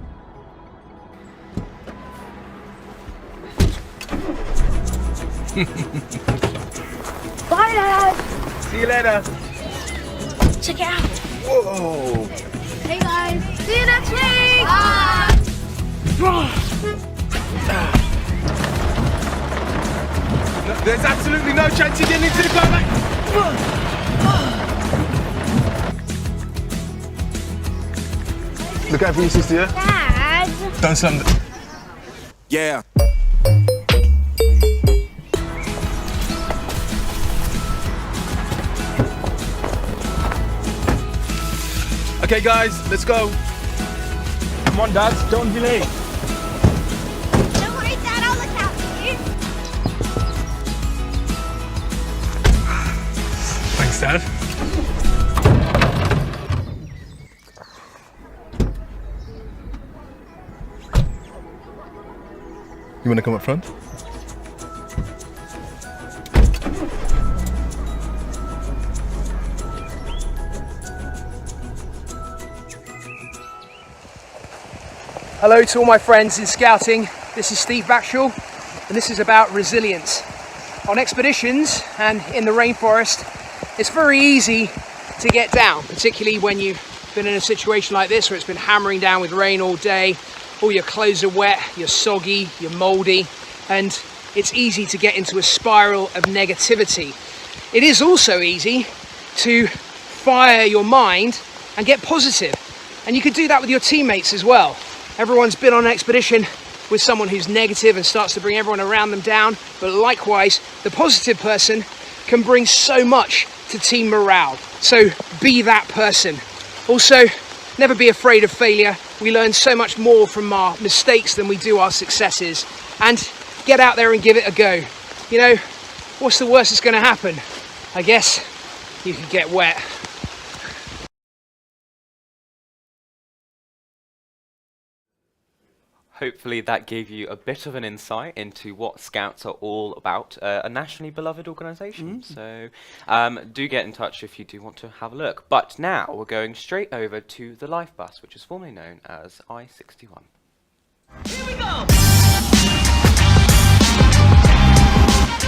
Bye, Dad. See you later. Check it out. Whoa. Hey, guys. See you next week. No, there's absolutely no chance you're getting into the car back. Look out for your sister, yeah? Dad. Don't slam them. Yeah. Okay, guys, let's go. Come on, Dad, don't be late. Don't worry, Dad. I'll look out for you. Thanks, Dad. You want to come up front? Hello to all my friends in scouting. This is Steve Batchel, and this is about resilience. On expeditions and in the rainforest, it's very easy to get down, particularly when you've been in a situation like this where it's been hammering down with rain all day, all your clothes are wet, you're soggy, you're mouldy, and it's easy to get into a spiral of negativity. It is also easy to fire your mind and get positive, and you could do that with your teammates as well. Everyone's been on an expedition with someone who's negative and starts to bring everyone around them down, but likewise, the positive person can bring so much to team morale. So be that person. Also, never be afraid of failure. We learn so much more from our mistakes than we do our successes. And get out there and give it a go. You know, what's the worst that's going to happen? I guess you could get wet. Hopefully that gave you a bit of an insight into what Scouts are all about, a nationally beloved organisation. So do get in touch if you do want to have a look. But now we're going straight over to the Life Bus, which is formerly known as I-61. Here we go.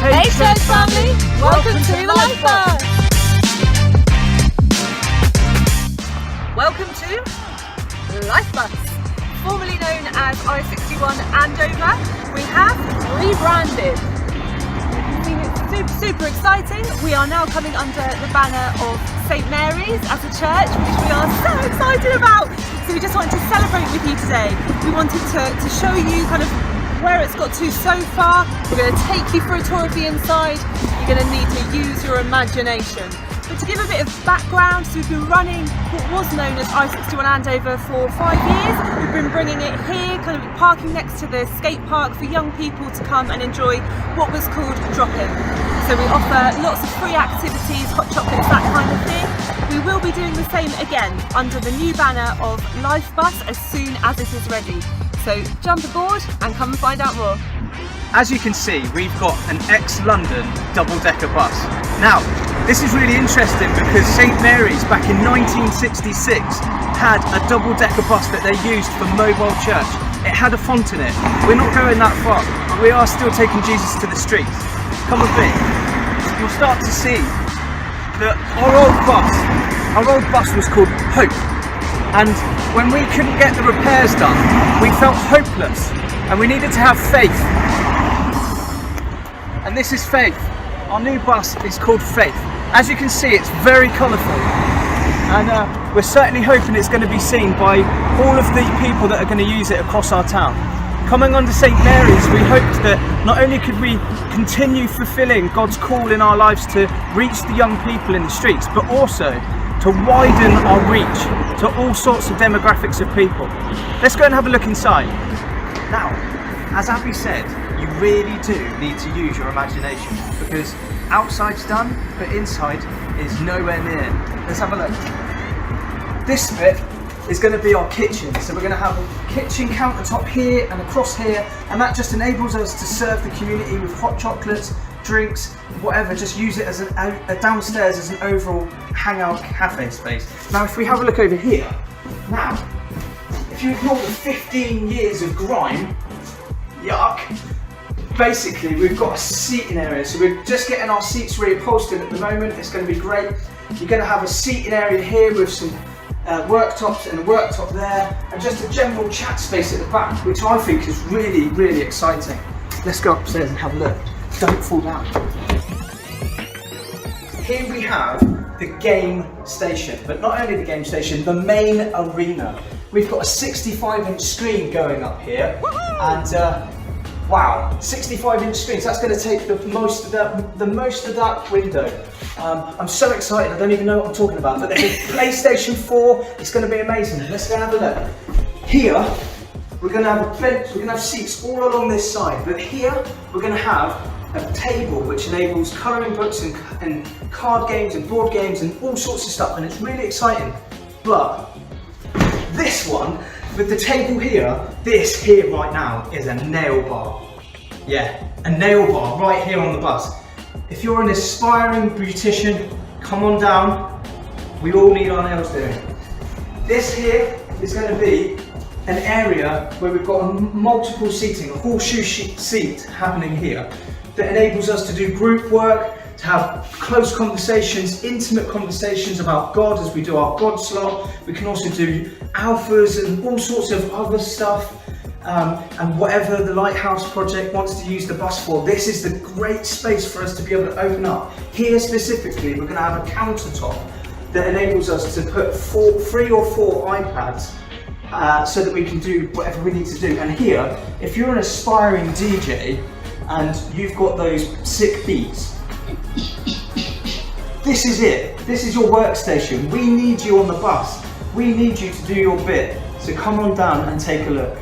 Hey, Church family, welcome to the Life Bus. Welcome to Life Bus, formerly known as I-61 Andover. We have rebranded. It's super exciting. We are now coming under the banner of St Mary's as a church, which we are so excited about. So we just wanted to celebrate with you today. We wanted to show you kind of where it's got to so far. We're going to take you for a tour of the inside. You're going to need to use your imagination. But to give a bit of background, so we've been running what was known as I-61 Andover for 5 years. We've been bringing it here, kind of parking next to the skate park for young people to come and enjoy what was called Joplin. So we offer lots of free activities, hot chocolates, that kind of thing. We will be doing the same again under the new banner of Life Bus as soon as it is ready. So jump aboard and come and find out more. As you can see, we've got an ex-London double-decker bus. Now, this is really interesting because St Mary's back in 1966 had a double-decker bus that they used for mobile church. It had a font in it. We're not going that far, but we are still taking Jesus to the streets. Come with me. You'll start to see that our old bus was called Hope. And when we couldn't get the repairs done, we felt hopeless and we needed to have faith. And this is Faith. Our new bus is called Faith. As you can see, it's very colourful. And we're certainly hoping it's going to be seen by all of the people that are going to use it across our town. Coming under St Mary's, we hoped that not only could we continue fulfilling God's call in our lives to reach the young people in the streets, but also to widen our reach to all sorts of demographics of people. Let's go and have a look inside. Now, as Abby said, you really do need to use your imagination because outside's done, but inside is nowhere near. Let's have a look. This bit is going to be our kitchen. So we're going to have a kitchen countertop here and across here, and that just enables us to serve the community with hot chocolates, drinks, whatever. Just use it as a downstairs as an overall hangout cafe space. Now if we have a look over here, now if you ignore the 15 years of grime, yuck, basically we've got a seating area. So we're just getting our seats reupholstered at the moment. It's going to be great. You're going to have a seating area here with some worktops and a worktop there, and just a general chat space at the back, which I think is really, really exciting. Let's go upstairs and have a look. Don't fall down. Here we have the game station, but not only the game station, the main arena. We've got a 65-inch screen going up here, and wow, 65-inch screens. That's going to take the most of that window. I'm so excited. I don't even know what I'm talking about. But there's a PlayStation 4. It's going to be amazing. Let's go have a look. Here, we're going to have a bench. We're going to have seats all along this side. But here, we're going to have a table which enables colouring books and card games and board games and all sorts of stuff. And it's really exciting. But this one, with the table here, this here right now is a nail bar. Yeah, a nail bar right here on the bus. If you're an aspiring beautician, come on down. We all need our nails doing. This here is going to be an area where we've got multiple seating, a horseshoe seat happening here that enables us to do group work, to have close conversations, intimate conversations about God as we do our God slot. We can also do alphas and all sorts of other stuff. And whatever the Lighthouse Project wants to use the bus for, this is the great space for us to be able to open up. Here specifically, we're going to have a countertop that enables us to put 3 or 4 iPads so that we can do whatever we need to do. And here, if you're an aspiring DJ and you've got those sick beats, this is it. This is your workstation. We need you on the bus. We need you to do your bit. So come on down and take a look.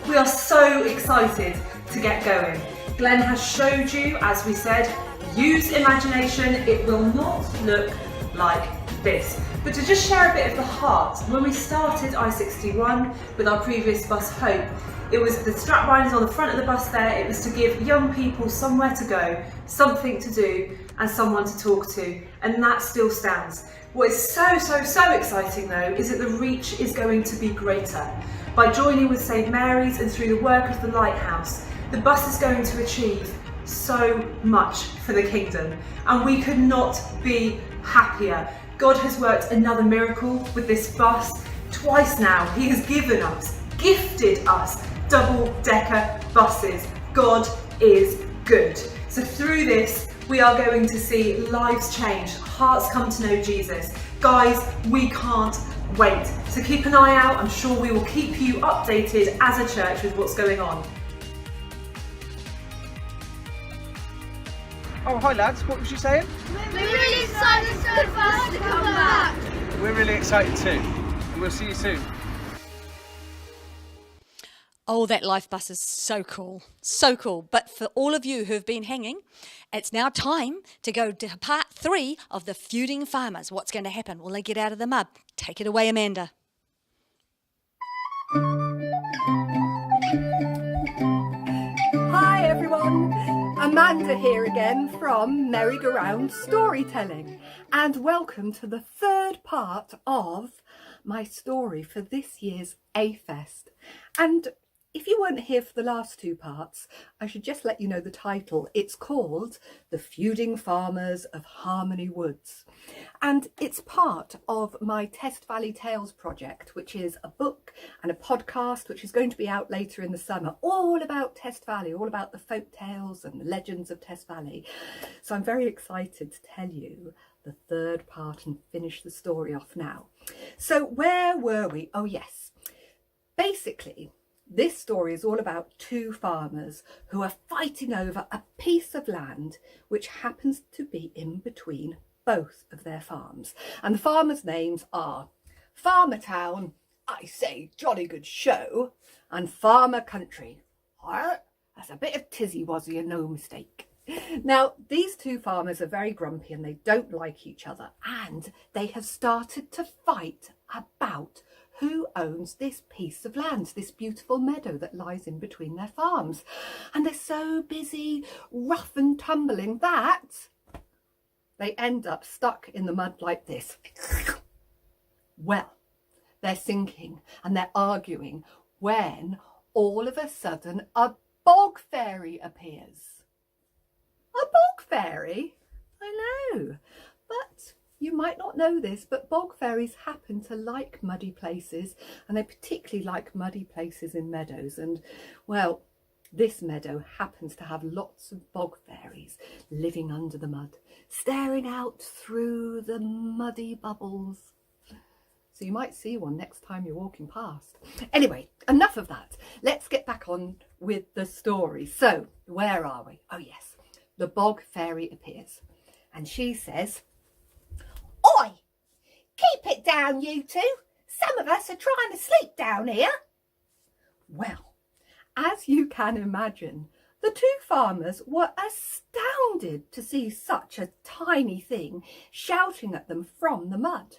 We are so excited to get going. Glenn has showed you, as we said, use imagination. It will not look like this. But to just share a bit of the heart, when we started I-61 with our previous bus Hope, it was the strap lines on the front of the bus there. It was to give young people somewhere to go, something to do, and someone to talk to. And that still stands. What is so exciting though is that the reach is going to be greater. By joining with St Mary's and through the work of the Lighthouse, the bus is going to achieve so much for the kingdom, and we could not be happier. God has worked another miracle with this bus. Twice now, He has gifted us double-decker buses. God is good. So through this, we are going to see lives change, hearts come to know Jesus. Guys, we can't wait. So keep an eye out. I'm sure we will keep you updated as a church with what's going on. Oh, hi lads, what was you saying? We're really excited for the bus to come back. We're really excited too, and we'll see you soon. Oh, that life bus is so cool. So cool. But for all of you who have been hanging, it's now time to go to part 3 of the feuding farmers. What's going to happen? Will they get out of the mud? Take it away, Amanda. Hi everyone, Amanda here again from Merry-Go-Round Storytelling, and welcome to the 3rd part of my story for this year's A-Fest. And if you weren't here for the last 2 parts, I should just let you know the title. It's called The Feuding Farmers of Harmony Woods. And it's part of my Test Valley Tales project, which is a book and a podcast, which is going to be out later in the summer, all about Test Valley, all about the folk tales and the legends of Test Valley. So I'm very excited to tell you the 3rd part and finish the story off now. So where were we? Oh yes, basically, this story is all about 2 farmers who are fighting over a piece of land which happens to be in between both of their farms. And the farmers' names are Farmer Town, I say jolly good show, and Farmer Country. That's a bit of tizzy-wazzy and no mistake. Now, these 2 farmers are very grumpy and they don't like each other, and they have started to fight about who owns this piece of land, this beautiful meadow that lies in between their farms. And they're so busy, rough and tumbling, that they end up stuck in the mud like this. Well, they're sinking and they're arguing when all of a sudden a bog fairy appears. A bog fairy? I know, but you might not know this, but bog fairies happen to like muddy places, and they particularly like muddy places in meadows. And, well, this meadow happens to have lots of bog fairies living under the mud, staring out through the muddy bubbles. So you might see one next time you're walking past. Anyway, enough of that. Let's get back on with the story. So, where are we? Oh yes, the bog fairy appears and she says, "Oi, keep it down, you two. Some of us are trying to sleep down here." Well, as you can imagine, the two farmers were astounded to see such a tiny thing shouting at them from the mud.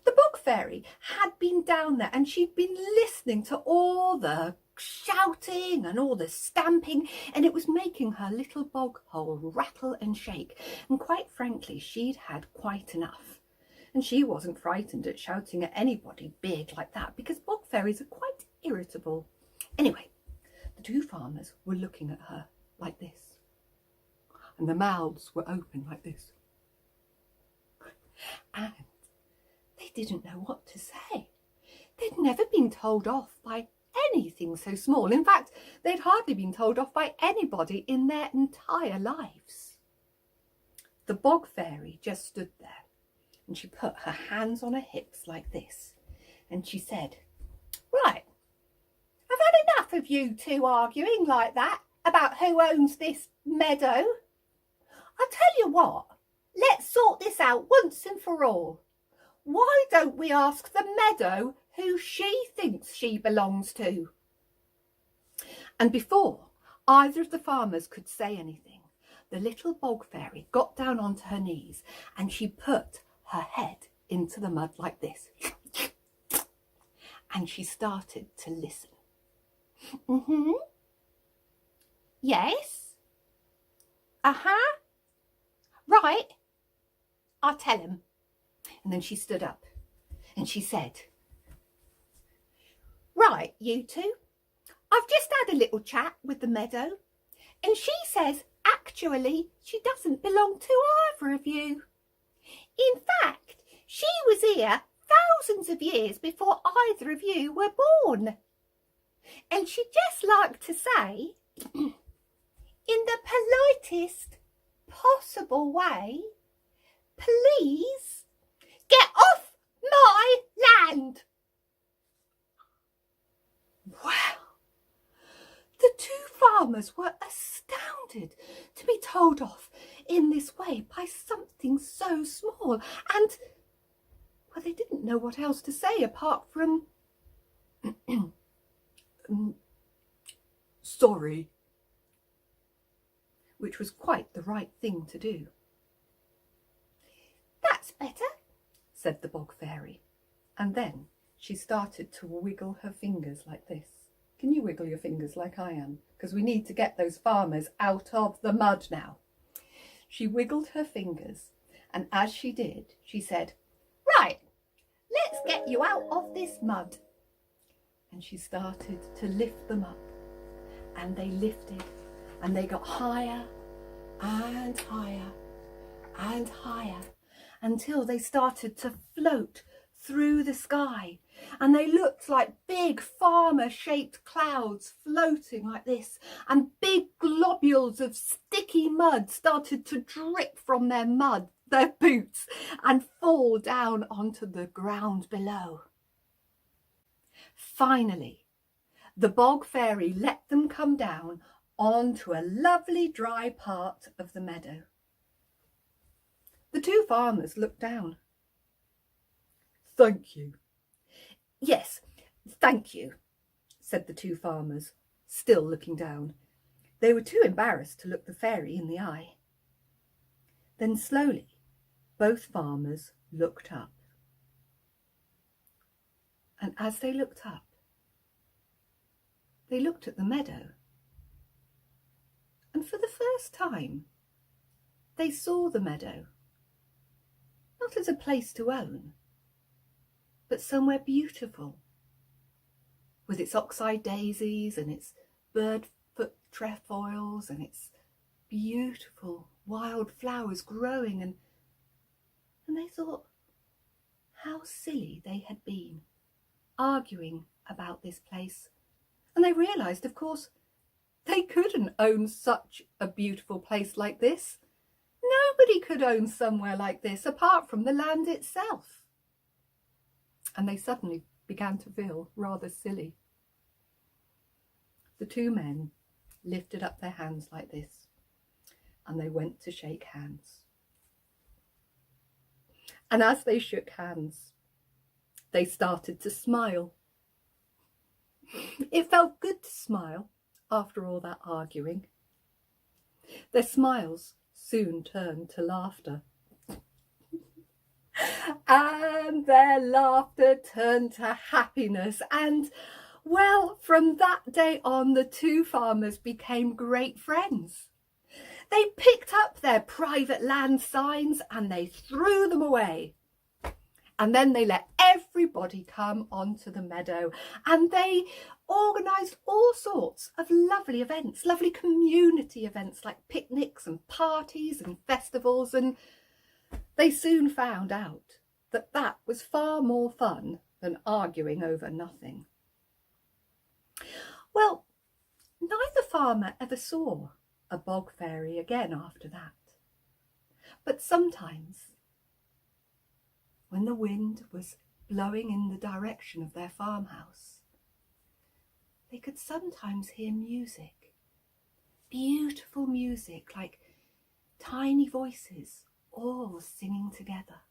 The bog fairy had been down there and she'd been listening to all the shouting and all the stamping, and it was making her little bog hole rattle and shake. And quite frankly, she'd had quite enough. And she wasn't frightened at shouting at anybody big like that, because bog fairies are quite irritable. Anyway, the two farmers were looking at her like this, and their mouths were open like this. And they didn't know what to say. They'd never been told off by anything so small. In fact, they'd hardly been told off by anybody in their entire lives. The bog fairy just stood there, and she put her hands on her hips like this, and she said, "Right, I've had enough of you two arguing like that about who owns this meadow. I'll tell you what, let's sort this out once and for all. Why don't we ask the meadow who she thinks she belongs to?" And before either of the farmers could say anything, the little bog fairy got down onto her knees and she put her head into the mud like this. And she started to listen. Yes? Uh-huh. Right. I'll tell him. And then she stood up and she said, "Right, you two, I've just had a little chat with the meadow, and she says actually she doesn't belong to either of you. In fact, she was here thousands of years before either of you were born. And she'd just like to say, in the politest possible way, please get off my land." Wow! The two farmers were astounded to be told off in this way by something so small, and, well, they didn't know what else to say apart from sorry, which was quite the right thing to do. "That's better," said the bog fairy, and then she started to wiggle her fingers like this. Can you wiggle your fingers like I am? Because we need to get those farmers out of the mud now. She wiggled her fingers, and as she did, she said, "Right, let's get you out of this mud." And she started to lift them up, and they lifted, and they got higher and higher and higher until they started to float through the sky, and they looked like big farmer-shaped clouds floating like this, and big globules of sticky mud started to drip from their boots and fall down onto the ground below. Finally, the bog fairy let them come down onto a lovely dry part of the meadow. The two farmers looked down. "Thank you." "Yes, thank you," said the two farmers, still looking down. They were too embarrassed to look the fairy in the eye. Then slowly, both farmers looked up. And as they looked up, they looked at the meadow. And for the first time, they saw the meadow, not as a place to own, but somewhere beautiful, with its oxeye daisies and its birdfoot trefoils and its beautiful wild flowers growing, and they thought how silly they had been arguing about this place. And they realised, of course, they couldn't own such a beautiful place like this. Nobody could own somewhere like this apart from the land itself. And they suddenly began to feel rather silly. The two men lifted up their hands like this, and they went to shake hands. And as they shook hands, they started to smile. It felt good to smile after all that arguing. Their smiles soon turned to laughter. And their laughter turned to happiness. And, well, from that day on, the two farmers became great friends. They picked up their private land signs and they threw them away. And then they let everybody come onto the meadow, and they organised all sorts of lovely events, lovely community events like picnics and parties and festivals, and they soon found out that that was far more fun than arguing over nothing. Well, neither farmer ever saw a bog fairy again after that. But sometimes, when the wind was blowing in the direction of their farmhouse, they could sometimes hear music, beautiful music, like tiny voices all singing together.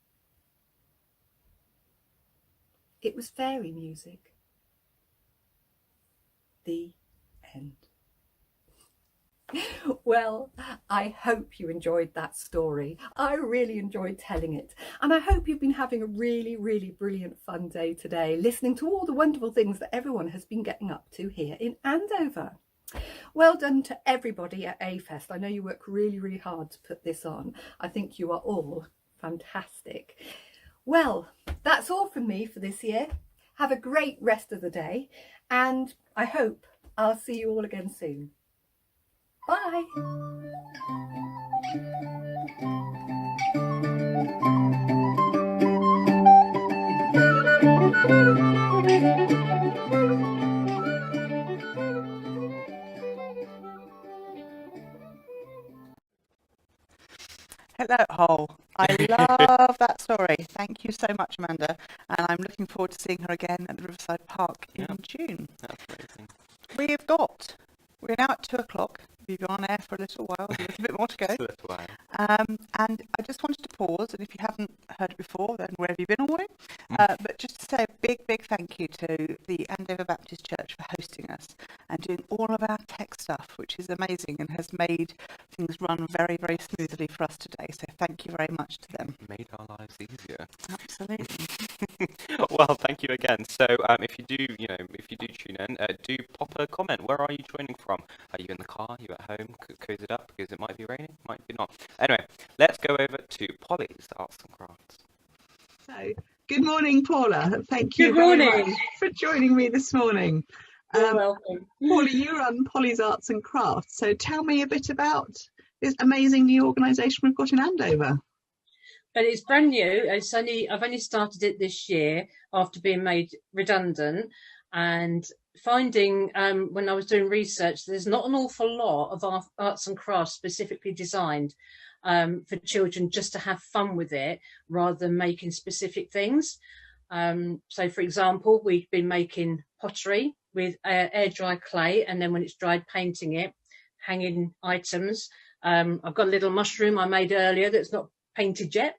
It was fairy music. The end. Well, I hope you enjoyed that story. I really enjoyed telling it. And I hope you've been having a really, really brilliant fun day today, listening to all the wonderful things that everyone has been getting up to here in Andover. Well done to everybody at A-Fest. I know you work really, really hard to put this on. I think you are all fantastic. Well, that's all from me for this year. Have a great rest of the day, and I hope I'll see you all again soon. Bye. Hello, Hole. I love that story. Thank you so much, Amanda. And I'm looking forward to seeing her again at the Riverside Park in June. That's amazing. We're now at 2 o'clock. We've been on air for a little while, a little bit more to go. Just a little while. And I just wanted to pause, and if you haven't heard it before, then where have you been all morning? But just to say a big, big thank you to the Andover Baptist Church for hosting us and doing all of our tech stuff, which is amazing and has made things run very, very smoothly for us today. So thank you very much to them. Made our lives easier. Absolutely. Well, thank you again. So if you do tune in, do pop a comment. Where are you joining from? Are you in the car? Are you at home? Cozy it up because it might be raining, might be not. Anyway, let's go over to Polly's Arts and Crafts. So, good morning, Paula. Thank you very much for joining me this morning. You're welcome. Paula, you run Polly's Arts and Crafts. So tell me a bit about this amazing new organisation we've got in Andover. But it's brand new. I've only started it this year after being made redundant, and finding when I was doing research, there's not an awful lot of arts and crafts specifically designed for children just to have fun with it rather than making specific things. So, for example, we've been making pottery with air dry clay, and then when it's dried, painting it, hanging items. I've got a little mushroom I made earlier that's not painted yet.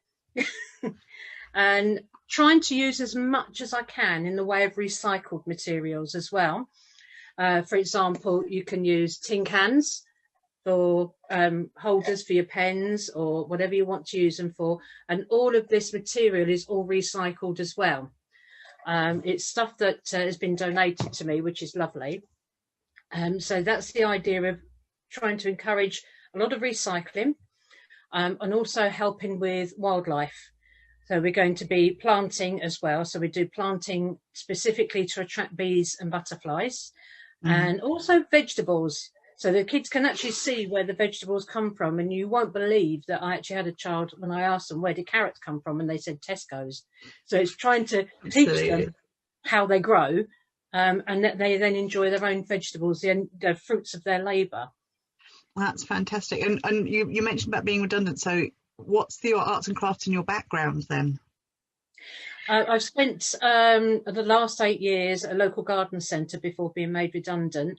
And trying to use as much as I can in the way of recycled materials as well. For example, you can use tin cans for holders for your pens or whatever you want to use them for. And all of this material is all recycled as well. It's stuff that has been donated to me, which is lovely. So that's the idea of trying to encourage a lot of recycling, and also helping with wildlife. So we're going to be planting as well. So we do planting specifically to attract bees and butterflies, and also vegetables. So the kids can actually see where the vegetables come from. And you won't believe that I actually had a child, when I asked them, where did carrots come from? And they said Tesco's. So it's trying to teach them how they grow, and that they then enjoy their own vegetables, the fruits of their labour. That's fantastic. And you mentioned about being redundant. So what's your arts and crafts in your background then? I've spent the last 8 years at a local garden centre before being made redundant,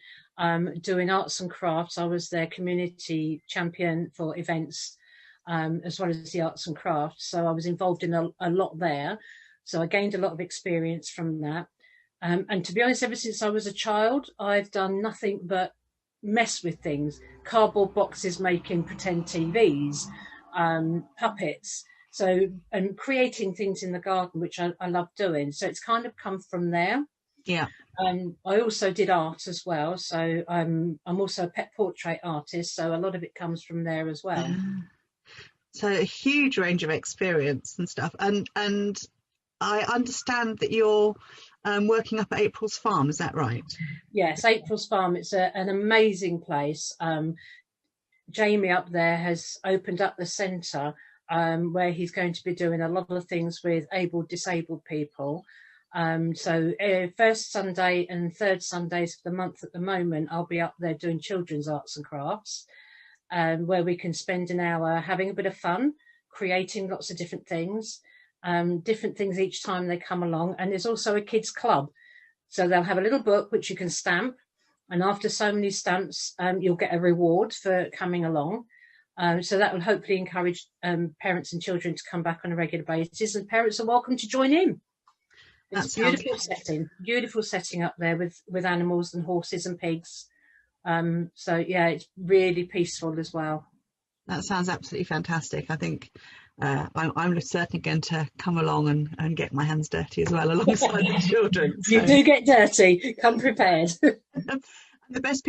doing arts and crafts. I was their community champion for events, as well as the arts and crafts. So I was involved in a lot there. So I gained a lot of experience from that. And to be honest, ever since I was a child, I've done nothing but mess with things. Cardboard boxes making pretend TVs, puppets. So, and creating things in the garden, which I love doing. So it's kind of come from there. Yeah. I also did art as well. So I'm also a pet portrait artist. So a lot of it comes from there as well. So a huge range of experience and stuff. And I understand that you're working up at April's Farm. Is that right? Yes, April's Farm. It's an amazing place. Jamie up there has opened up the centre, where he's going to be doing a lot of things with disabled people. So first Sunday and third Sundays of the month at the moment, I'll be up there doing children's arts and crafts, where we can spend an hour having a bit of fun, creating lots of different things each time they come along. And there's also a kids club. So they'll have a little book which you can stamp. And after so many stamps, you'll get a reward for coming along. So that will hopefully encourage parents and children to come back on a regular basis, and parents are welcome to join in. It's a beautiful setting up there with animals and horses and pigs. So yeah, it's really peaceful as well. That sounds absolutely fantastic. I think I'm certainly going to come along and get my hands dirty as well alongside the children. So. You do get dirty. Come prepared. The best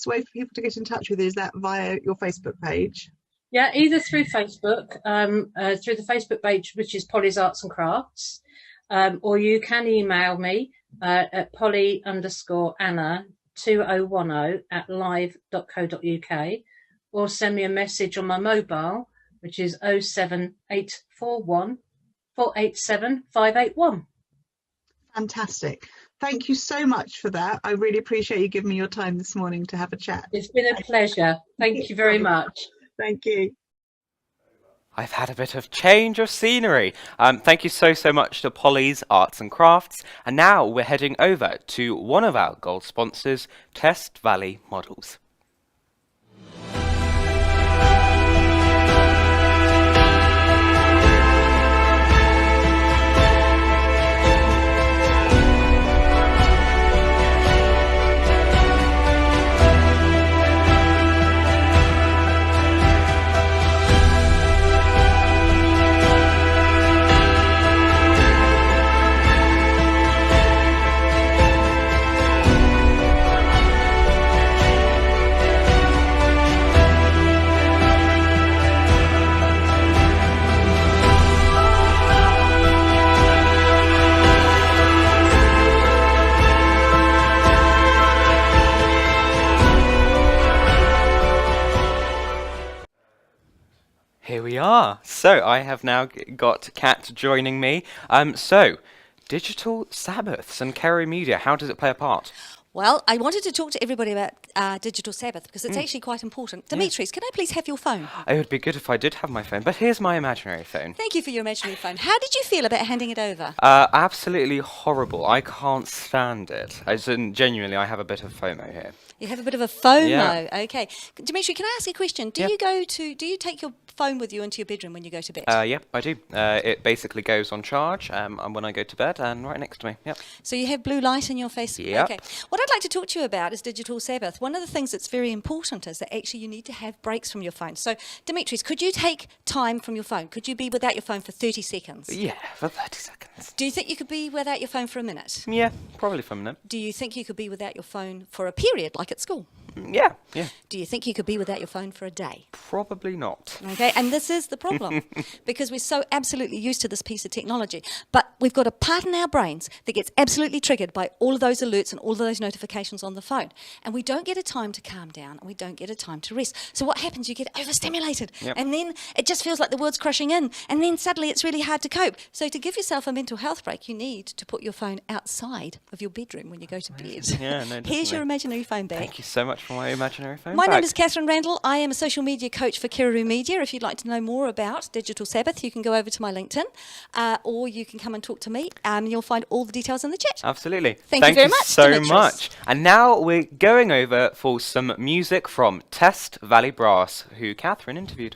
way for people to get in touch with you, is that via your Facebook page? Yeah, either through Facebook, through the Facebook page, which is Polly's Arts and Crafts, or you can email me at polly_anna2010@live.co.uk, or send me a message on my mobile, which is 07841 487 581. Fantastic. Thank you so much for that. I really appreciate you giving me your time this morning to have a chat. It's been a pleasure. Thank you very much. Thank you. I've had a bit of change of scenery. Thank you so much to Polly's Arts and Crafts. And now we're heading over to one of our gold sponsors, Test Valley Models. Here we are. So I have now got Kat joining me. So digital Sabbaths and Kerry Media, how does it play a part? Well, I wanted to talk to everybody about Digital Sabbath because it's actually quite important. Dimitris, can I please have your phone? It would be good if I did have my phone, but here's my imaginary phone. Thank you for your imaginary phone. How did you feel about handing it over? Absolutely horrible. I can't stand it. As in, genuinely, I have a bit of FOMO here. You have a bit of a FOMO. Yeah. Okay. Dimitri, can I ask you a question? Do you take your phone with you into your bedroom when you go to bed? Yeah, I do. It basically goes on charge and when I go to bed and right next to me. Yep. So you have blue light in your face? Yep. Okay. What I'd like to talk to you about is digital Sabbath. One of the things that's very important is that actually you need to have breaks from your phone. So, Dimitris, could you take time from your phone? Could you be without your phone for 30 seconds? Yeah, for 30 seconds. Do you think you could be without your phone for a minute? Yeah, probably for a minute. Do you think you could be without your phone for a period, like at school? Yeah. Do you think you could be without your phone for a day? Probably not. Okay, and this is the problem because we're so absolutely used to this piece of technology. But we've got a part in our brains that gets absolutely triggered by all of those alerts and all of those notifications on the phone. And we don't get a time to calm down and we don't get a time to rest. So what happens? You get overstimulated. Yep. And then it just feels like the world's crushing in. And then suddenly it's really hard to cope. So to give yourself a mental health break, you need to put your phone outside of your bedroom when you go to bed. Yeah, no, Here's definitely. your imaginary phone back. Thank you so much for my imaginary phone My back. name is Catherine Randall. I am a social media coach for Kiruru Media. If you'd like to know more about Digital Sabbath, you can go over to my LinkedIn or you can come and talk to me and you'll find all the details in the chat. Absolutely. Thank you very much, so Dimitris. much. And now we're going over for some music from Test Valley Brass, who Catherine interviewed.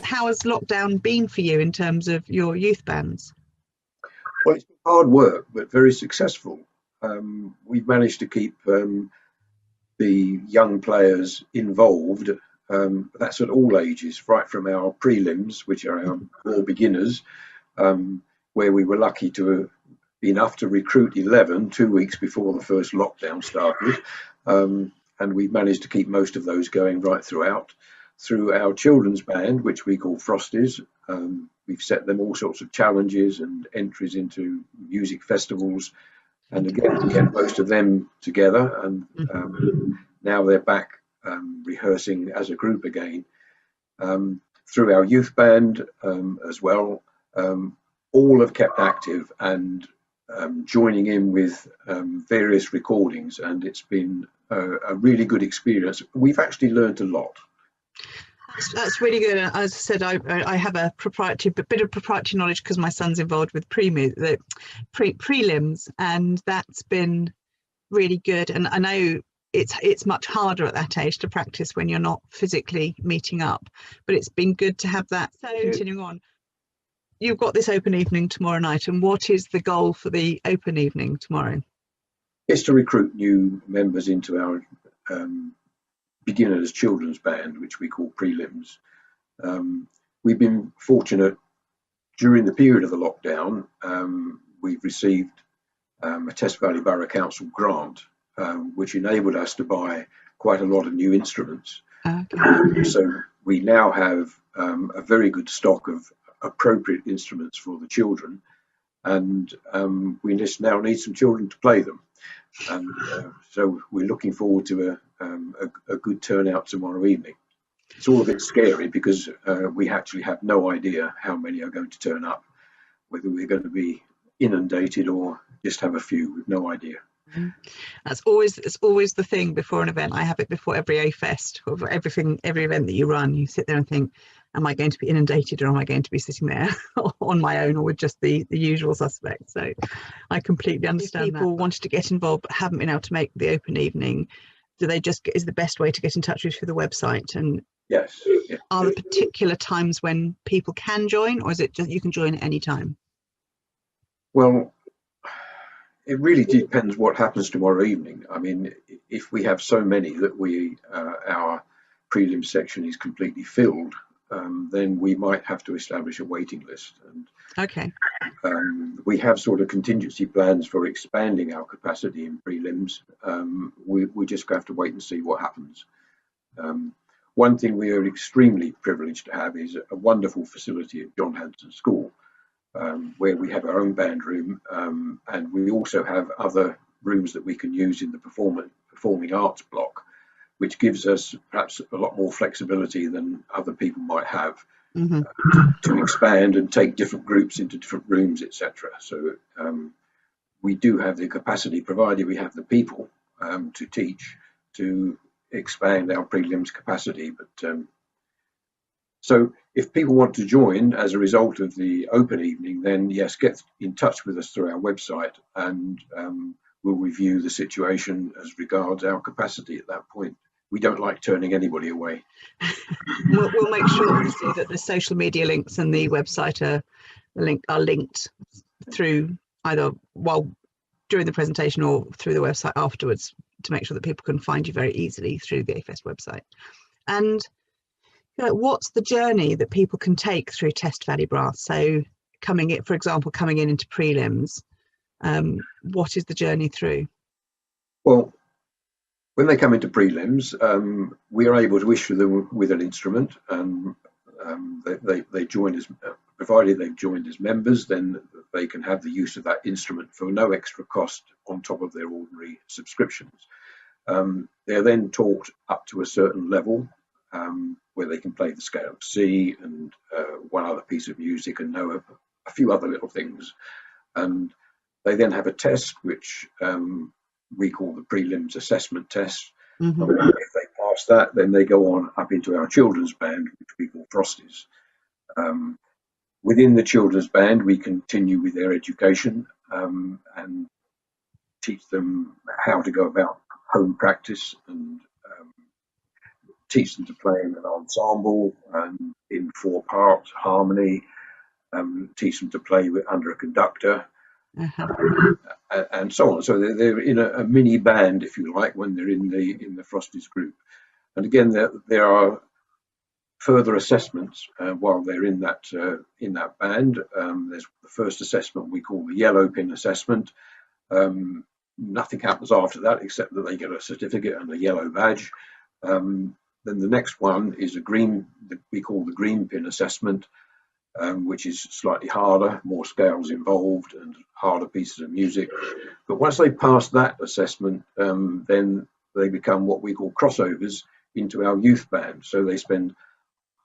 How has lockdown been for you in terms of your youth bands? Well, it's been hard work, but very successful. We've managed to keep the young players involved. That's at all ages, right from our prelims, which are our core beginners, where we were lucky to be enough to recruit 11 2 weeks before the first lockdown started. And we've managed to keep most of those going right throughout. Through our children's band, which we call Frosties, we've set them all sorts of challenges and entries into music festivals, and again to get most of them together. And now they're back rehearsing as a group again. Through our youth band as well, all have kept active and joining in with various recordings, and it's been a really good experience. We've actually learned a lot. That's really good. As I said, I have a bit of proprietary knowledge because my son's involved with prelims, and that's been really good. And I know it's much harder at that age to practice when you're not physically meeting up, but it's been good to have that. So continuing on, you've got this open evening tomorrow night, and what is the goal for the open evening tomorrow? It's to recruit new members into our beginners children's band, which we call prelims. We've been fortunate during the period of the lockdown. We've received a Test Valley Borough Council grant, which enabled us to buy quite a lot of new instruments. So we now have a very good stock of appropriate instruments for the children, and we just now need some children to play them. And so we're looking forward to a good turnout tomorrow evening. It's all a bit scary because we actually have no idea how many are going to turn up, whether we're going to be inundated or just have a few. We've no idea. It's always the thing before an event. I have it before every A-Fest, or every event that you run. You sit there and think, am I going to be inundated, or am I going to be sitting there on my own, or with just the usual suspects? So I completely understand. If people wanted to get involved but haven't been able to make the open evening, is the best way to get in touch with you through the website? And yes, are there particular times when people can join, or is it just you can join at any time? Well, it really depends what happens tomorrow evening. I mean, if we have so many that our prelim section is completely filled, then we might have to establish a waiting list. And okay, we have sort of contingency plans for expanding our capacity in prelims. We just have to wait and see what happens. One thing we are extremely privileged to have is a wonderful facility at John Hanson School, where we have our own band room, and we also have other rooms that we can use in the performing arts block, which gives us perhaps a lot more flexibility than other people might have to expand and take different groups into different rooms, etc. So we do have the capacity, provided we have the people to teach, to expand our prelims capacity. But so if people want to join as a result of the open evening, then yes, get in touch with us through our website, and we'll review the situation as regards our capacity at that point. We don't like turning anybody away. We'll make sure obviously that the social media links and the website are linked through either during the presentation or through the website afterwards, to make sure that people can find you very easily through the A-Fest website. And what's the journey that people can take through Test Valley Brass? So for example, coming into prelims, what is the journey through? Well, when they come into prelims, we are able to issue them with an instrument, and they join as, provided they've joined as members, then they can have the use of that instrument for no extra cost on top of their ordinary subscriptions. They're then taught up to a certain level, where they can play the scale of C and one other piece of music and know a few other little things. And they then have a test, which we call the prelims assessment test. If they pass that, then they go on up into our children's band, which we call Frosties. Within the children's band, we continue with their education and teach them how to go about home practice, and teach them to play in an ensemble and in 4 parts harmony, teach them to play under a conductor, and so on. So they're in a mini band, if you like, when they're in the Frosties group. And again, there are further assessments while they're in that band. There's the first assessment we call the yellow pin assessment. Nothing happens after that except that they get a certificate and a yellow badge. Then the next one is we call the green pin assessment, which is slightly harder, more scales involved and harder pieces of music. But once they pass that assessment, then they become what we call crossovers into our youth band. So they spend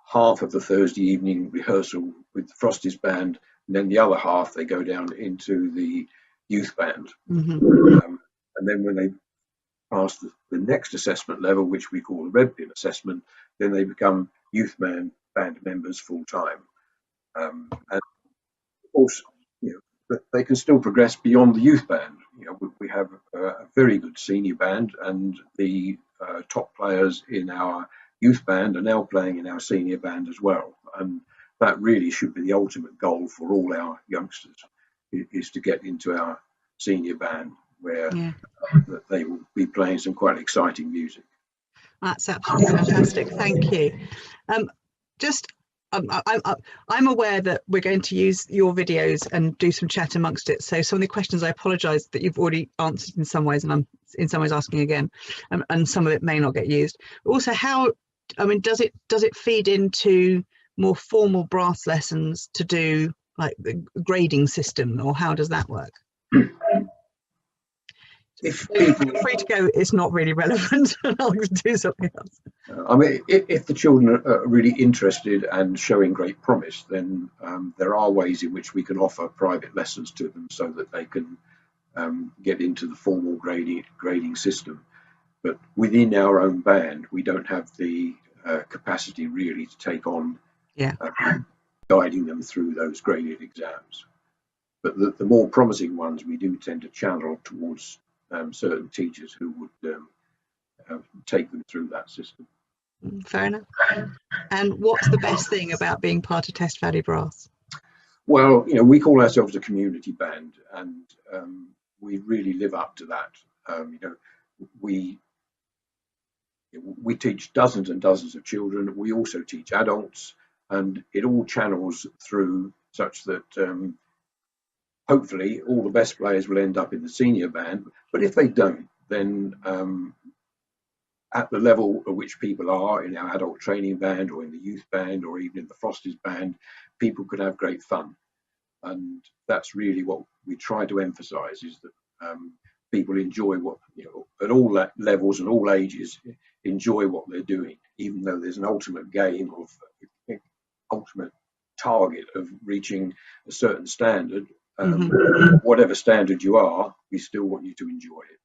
half of the Thursday evening rehearsal with the Frosties band, and then the other half they go down into the youth band. And then when they pass the next assessment level, which we call the red pin assessment, then they become youth band members full time. And of course, they can still progress beyond the youth band. We have a very good senior band, and the top players in our youth band are now playing in our senior band as well. And that really should be the ultimate goal for all our youngsters, is to get into our senior band, where they will be playing some quite exciting music. That's absolutely fantastic. Thank you. I'm aware that we're going to use your videos and do some chat amongst it. So some of the questions, I apologise that you've already answered in some ways, and I'm in some ways asking again, and some of it may not get used. But also, how, I mean, does it feed into more formal brass lessons to do like the grading system, or how does that work? If feel free to go, it's not really relevant, and I'll do something else. I mean, if the children are really interested and showing great promise, then there are ways in which we can offer private lessons to them so that they can get into the formal grading system. But within our own band, we don't have the capacity really to take on guiding them through those graded exams. But the more promising ones, we do tend to channel towards certain teachers who would take them through that system. Fair enough. And what's the best thing about being part of Test Valley Brass? Well, you know, we call ourselves a community band, and we really live up to that. You know, we teach dozens and dozens of children. We also teach adults, and it all channels through such that hopefully all the best players will end up in the senior band. But if they don't, then at the level at which people are in our adult training band or in the youth band or even in the Frosties band, people can have great fun. And that's really what we try to emphasize, is that people enjoy what, you know, at all levels and all ages, enjoy what they're doing, even though there's an ultimate game of ultimate target of reaching a certain standard. Whatever standard you are, we still want you to enjoy it.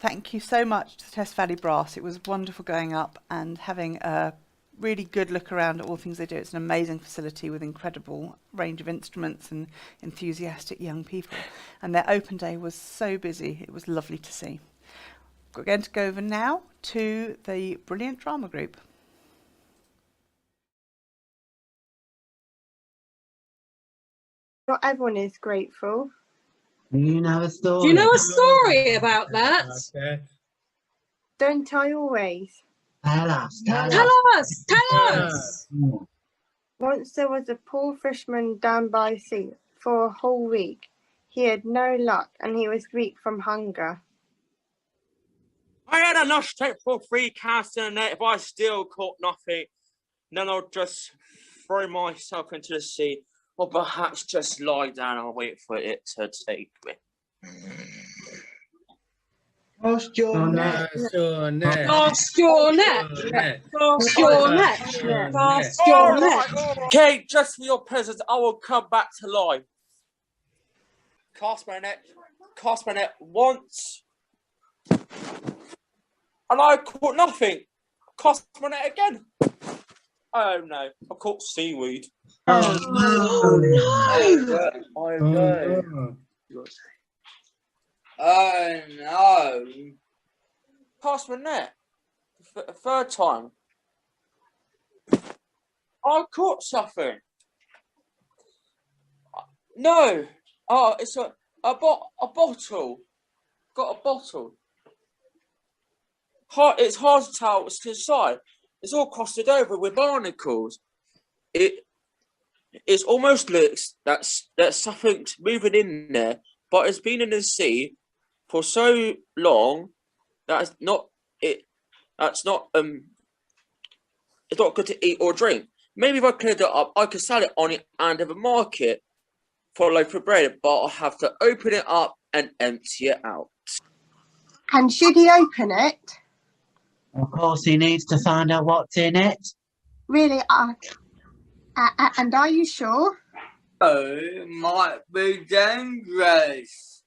Thank you so much to Test Valley Brass. It was wonderful going up and having a really good look around at all things they do. It's an amazing facility with incredible range of instruments and enthusiastic young people. And their open day was so busy. It was lovely to see. We're going to go over now to the brilliant drama group. Not everyone is grateful. You know a story. Do you know a story about that? Okay. Don't I always? Tell us. Tell us. Once there was a poor fisherman down by the sea for a whole week. He had no luck and he was weak from hunger. I had enough strength for 3 casts in a net, but I still caught nothing. Then I'll just throw myself into the sea, or perhaps just lie down and wait for it to take me. Cast your net. Cast your net. Cast your net. Cast your net. Okay, just for your presence, I will come back to life. Cast my net once. And I caught nothing. Cast my net again. Oh no, I caught seaweed. Oh no. Oh no. Cast my net. A third time. I caught something. No. Oh, it's a bottle. Got a bottle. It's hard to tell what's inside. It's all crusted over with barnacles. It almost looks that's something moving in there, but it's been in the sea for so long that it's not good to eat or drink. Maybe if I cleared it up, I could sell it on the end of a market for a loaf of bread, but I'll have to open it up and empty it out. And should he open it? Of course, he needs to find out what's in it. Really? And are you sure? Oh, it might be dangerous.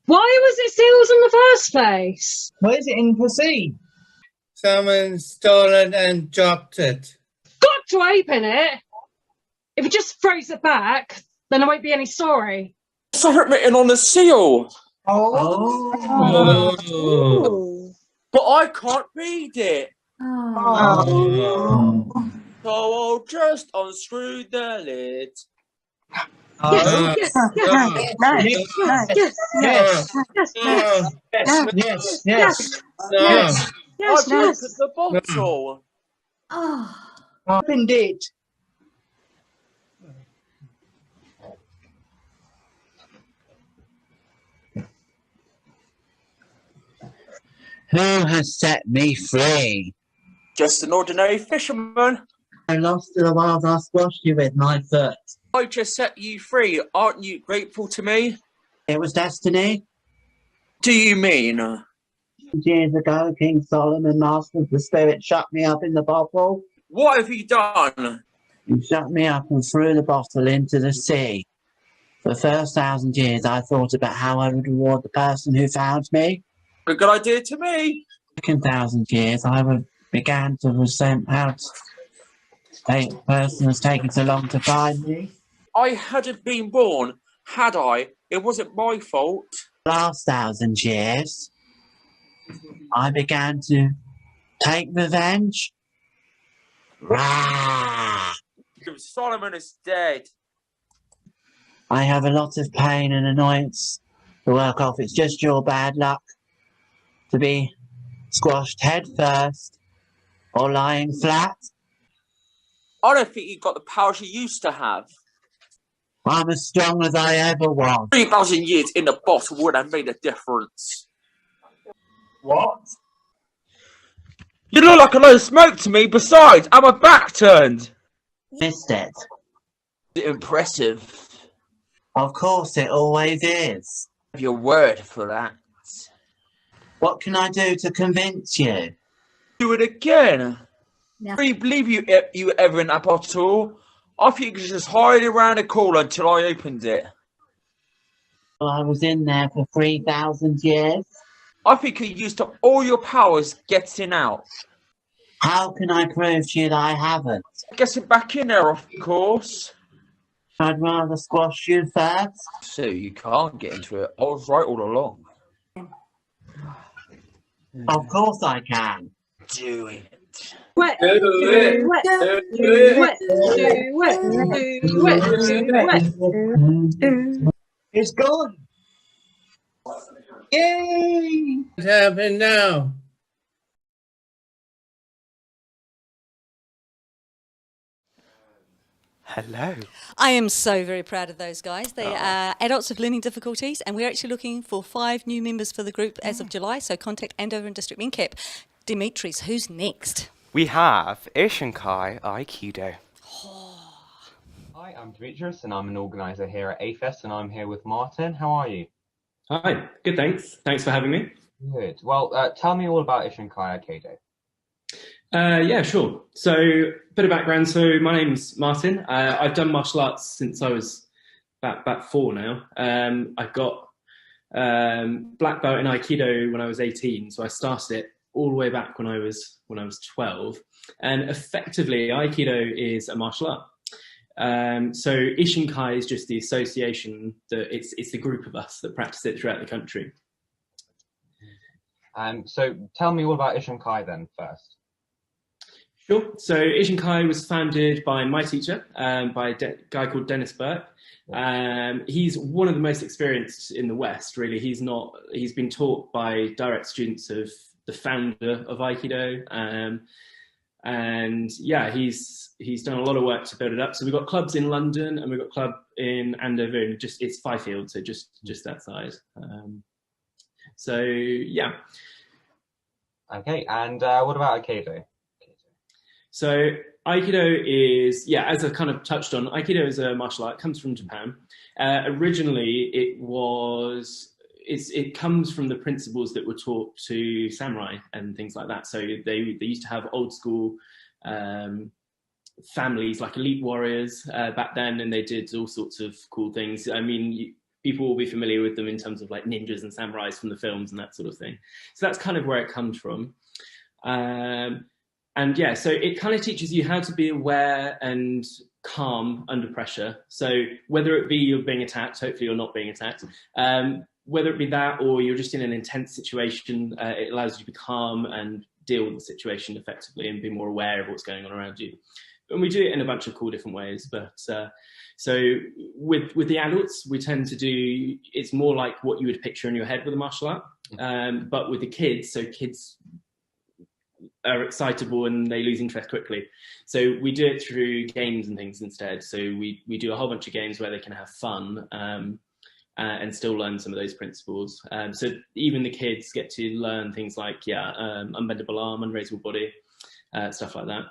Why was it sealed in the first place? Where is it in the sea? Someone stole it and dropped it. Got to open it. If it just throws it back, then there won't be any story. Something written on the seal. Oh. But I can't read it. Oh. So I'll just unscrew the lid. Yes. I've opened the bottle. Opened it. Who has set me free? Just an ordinary fisherman. I lost to the wild I squashed you with my foot. I just set you free. Aren't you grateful to me? It was destiny. Do you mean? Years ago, King Solomon, master of the spirit, shut me up in the bottle. What have you done? You shut me up and threw the bottle into the sea. For the first 1,000 years, I thought about how I would reward the person who found me. A good idea to me. Second 1,000 years, began to resent how the person has taken so long to find me. I hadn't been born, had I? It wasn't my fault. Last 1,000 years, I began to take revenge. Rah! Solomon is dead. I have a lot of pain and annoyance to work off. It's just your bad luck to be squashed head first or lying flat. I don't think you got the powers you used to have. I'm as strong as I ever was. 3,000 years in the bottle would have made a difference. What? You look like a load of smoke to me. Besides, I'm a back turned. Missed it. Impressive. Of course, it always is. Have your word for that. What can I do to convince you? Do it again. Yeah. I really believe you were ever in that bottle. I think you just hide around the corner until I opened it. Well, I was in there for 3,000 years. I think you used up all your powers getting out. How can I prove to you that I haven't? Getting back in there, of course. I'd rather squash you first. So you can't get into it. I was right all along. Of course I can. Do it. It's gone. Yay! What happened now? Hello. I am so very proud of those guys. They are adults with learning difficulties, and we're actually looking for 5 new members for the group as of July, so contact Andover and District MinCap. Dimitris, who's next? We have Ishinkai Aikido. Hi, I'm Demetrius, and I'm an organizer here at AFest, and I'm here with Martin. How are you? Hi, good, thanks. Thanks for having me. Good. Well, tell me all about Ishinkai Aikido. Yeah, sure. So, bit of background. So, my name's Martin. I've done martial arts since I was about 4 now. I got black belt in Aikido when I was 18. So I started it all the way back when I was 12. And effectively, Aikido is a martial art. So Ishinkai is just the association that it's the group of us that practice it throughout the country. So tell me all about Ishinkai then first. Sure. So Ishinkai was founded by my teacher, by a guy called Dennis Burke. He's one of the most experienced in the West, really. He's been taught by direct students of the founder of Aikido. And yeah, he's done a lot of work to build it up. So we've got clubs in London and we've got a club in Andover, and it's Fifield, so just that side. So yeah. Okay, and what about Aikido? So Aikido is, yeah, as I kind of touched on, Aikido is a martial art. It comes from Japan. Originally, it comes from the principles that were taught to samurai and things like that. So they used to have old school families, like elite warriors back then, and they did all sorts of cool things. I mean, people will be familiar with them in terms of like ninjas and samurais from the films and that sort of thing. So that's kind of where it comes from. And yeah, so it kind of teaches you how to be aware and calm under pressure. So whether it be you're being attacked, hopefully you're not being attacked, whether it be that or you're just in an intense situation, it allows you to be calm and deal with the situation effectively and be more aware of what's going on around you. And we do it in a bunch of cool different ways. But so with the adults, we tend to do, it's more like what you would picture in your head with a martial art. But with the kids, so kids are excitable and they lose interest quickly. So we do it through games and things instead. So we do a whole bunch of games where they can have fun and still learn some of those principles. So even the kids get to learn things like, unbendable arm, unraisable body, stuff like that.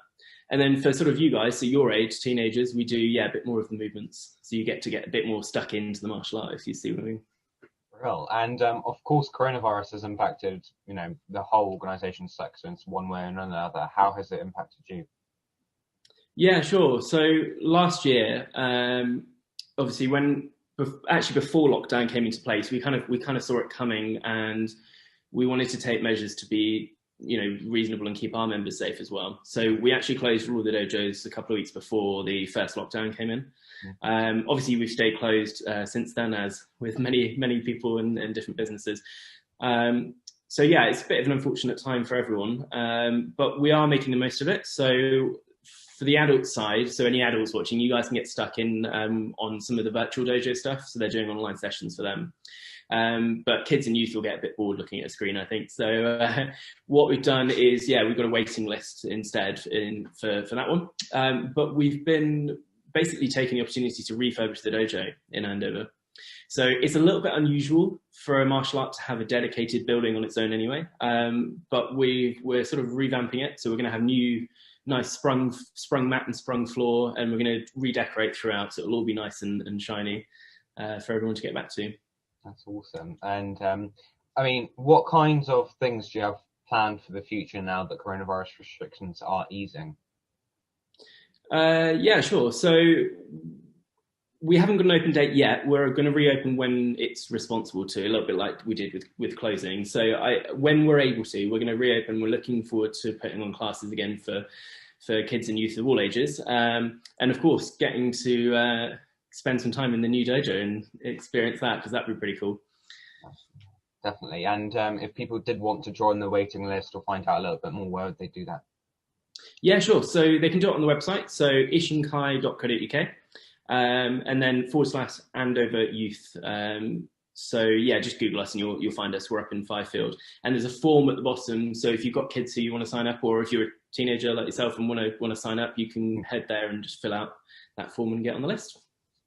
And then for sort of you guys, so your age, teenagers, we do, a bit more of the movements. So you get a bit more stuck into the martial art, if you see what I mean. Well, and of course, coronavirus has impacted, the whole organisation's success one way or another. How has it impacted you? Yeah, sure. So last year, obviously, before lockdown came into place, we kind of saw it coming, and we wanted to take measures to be, reasonable and keep our members safe as well. So we actually closed all the dojos a couple of weeks before the first lockdown came in. Obviously, we've stayed closed since then, as with many people and different businesses. So yeah, it's a bit of an unfortunate time for everyone, but we are making the most of it. So for the adult side, so any adults watching, you guys can get stuck in on some of the virtual dojo stuff. So they're doing online sessions for them. But kids and youth will get a bit bored looking at a screen, I think. So what we've done is, we've got a waiting list instead for that one. But we've been basically taking the opportunity to refurbish the dojo in Andover. So it's a little bit unusual for a martial art to have a dedicated building on its own anyway. But we're sort of revamping it. So we're going to have new, nice sprung mat and sprung floor, and we're going to redecorate throughout. So it'll all be nice and shiny for everyone to get back to. That's awesome. And I mean, what kinds of things do you have planned for the future now that coronavirus restrictions are easing? Yeah, sure. So we haven't got an open date yet. We're going to reopen when it's responsible to, a little bit like we did with closing. So when we're able to, we're going to reopen. We're looking forward to putting on classes again for kids and youth of all ages. And of course, getting to spend some time in the new dojo and experience that, because that'd be pretty cool. Definitely. And if people did want to join the waiting list or find out a little bit more, where would they do that? Yeah, sure. So they can do it on the website, so ishinkai.co.uk, and then / Andover Youth. So yeah, just Google us and you'll find us. We're up in Fifield, and there's a form at the bottom. So if you've got kids who you want to sign up, or if you're teenager like yourself and want to sign up, you can head there and just fill out that form and get on the list.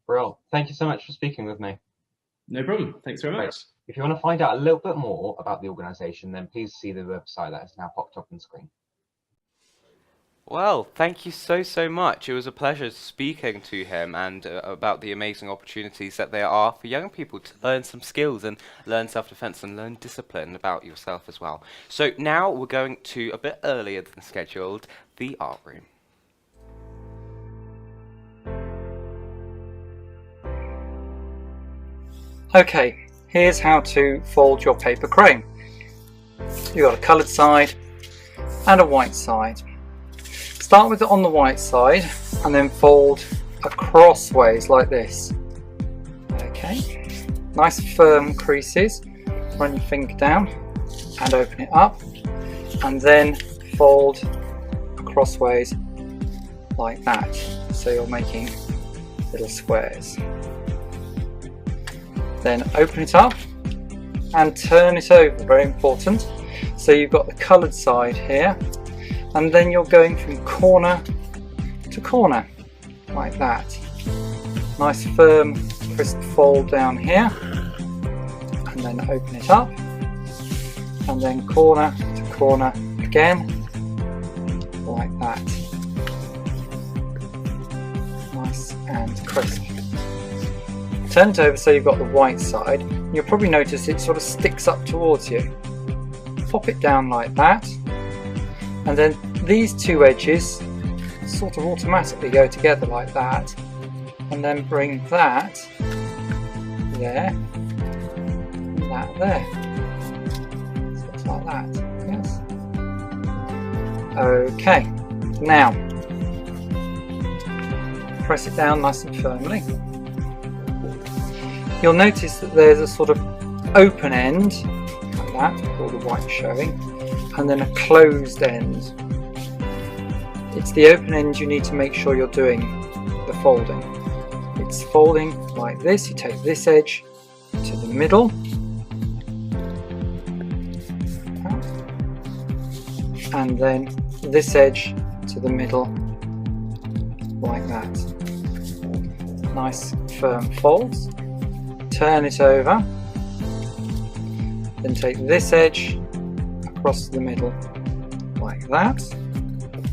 Brilliant. Thank you so much for speaking with me. No problem. Thanks very much. Right. If you want to find out a little bit more about the organisation, then please see the website that is now popped up on screen. Well, thank you so much. It was a pleasure speaking to him and about the amazing opportunities that there are for young people to learn some skills and learn self-defense and learn discipline about yourself as well. So now we're going to, a bit earlier than scheduled, the art room. Okay, here's how to fold your paper crane. You've got a coloured side and a white side. Start with it on the white side and then fold acrossways like this. Okay, nice firm creases. Run your finger down and open it up, and then fold acrossways like that. So you're making little squares. Then open it up and turn it over, very important. So you've got the coloured side here, and then you're going from corner to corner like that. Nice firm crisp fold down here, and then open it up, and then corner to corner again like that. Nice and crisp. Turn it over so you've got the white side. You'll probably notice it sort of sticks up towards you. Pop it down like that, and then these two edges sort of automatically go together like that, and then bring that there and that there. So it's like that, yes. Okay, now press it down nice and firmly. You'll notice that there's a sort of open end like that, with all the white showing, and then a closed end. It's the open end you need to make sure you're doing the folding. It's folding like this. You take this edge to the middle, and then this edge to the middle like that. Nice firm folds. Turn it over, then take this edge across the middle like that.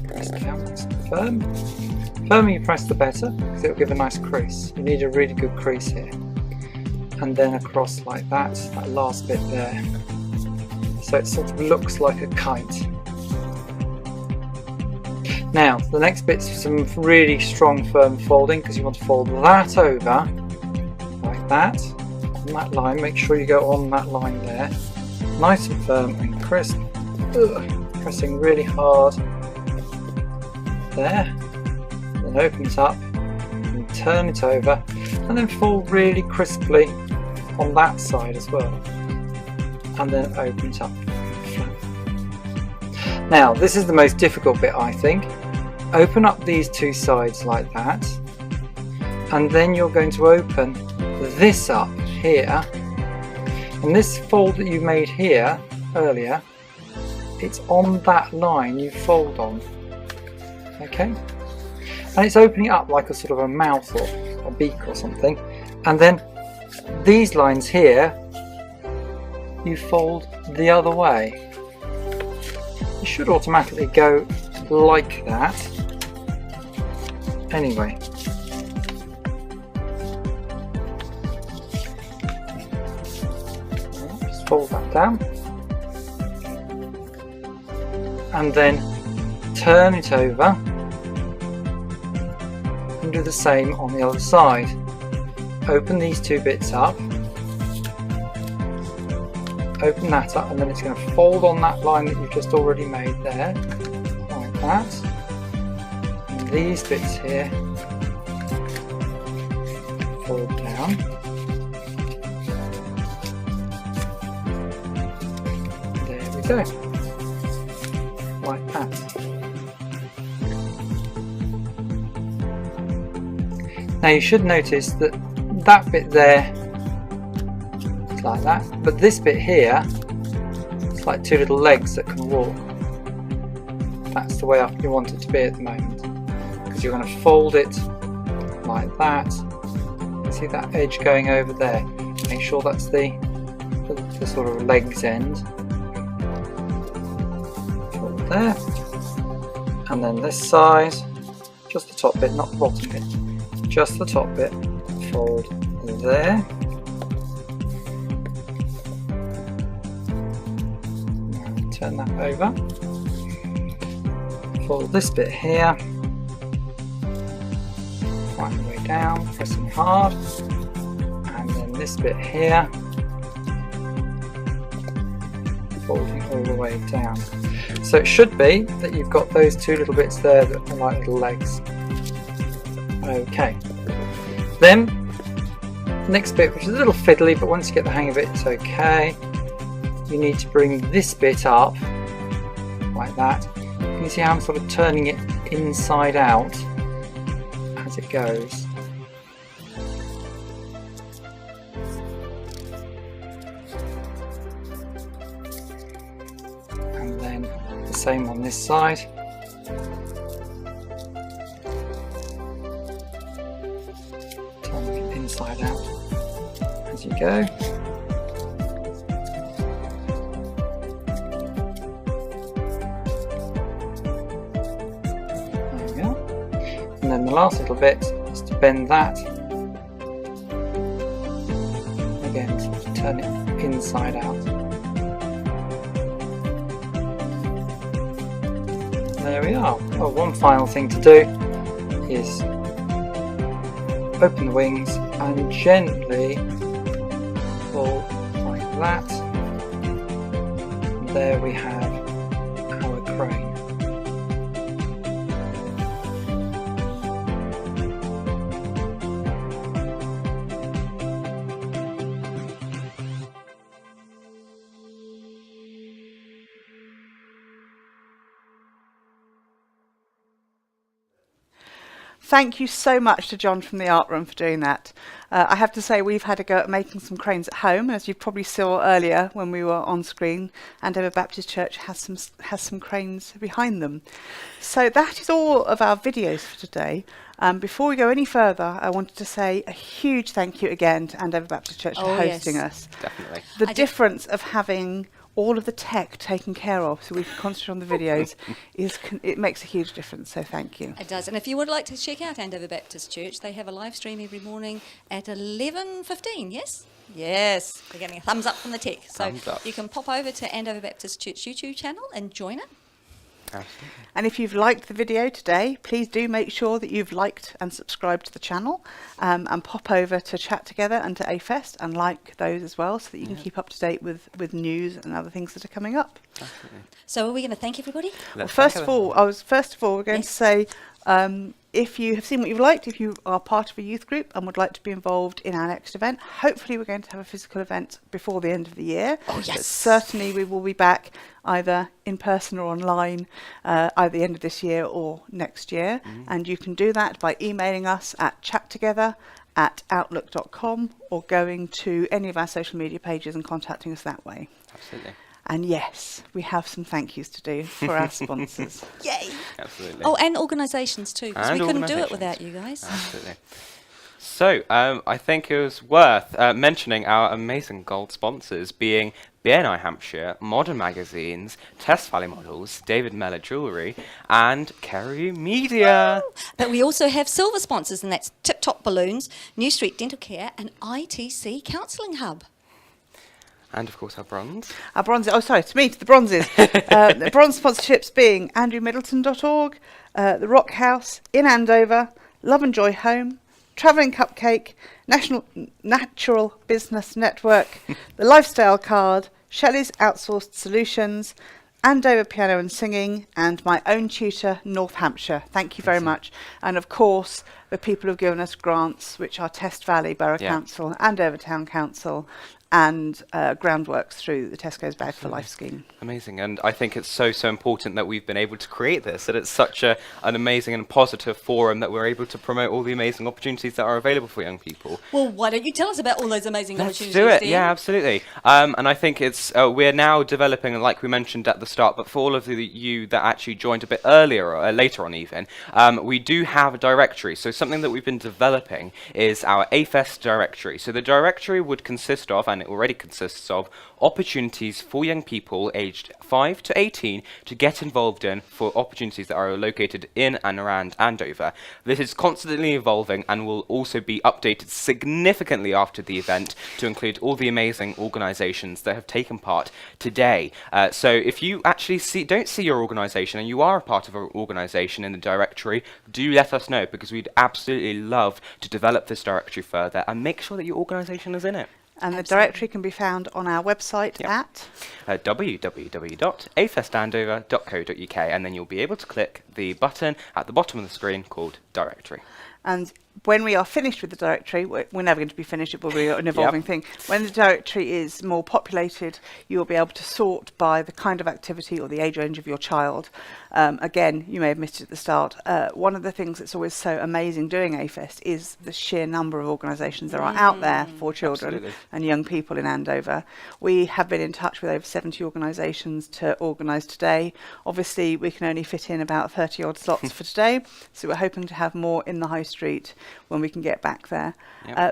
Press down nice and firm. The firmer you press the better, because it will give a nice crease. You need a really good crease here. And then across like that last bit there. So it sort of looks like a kite. Now, the next bit's some really strong firm folding, because you want to fold that over like that, on that line. Make sure you go on that line there, nice and firm and crisp. Pressing really hard there, then open it up and turn it over, and then fold really crisply on that side as well, and then open it up. Now, this is the most difficult bit, I think. Open up these two sides like that, and then you're going to open this up here, and this fold that you made here earlier, it's on that line you fold on, okay? And it's opening up like a sort of a mouth or a beak or something, and then these lines here you fold the other way. You should automatically go like that. Anyway, just fold that down and then turn it over and do the same on the other side. Open these two bits up, open that up, and then it's going to fold on that line that you've just already made there, like that. And these bits here fold down. There we go, like that. Now you should notice that that bit there is like that, but this bit here, it's like two little legs that can walk. that's the way up you want it to be at the moment, because you're going to fold it like that. See that edge going over there? Make sure that's the sort of legs end. Fold there, and then this side, just the top bit, not the bottom bit, just the top bit. Fold there. Now turn that over. Fold this bit here. Find the way down, pressing hard, and then this bit here, folding all the way down. So it should be that you've got those two little bits there that are like little legs. Okay. Then, next bit, which is a little fiddly, but once you get the hang of it, it's okay. You need to bring this bit up, like that. Can you see how I'm sort of turning it inside out as it goes? And then the same on this side. Inside out as you go. There we go. And then the last little bit is to bend that. Again, to turn it inside out. There we are. Well, one final thing to do is open the wings and gently pull like that. And there we have our crane. Thank you so much to John from the art room for doing that. I have to say we've had a go at making some cranes at home, and as you probably saw earlier when we were on screen, Andover Baptist Church has some cranes behind them. So that is all of our videos for today. Before we go any further, I wanted to say a huge thank you again to Andover Baptist Church for hosting us. Definitely. The difference of having all of the tech taken care of so we can concentrate on the videos it makes a huge difference, so thank you. It does. And if you would like to check out Andover Baptist Church, they have a live stream every morning at 11:15, yes? Yes, we're getting a thumbs up from the tech. So you can pop over to Andover Baptist Church YouTube channel and join it. Absolutely. And if you've liked the video today, please do make sure that you've liked and subscribed to the channel, and pop over to Chat Together and to AFest and like those as well, so that you can keep up to date with news and other things that are coming up. Absolutely. So are we going to thank everybody? Well, first of all, we're going to say, if you have seen what you've liked, if you are part of a youth group and would like to be involved in our next event, hopefully we're going to have a physical event before the end of the year. Oh, yes. But certainly we will be back either in person or online either the end of this year or next year. And you can do that by emailing us at chattogether@outlook.com or going to any of our social media pages and contacting us that way. Absolutely. And yes, we have some thank yous to do for our sponsors. Yay! Absolutely. Oh, and organisations too, because we couldn't do it without you guys. Absolutely. So, I think it was worth mentioning our amazing gold sponsors being BNI Hampshire, Modern Magazines, Test Valley Models, David Mellor Jewellery, and Kerry Media. Woo! But we also have silver sponsors, and that's Tip Top Balloons, New Street Dental Care, and ITC Counselling Hub. And of course our bronze. Our bronze, oh sorry, to the bronzes. The bronze sponsorships being andrewmiddleton.org, the Rock House in Andover, Love and Joy Home, Travelling Cupcake, Natural Business Network, the Lifestyle Card, Shelley's Outsourced Solutions, Andover Piano and Singing, and my own tutor, North Hampshire. Thank you very much. And of course, the people who've given us grants, which are Test Valley Borough Council, Andover Town Council, and groundworks through the Tesco's Bag for Life scheme. Amazing, and I think it's so important that we've been able to create this, that it's such an amazing and positive forum that we're able to promote all the amazing opportunities that are available for young people. Well, why don't you tell us about all those amazing opportunities? Let's do it, Dean? yeah, absolutely. And I think it's we're now developing, like we mentioned at the start, but for all of you that actually joined a bit earlier or later on even, we do have a directory. So something that we've been developing is our AFest directory. So the directory would consist of, and it already consists of, opportunities for young people aged 5 to 18 to get involved in for opportunities that are located in and around Andover. This is constantly evolving and will also be updated significantly after the event to include all the amazing organisations that have taken part today. So if you actually don't see your organisation and you are a part of an organisation in the directory, do let us know, because we'd absolutely love to develop this directory further and make sure that your organisation is in it. And the directory can be found on our website at www.afestandover.co.uk, and then you'll be able to click the button at the bottom of the screen called Directory. And when we are finished with the directory, we're never going to be finished, it will be an evolving thing. When the directory is more populated, you'll be able to sort by the kind of activity or the age range of your child. Again, you may have missed it at the start. One of the things that's always so amazing doing AFest is the sheer number of organisations that are out there for children and young people in Andover. We have been in touch with over 70 organisations to organise today. Obviously, we can only fit in about 30 odd slots for today, so we're hoping to have more in the high street when we can get back there.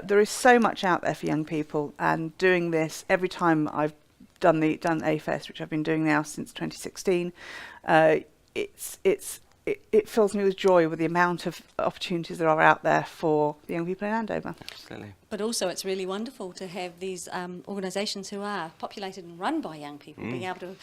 There is so much out there for young people, and doing this every time I've done AFest, which I've been doing now since 2016, it fills me with joy with the amount of opportunities that are out there for the young people in Andover. Absolutely. But also it's really wonderful to have these organisations who are populated and run by young people being able to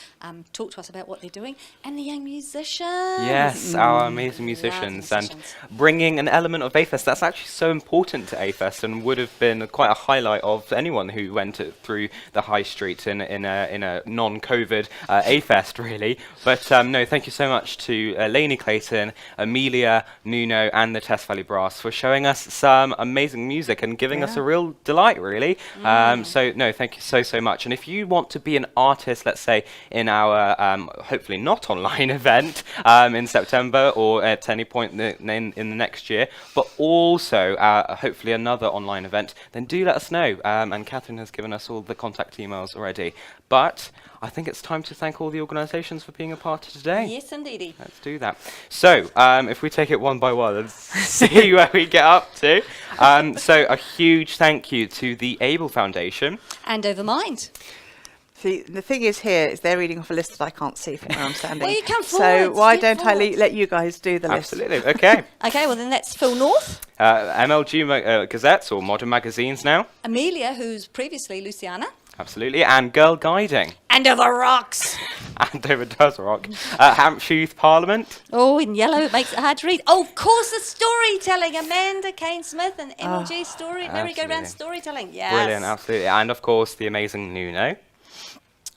talk to us about what they're doing, and the young musicians. Yes, our amazing musicians, and bringing an element of AFest that's actually so important to AFest and would have been quite a highlight of anyone who went through the high street in a non-COVID AFest, really. But no, thank you so much to Lani, Clayton, Amelia, Nuno and the Test Valley Brass for showing us some amazing music and giving us a real delight, really. So no, thank you so much. And if you want to be an artist, let's say in our hopefully not online event in September or at any point in the next year, but also hopefully another online event, then do let us know. And Catherine has given us all the contact emails already. But I think it's time to thank all the organisations for being a part of today. Yes, indeedy. Let's do that. So, if we take it one by one and see where we get up to. So, a huge thank you to the Able Foundation. Andover Mind. See, the thing is here is they're reading off a list that I can't see from where I'm standing. Well, you come so forward. why don't I let you guys do the list? Absolutely. Okay. Okay, well then that's Phil North. MLG Gazettes, or Modern Magazines now. Amelia, who's previously Luciana. Absolutely. And Girl Guiding. Andover rocks. Andover does rock. Hampshire Youth Parliament. Oh, in yellow, it makes it hard to read. Oh, of course, the storytelling. Amanda Kane Smith and MLG merry-go-round storytelling. Yes. Brilliant, absolutely. And of course, the amazing Nuno.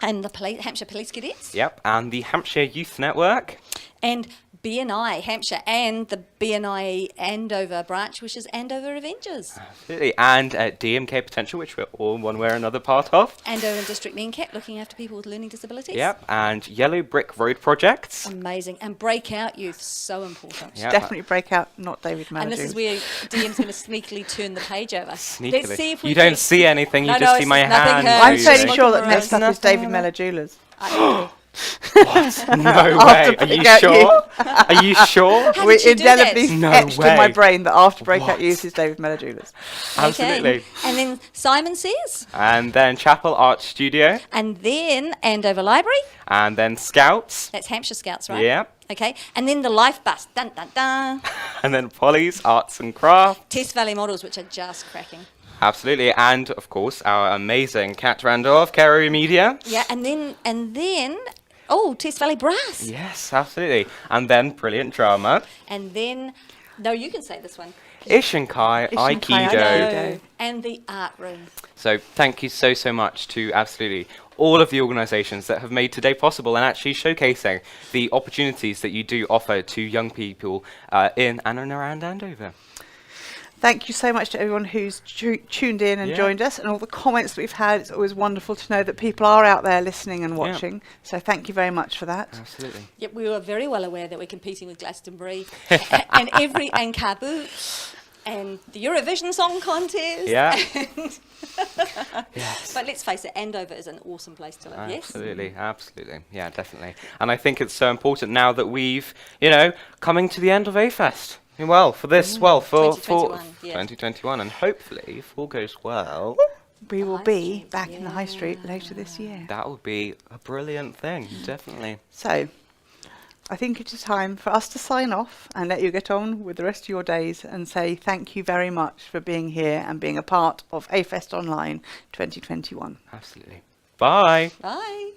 And the Hampshire Police Cadets. Yep. And the Hampshire Youth Network. And BNI Hampshire and the BNI Andover branch, which is Andover Avengers. Absolutely. And DMK Potential, which we're all one way or another part of. Andover District NCAP, looking after people with learning disabilities. Yep. And Yellow Brick Road Projects. Amazing. And Breakout Youth, so important. Yep. Definitely Breakout, not David Mallow. And this is where DM's going to sneakily turn the page over. Sneakily. Let's see if we you don't see anything, you just see my hand. I'm fairly sure that next up is David Mellor Jewelers. What? No way. Are you sure? Are you sure? We're indelibly etched in my brain that after Breakout Youth is David Mellor Jewelers. Absolutely. Okay. And then Simon Says. And then Chapel Art Studio. And then Andover Library. And then Scouts. That's Hampshire Scouts, right? Yeah. Okay. And then the Life Bus. Dun, dun, dun. And then Polly's Arts and Crafts. Test Valley Models, which are just cracking. Absolutely, and of course our amazing Kat Randolph, Carey Media. Yeah, and then oh, Test Valley Brass. Yes, absolutely, and then Brilliant Drama. And then, no, you can say this one. Ishinkai Aikido. And the Art Room. So thank you so much to absolutely all of the organisations that have made today possible and actually showcasing the opportunities that you do offer to young people in and around Andover. Thank you so much to everyone who's tuned in and joined us, and all the comments that we've had. It's always wonderful to know that people are out there listening and watching. So thank you very much for that. Absolutely. Yep, we were very well aware that we're competing with Glastonbury and Kaboo and the Eurovision Song Contest. Yeah. Yes. But let's face it, Andover is an awesome place to live. Absolutely, absolutely. Yeah, definitely. And I think it's so important now that we've, coming to the end of A-Fest. Well, for this, for 2021, and hopefully, if all goes well, we will be back in the High Street later this year. That would be a brilliant thing, definitely. So, I think it is time for us to sign off and let you get on with the rest of your days and say thank you very much for being here and being a part of A-Fest Online 2021. Absolutely. Bye. Bye.